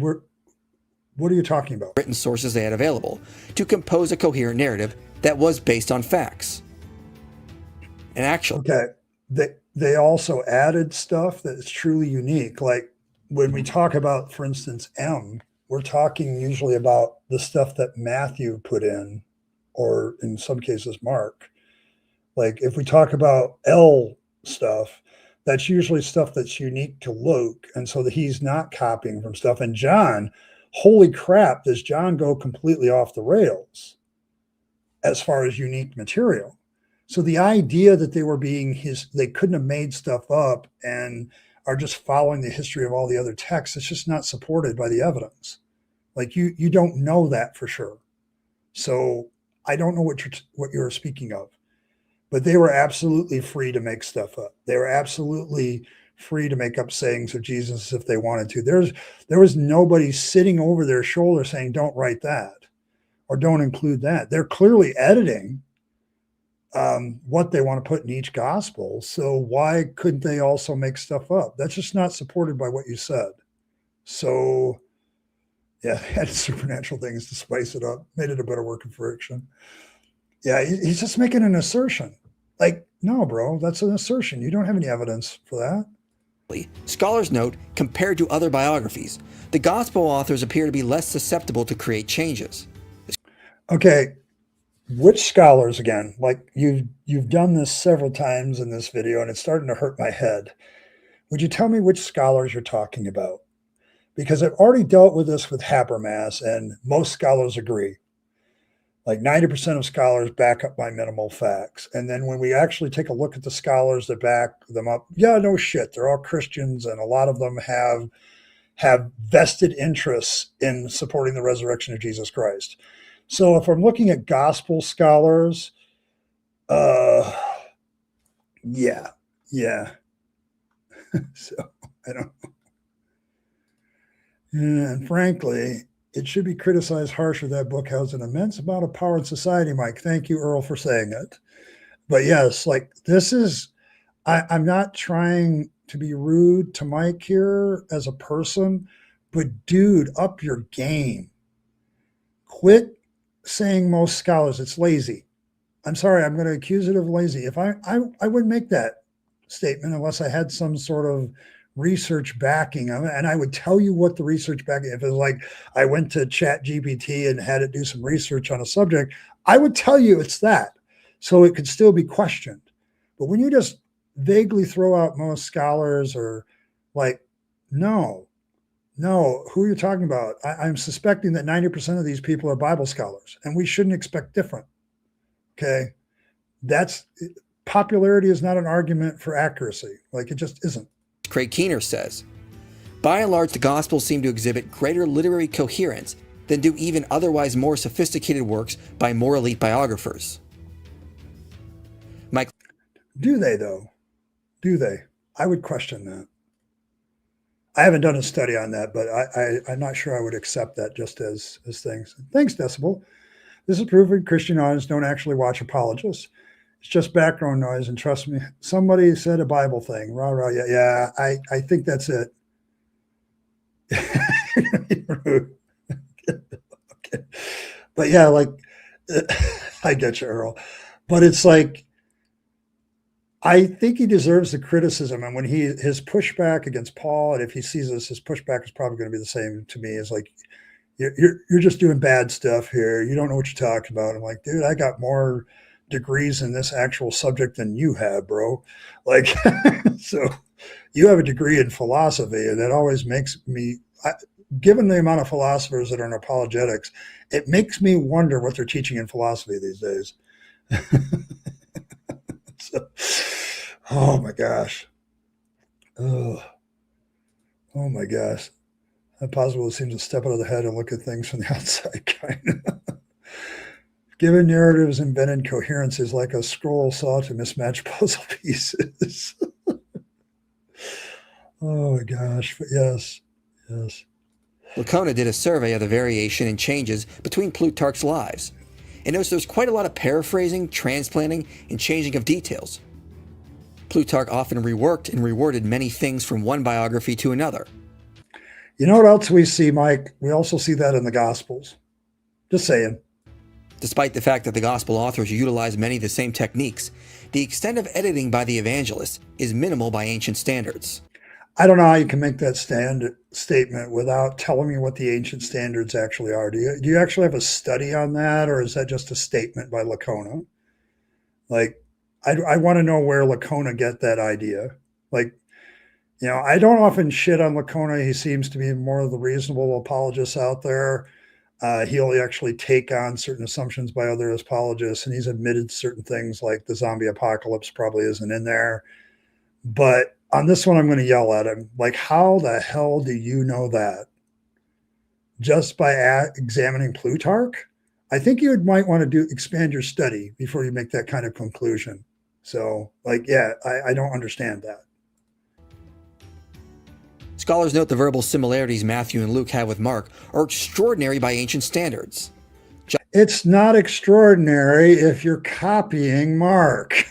What are you talking about? Written sources they had available to compose a coherent narrative that was based on facts. And actually... Okay. They also added stuff that's truly unique. Like when we talk about, for instance, M, we're talking usually about the stuff that Matthew put in, or in some cases, Mark. Like if we talk about L stuff, that's usually stuff that's unique to Luke. And so that he's not copying from stuff. And John, holy crap, does John go completely off the rails as far as unique material? So the idea that they were they couldn't have made stuff up and are just following the history of all the other texts, it's just not supported by the evidence. Like you don't know that for sure. So I don't know what you're speaking of, but they were absolutely free to make stuff up. They were absolutely free to make up sayings of Jesus if they wanted to. There was nobody sitting over their shoulder saying, don't write that or don't include that. They're clearly editing what they want to put in each gospel. So why couldn't they also make stuff up? That's just not supported by what you said. So yeah, they had supernatural things to spice it up, made it a better work of friction. Yeah, he's just making an assertion. Like, no, bro, that's an assertion. You don't have any evidence for that. Scholars note, compared to other biographies, the gospel authors appear to be less susceptible to create changes. Okay, which scholars again? Like you've done this several times in this video and it's starting to hurt my head. Would you tell me which scholars you're talking about? Because I've already dealt with this with Habermas and most scholars agree. Like 90% of scholars back up my minimal facts. And then when we actually take a look at the scholars that back them up, yeah, no shit, they're all Christians and a lot of them have vested interests in supporting the resurrection of Jesus Christ. So if I'm looking at gospel scholars, yeah. So I don't know. And frankly, it should be criticized harsher. That book has an immense amount of power in society, Mike. Thank you, Earl, for saying it. But yes, like this is, I'm not trying to be rude to Mike here as a person, but dude, up your game. Quit saying most scholars. It's lazy. I'm sorry, I'm going to accuse it of lazy. If I wouldn't make that statement unless I had some sort of research backing of it. And I would tell you what the research backing, if it was like I went to Chat GPT and had it do some research on a subject, I would tell you it's that. So it could still be questioned. But when you just vaguely throw out most scholars or like, no, who are you talking about? I'm suspecting that 90% of these people are Bible scholars, and we shouldn't expect different. Okay. That's popularity is not an argument for accuracy. Like it just isn't. Craig Keener says, by and large, the Gospels seem to exhibit greater literary coherence than do even otherwise more sophisticated works by more elite biographers. Mike, do they though? Do they? I would question that. I haven't done a study on that, but I'm not sure I would accept that just as things. Thanks, Decibel. This is proving Christian audience don't actually watch apologists. It's just background noise, and trust me, somebody said a Bible thing. Rah, rah, yeah, I think that's it. Okay. But yeah, like, I get you, Earl. But it's like, I think he deserves the criticism. And when his pushback against Paul, and if he sees this, his pushback is probably going to be the same to me. Is like, you're just doing bad stuff here. You don't know what you're talking about. I'm like, dude, I got more degrees in this actual subject than you have, bro. Like, so you have a degree in philosophy, and that always makes me, given the amount of philosophers that are in apologetics, it makes me wonder what they're teaching in philosophy these days. So, oh my gosh. Oh my gosh. Impossible seems to step out of the head and look at things from the outside, kind of. Given narratives embedded coherence is like a scroll saw to mismatched puzzle pieces. Oh my gosh. But yes. Lacona did a survey of the variation and changes between Plutarch's lives, and noticed there's quite a lot of paraphrasing, transplanting, and changing of details. Plutarch often reworked and reworded many things from one biography to another. You know what else we see, Mike? We also see that in the Gospels. Just saying. Despite the fact that the Gospel authors utilize many of the same techniques, the extent of editing by the evangelists is minimal by ancient standards. I don't know how you can make that statement without telling me what the ancient standards actually are. Do you actually have a study on that, or is that just a statement by Lacona? Like, I want to know where Lacona get that idea. Like, you know, I don't often shit on Lacona. He seems to be more of the reasonable apologist out there. He'll actually take on certain assumptions by other apologists, and he's admitted certain things like the zombie apocalypse probably isn't in there. But on this one, I'm going to yell at him. Like, how the hell do you know that? Just by examining Plutarch? I think you might want to expand your study before you make that kind of conclusion. So, like, yeah, I don't understand that. Scholars note the verbal similarities Matthew and Luke have with Mark are extraordinary by ancient standards. It's not extraordinary if you're copying Mark.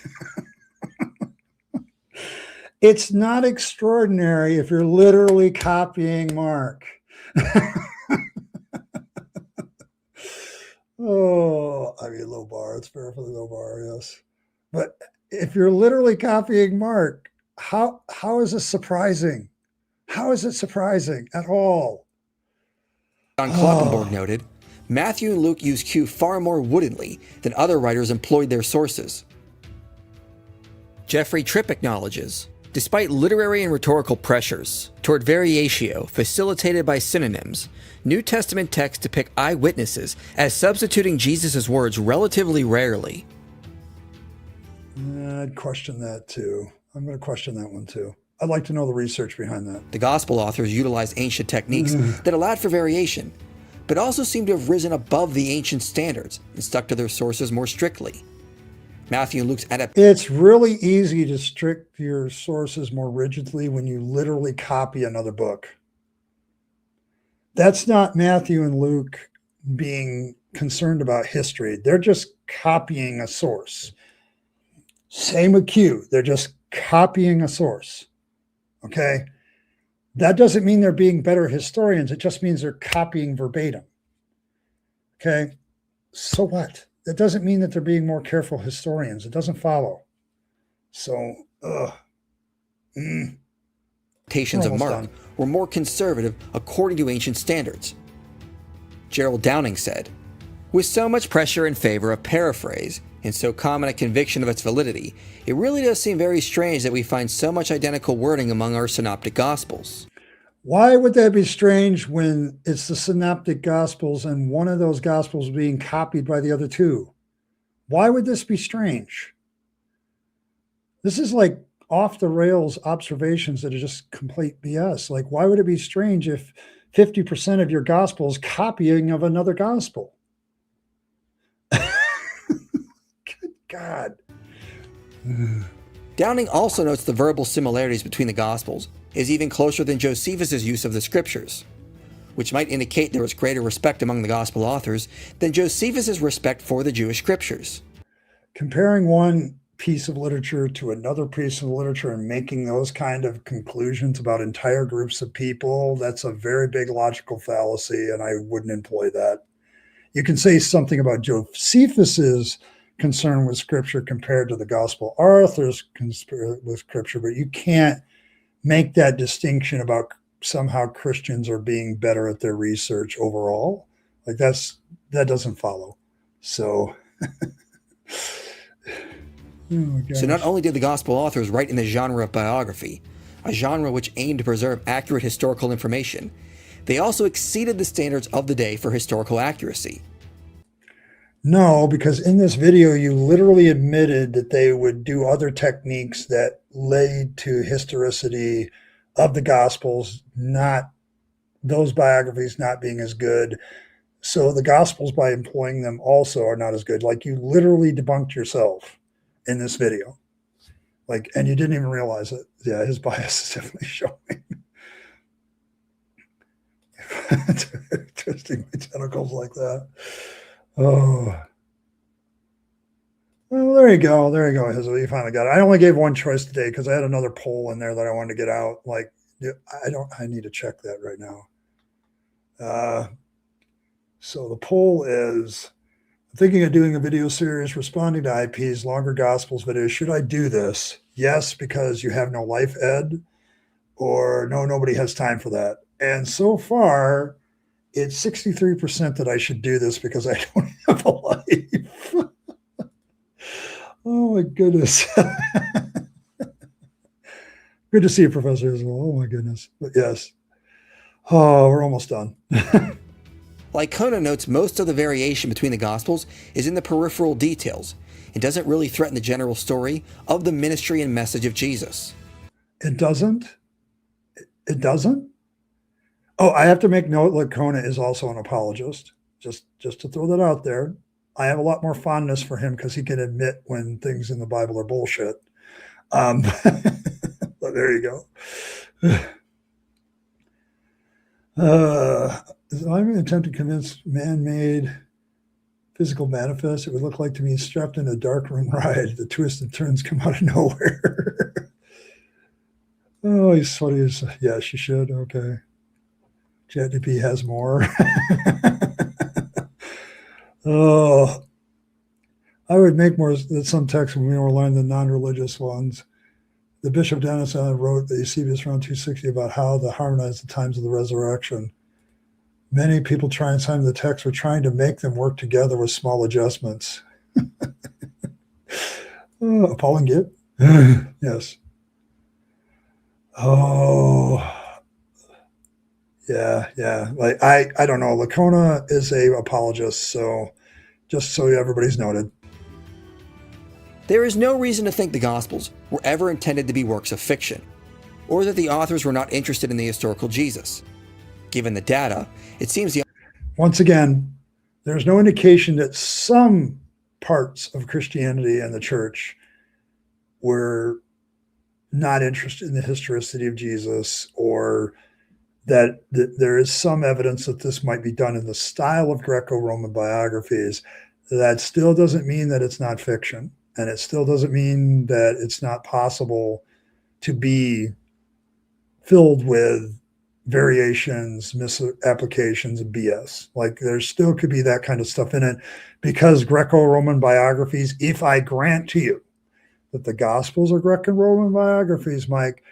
It's not extraordinary if you're literally copying Mark. Oh, I mean, low bar. It's fairly low bar, yes. But if you're literally copying Mark, how is this surprising? How is it surprising at all? John Kloppenborg noted, Matthew and Luke use Q far more woodenly than other writers employed their sources. Jeffrey Tripp acknowledges, despite literary and rhetorical pressures toward variatio facilitated by synonyms, New Testament texts depict eyewitnesses as substituting Jesus' words relatively rarely. I'd question that too. I'm going to question that one too. I'd like to know the research behind that. The Gospel authors utilized ancient techniques that allowed for variation, but also seem to have risen above the ancient standards and stuck to their sources more strictly. Matthew and Luke's It's really easy to strict your sources more rigidly when you literally copy another book. That's not Matthew and Luke being concerned about history. They're just copying a source. Same with Q. They're just copying a source. Okay. That doesn't mean they're being better historians. It just means they're copying verbatim. Okay. So what? That doesn't mean that they're being more careful historians. It doesn't follow. So, Of Mark were more conservative according to ancient standards. Gerald Downing said, "With so much pressure in favor of paraphrase, and so common a conviction of its validity, it really does seem very strange that we find so much identical wording among our synoptic gospels." Why would that be strange when it's the synoptic gospels and one of those gospels being copied by the other two? Why would this be strange? This is like off the rails observations that are just complete BS. Like, why would it be strange if 50% of your gospel is copying of another gospel? Good God. Downing also notes the verbal similarities between the Gospels is even closer than Josephus' use of the Scriptures, which might indicate there was greater respect among the Gospel authors than Josephus' respect for the Jewish Scriptures. Comparing one piece of literature to another piece of literature and making those kind of conclusions about entire groups of people, that's a very big logical fallacy, and I wouldn't employ that. You can say something about Josephus's concern with Scripture compared to the Gospel authors' concern with Scripture, but you can't make that distinction about somehow Christians are being better at their research overall. Like that doesn't follow. So, So not only did the Gospel authors write in the genre of biography, a genre which aimed to preserve accurate historical information, they also exceeded the standards of the day for historical accuracy. No, because in this video, you literally admitted that they would do other techniques that led to historicity of the Gospels, not those biographies not being as good. So the Gospels, by employing them, also are not as good. Like, you literally debunked yourself in this video. Like, and you didn't even realize it. Yeah, his bias is definitely showing. Twisting my tentacles like that. Oh, well, there you go. There you go, Hazel. You finally got it. I only gave one choice today because I had another poll in there that I wanted to get out. Like, I need to check that right now. So the poll is, thinking of doing a video series responding to IP's longer Gospels videos. Should I do this? Yes, because you have no life, Ed, or no, nobody has time for that. And so far, it's 63% that I should do this because I don't have a life. Oh my goodness. Good to see you, Professor Israel. Oh my goodness. But yes. Oh, we're almost done. Like Kona notes, most of the variation between the Gospels is in the peripheral details and doesn't really threaten the general story of the ministry and message of Jesus. It doesn't? It doesn't? Oh, I have to make note that Kona is also an apologist. Just to throw that out there. I have a lot more fondness for him because he can admit when things in the Bible are bullshit. But there you go. I'm going to attempt to convince man-made physical manifest. It would look like to me strapped in a dark room ride. The twists and turns come out of nowhere. Oh, he's funny. Yes, you should. Okay. ChatGPT has more. Oh, I would make more than some texts when we were learning the non-religious ones. The Bishop Dennis wrote the Eusebius around 260 about how to harmonize the times of the resurrection. Many people try and sign the text. We're trying to make them work together with small adjustments. Paul and Git? Yes. Oh, yeah. Like I don't know. Lacona is a apologist, so just so everybody's noted. There is no reason to think the Gospels were ever intended to be works of fiction, or that the authors were not interested in the historical Jesus. Given the data, it seems once again, there's no indication that some parts of Christianity and the church were not interested in the historicity of Jesus, or that there is some evidence that this might be done in the style of Greco-Roman biographies. That still doesn't mean that it's not fiction. And it still doesn't mean that it's not possible to be filled with variations, misapplications, and BS. Like there still could be that kind of stuff in it because Greco-Roman biographies, if I grant to you that the Gospels are Greco-Roman biographies, Mike,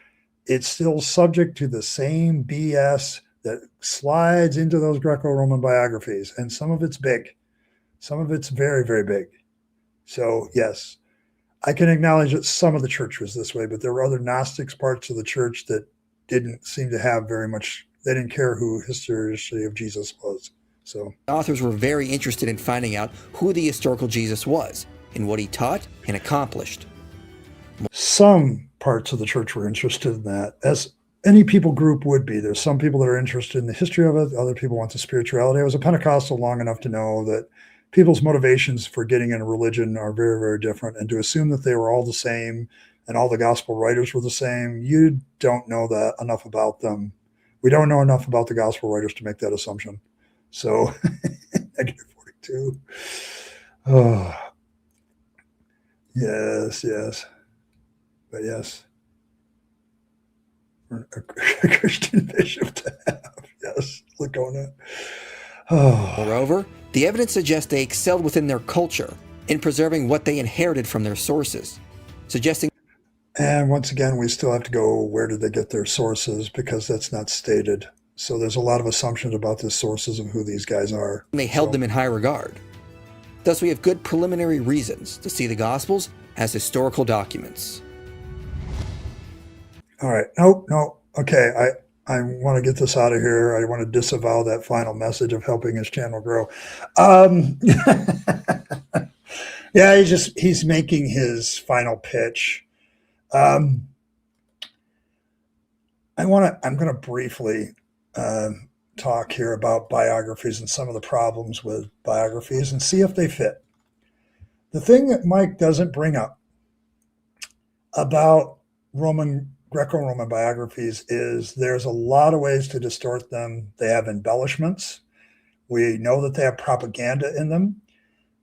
it's still subject to the same BS that slides into those Greco-Roman biographies. And some of it's big. Some of it's very, very big. So, yes, I can acknowledge that some of the church was this way, but there were other Gnostics parts of the church that didn't seem to have very much, they didn't care who history of Jesus was. So authors were very interested in finding out who the historical Jesus was and what he taught and accomplished. Some parts of the church were interested in that, as any people group would be. There's some people that are interested in the history of it. Other people want the spirituality. I was a Pentecostal long enough to know that people's motivations for getting into religion are very, very different. And to assume that they were all the same and all the gospel writers were the same, you don't know that enough about them. We don't know enough about the gospel writers to make that assumption. So, negative 42. Oh, yes, yes. But yes, a Christian bishop to have. Yes, Lacona. Oh. Moreover, the evidence suggests they excelled within their culture in preserving what they inherited from their sources, suggesting. And once again, we still have to go, where did they get their sources? Because that's not stated. So there's a lot of assumptions about the sources of who these guys are. They held them in high regard. Thus, we have good preliminary reasons to see the Gospels as historical documents. All right. No. Okay. I want to get this out of here. I want to disavow that final message of helping his channel grow. Yeah, he's making his final pitch. I'm going to briefly talk here about biographies and some of the problems with biographies and see if they fit. The thing that Mike doesn't bring up about Greco-Roman biographies is there's a lot of ways to distort them. They have embellishments. We know that they have propaganda in them.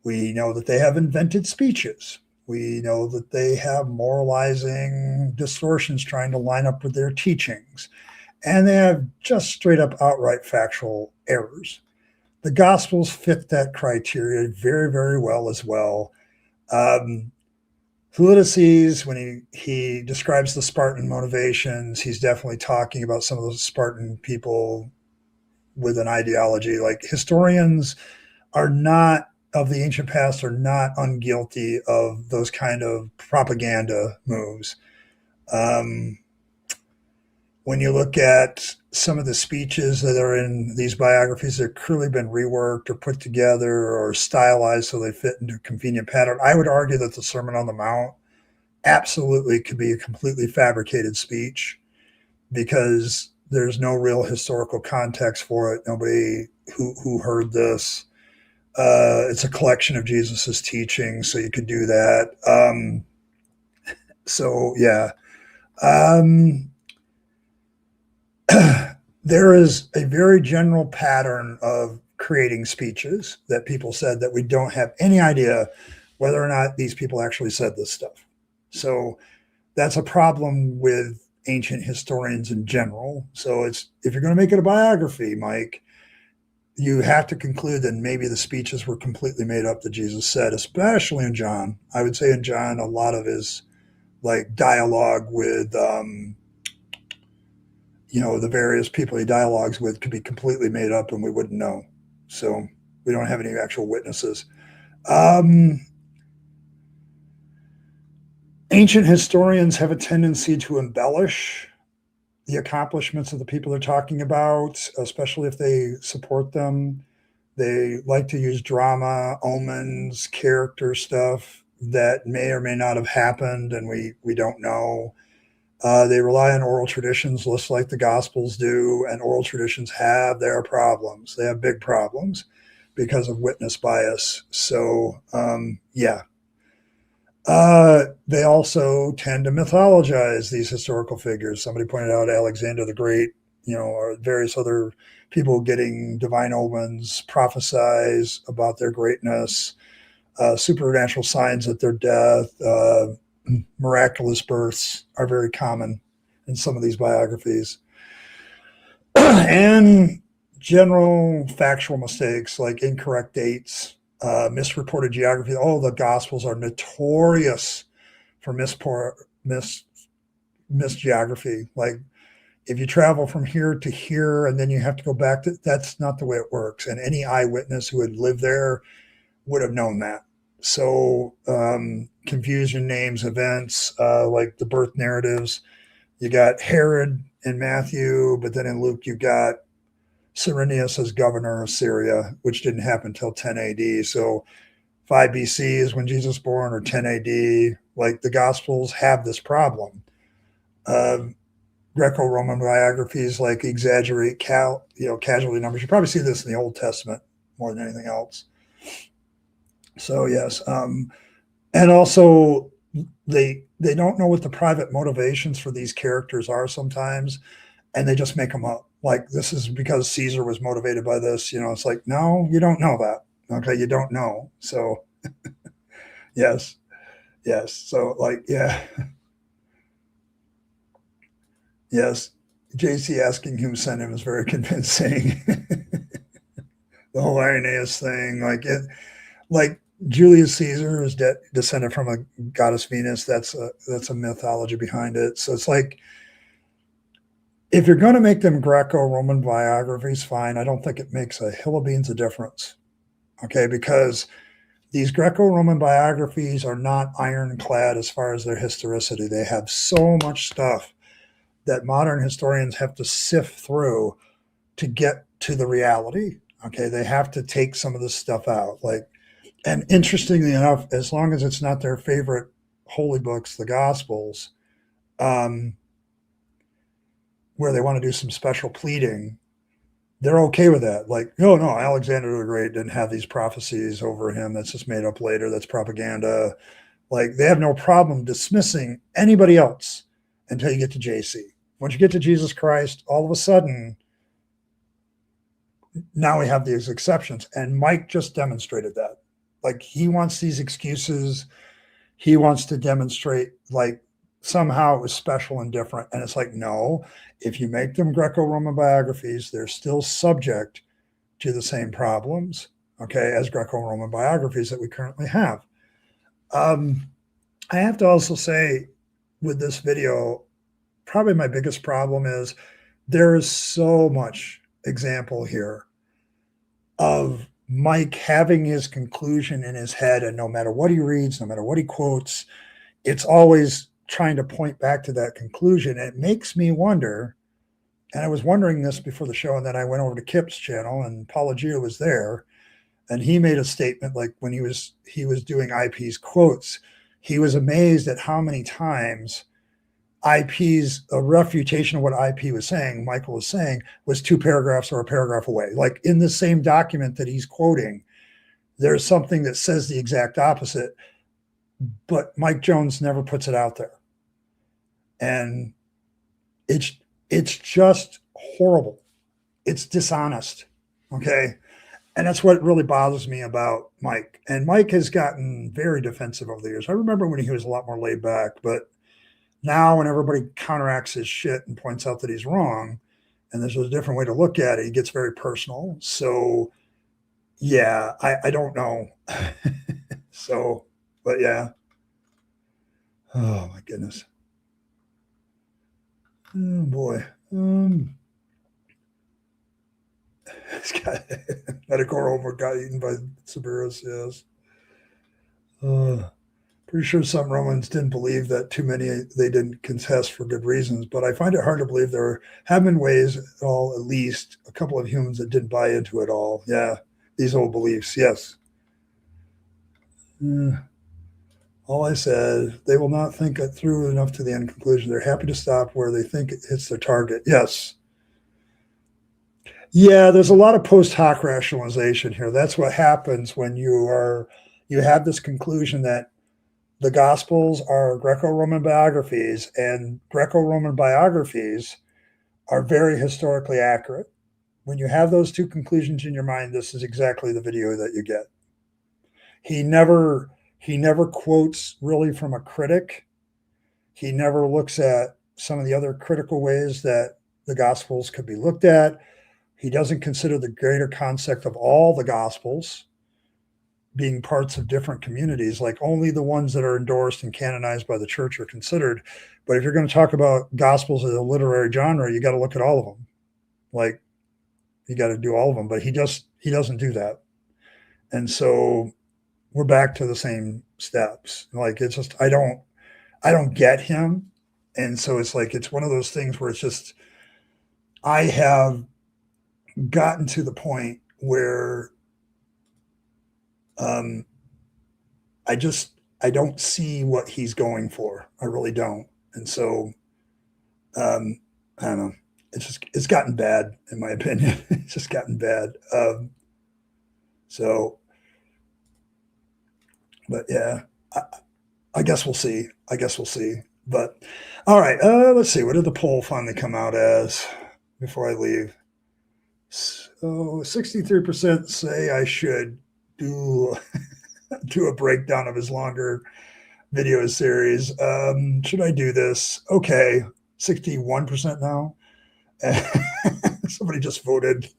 We know that they have invented speeches. We know that they have moralizing distortions trying to line up with their teachings. And they have just straight up outright factual errors. The Gospels fit that criteria very, very well as well. Thucydides, when he describes the Spartan motivations, he's definitely talking about some of those Spartan people with an ideology. Like historians are not, of the ancient past, are not unguilty of those kind of propaganda moves. When you look at some of the speeches that are in these biographies, they've clearly been reworked or put together or stylized so they fit into a convenient pattern. I would argue that the Sermon on the Mount absolutely could be a completely fabricated speech because there's no real historical context for it. Nobody who heard this. It's a collection of Jesus's teachings, so you could do that. So yeah. There is a very general pattern of creating speeches that people said that we don't have any idea whether or not these people actually said this stuff. So that's a problem with ancient historians in general. So if you're going to make it a biography, Mike, you have to conclude that maybe the speeches were completely made up that Jesus said, especially in John. I would say in John, a lot of his like dialogue with, the various people he dialogues with could be completely made up and we wouldn't know. So we don't have any actual witnesses. Ancient historians have a tendency to embellish the accomplishments of the people they're talking about, especially if they support them. They like to use drama, omens, character stuff that may or may not have happened and we don't know. They rely on oral traditions just like the Gospels do, and oral traditions have their problems. They have big problems because of witness bias. So, yeah. They also tend to mythologize these historical figures. Somebody pointed out Alexander the Great, or various other people getting divine omens, prophesize about their greatness, supernatural signs at their death, miraculous births are very common in some of these biographies. And general factual mistakes like incorrect dates, misreported geography. Oh, the Gospels are notorious for misgeography. Like if you travel from here to here and then you have to go back to, that's not the way it works. And any eyewitness who had lived there would have known that. So confusion names, events, like the birth narratives. You got Herod in Matthew, but then in Luke you got Cyrenius as governor of Syria, which didn't happen until 10 AD. So 5 BC is when Jesus was born, or 10 AD. Like the Gospels have this problem. Greco-Roman biographies like exaggerate casualty numbers. You probably see this in the Old Testament more than anything else. So yes, and also they don't know what the private motivations for these characters are sometimes, and they just make them up. Like this is because Caesar was motivated by this. It's like, no, you don't know that. Okay, you don't know. So yes. So like, yeah. Yes, JC asking who sent him is very convincing. The whole Irenaeus thing, like Julius Caesar is descended from a goddess Venus. That's a mythology behind it. So it's like, if you're going to make them Greco-Roman biographies, fine. I don't think it makes a hill of beans of difference. Okay, because these Greco-Roman biographies are not ironclad as far as their historicity. They have so much stuff that modern historians have to sift through to get to the reality. Okay, they have to take some of this stuff out. And interestingly enough, as long as it's not their favorite holy books, the Gospels, where they want to do some special pleading, they're okay with that. Like, no, Alexander the Great didn't have these prophecies over him. That's just made up later. That's propaganda. Like, they have no problem dismissing anybody else until you get to JC. Once you get to Jesus Christ, all of a sudden, now we have these exceptions. And Mike just demonstrated that. Like, he wants these excuses. He wants to demonstrate, like, somehow it was special and different. And it's like, no, if you make them Greco-Roman biographies, they're still subject to the same problems, okay, as Greco-Roman biographies that we currently have. I have to also say, with this video, probably my biggest problem is there is so much example here of Mike having his conclusion in his head, and no matter what he reads, no matter what he quotes, it's always trying to point back to that conclusion. It makes me wonder, and I was wondering this before the show, and then I went over to Kip's channel, and Paula Gio was there, and he made a statement like when he was doing IP's quotes, he was amazed at how many times IP's a refutation of what IP was saying, Michael was saying, was 2 paragraphs or a paragraph away. Like in the same document that he's quoting, there's something that says the exact opposite, but Mike Jones never puts it out there. And it's just horrible. It's dishonest. Okay. And that's what really bothers me about Mike. And Mike has gotten very defensive over the years. I remember when he was a lot more laid back, but now when everybody counteracts his shit and points out that he's wrong, and there's a different way to look at it, he gets very personal. So yeah, I don't know. So, but yeah. Oh my goodness. Oh boy. This guy, Metacore got eaten by Cerberus, yes. Pretty sure some Romans didn't believe that too many, they didn't contest for good reasons, but I find it hard to believe there have been ways, at least a couple of humans that didn't buy into it all. Yeah, these old beliefs, yes. All I said, they will not think it through enough to the end conclusion. They're happy to stop where they think it hits their target. Yes. Yeah, there's a lot of post hoc rationalization here. That's what happens when you have this conclusion that the Gospels are Greco-Roman biographies, and Greco-Roman biographies are very historically accurate. When you have those two conclusions in your mind, this is exactly the video that you get. He never quotes really from a critic. He never looks at some of the other critical ways that the Gospels could be looked at. He doesn't consider the greater concept of all the Gospels being parts of different communities, like only the ones that are endorsed and canonized by the church are considered. But if you're going to talk about Gospels as a literary genre, you got to look at all of them. Like, you got to do all of them, but he doesn't do that. And so we're back to the same steps. Like, it's just, I don't get him. And so it's like, it's one of those things where it's just, I have gotten to the point where I don't see what he's going for. I really don't. And so, I don't know. It's gotten bad, in my opinion. It's just gotten bad. But yeah, I guess we'll see. But all right, let's see. What did the poll finally come out as before I leave? So 63% say I should do a breakdown of his longer video series. Should I do this? Okay, 61% now. Somebody just voted.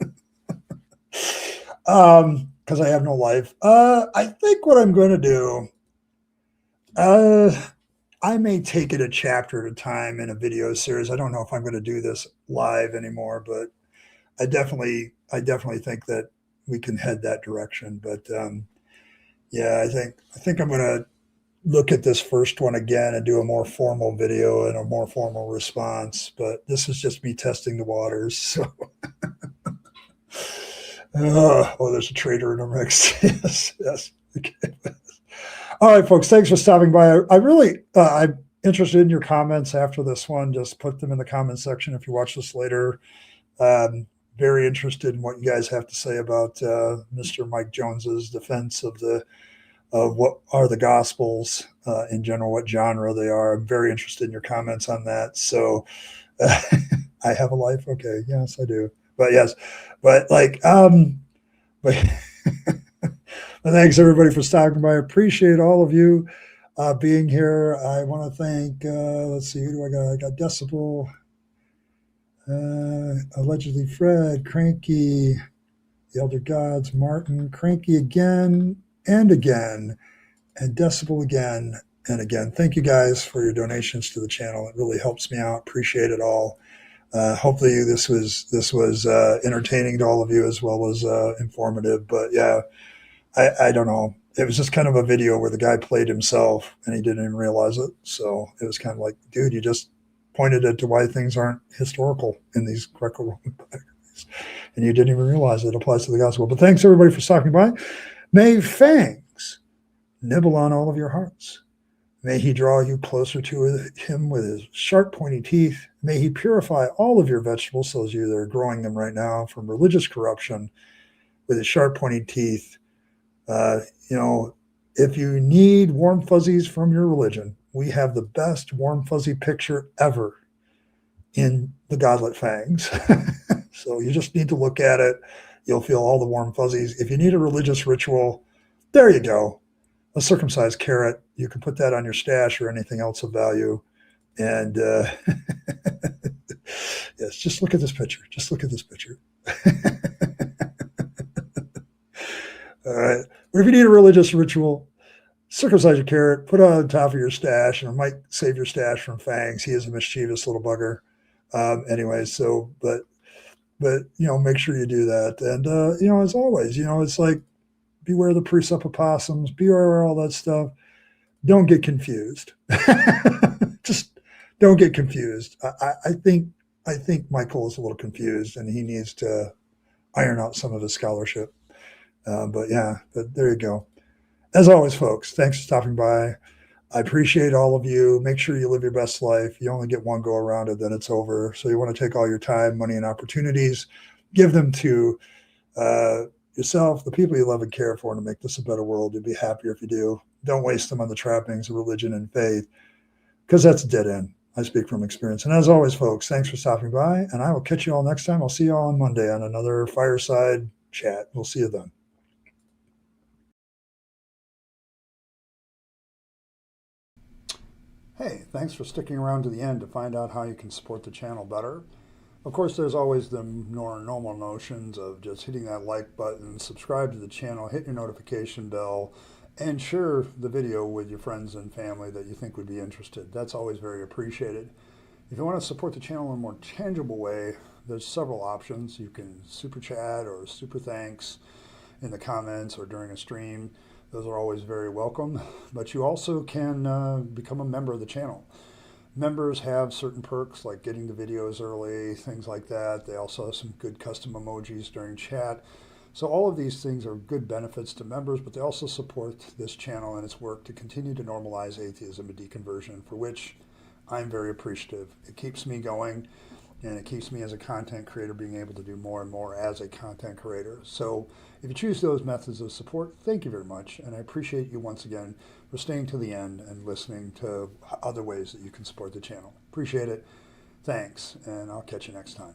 Because I have no life. I think what I'm going to do, I may take it a chapter at a time in a video series. I don't know if I'm going to do this live anymore, but I definitely think that we can head that direction. But yeah, I think I'm going to look at this first one again and do a more formal video and a more formal response. But this is just me testing the waters. So. Oh, there's a traitor in the mix. Yes. Okay. All right, folks. Thanks for stopping by. I'm interested in your comments after this one. Just put them in the comment section if you watch this later. Very interested in what you guys have to say about Mr. Mike Jones's defense of what are the Gospels in general, what genre they are. I'm very interested in your comments on that. So I have a life. Okay. Yes, I do. But yes, but but thanks everybody for stopping by. I appreciate all of you being here. I want to thank, let's see, who do I got? I got Decibel, allegedly Fred, Cranky, the Elder Gods, Martin, Cranky again and again, and Decibel again and again. Thank you guys for your donations to the channel. It really helps me out. Appreciate it all. Hopefully this was entertaining to all of you as well as informative. But yeah, I don't know. It was just kind of a video where the guy played himself and he didn't even realize it. So it was kind of like, dude, you just pointed it to why things aren't historical in these Greco-Roman biographies, and you didn't even realize it applies to the gospel. But thanks everybody for stopping by. May Fangs nibble on all of your hearts. May he draw you closer to him with his sharp, pointy teeth. May he purify all of your vegetables, those of you that are growing them right now, from religious corruption with his sharp, pointy teeth. If you need warm fuzzies from your religion, we have the best warm fuzzy picture ever in the Godlet Fangs. So you just need to look at it. You'll feel all the warm fuzzies. If you need a religious ritual, there you go. A circumcised carrot. You can put that on your stash or anything else of value. And yes, just look at this picture. All right. But if you need a religious ritual, circumcise your carrot, put it on top of your stash, and it might save your stash from Fangs. He is a mischievous little bugger. Anyway, so, but make sure you do that. And, as always, it's like, beware the presuppopossums, beware all that stuff. Don't get confused. Just don't get confused. I think Michael is a little confused and he needs to iron out some of his scholarship. But there you go. As always, folks, thanks for stopping by. I appreciate all of you. Make sure you live your best life. You only get one go around it, then it's over. So you want to take all your time, money, and opportunities, give them to yourself, the people you love and care for, to make this a better world. You'd be happier if you do. Don't waste them on the trappings of religion and faith, because that's a dead end. I speak from experience. And as always, folks, thanks for stopping by, and I will catch you all next time. I'll see you all on Monday on another fireside chat. We'll see you then. Hey, thanks for sticking around to the end to find out how you can support the channel better. Of course, there's always the normal notions of just hitting that like button, subscribe to the channel, hit your notification bell, and share the video with your friends and family that you think would be interested. That's always very appreciated. If you want to support the channel in a more tangible way, there's several options. You can super chat or super thanks in the comments or during a stream. Those are always very welcome. But you also can become a member of the channel. Members have certain perks like getting the videos early, things like that. They also have some good custom emojis during chat. So all of these things are good benefits to members, but they also support this channel and its work to continue to normalize atheism and deconversion, for which I'm very appreciative. It keeps me going, and it keeps me as a content creator being able to do more and more as a content creator. So if you choose those methods of support, thank you very much. And I appreciate you once again for staying to the end and listening to other ways that you can support the channel. Appreciate it. Thanks, and I'll catch you next time.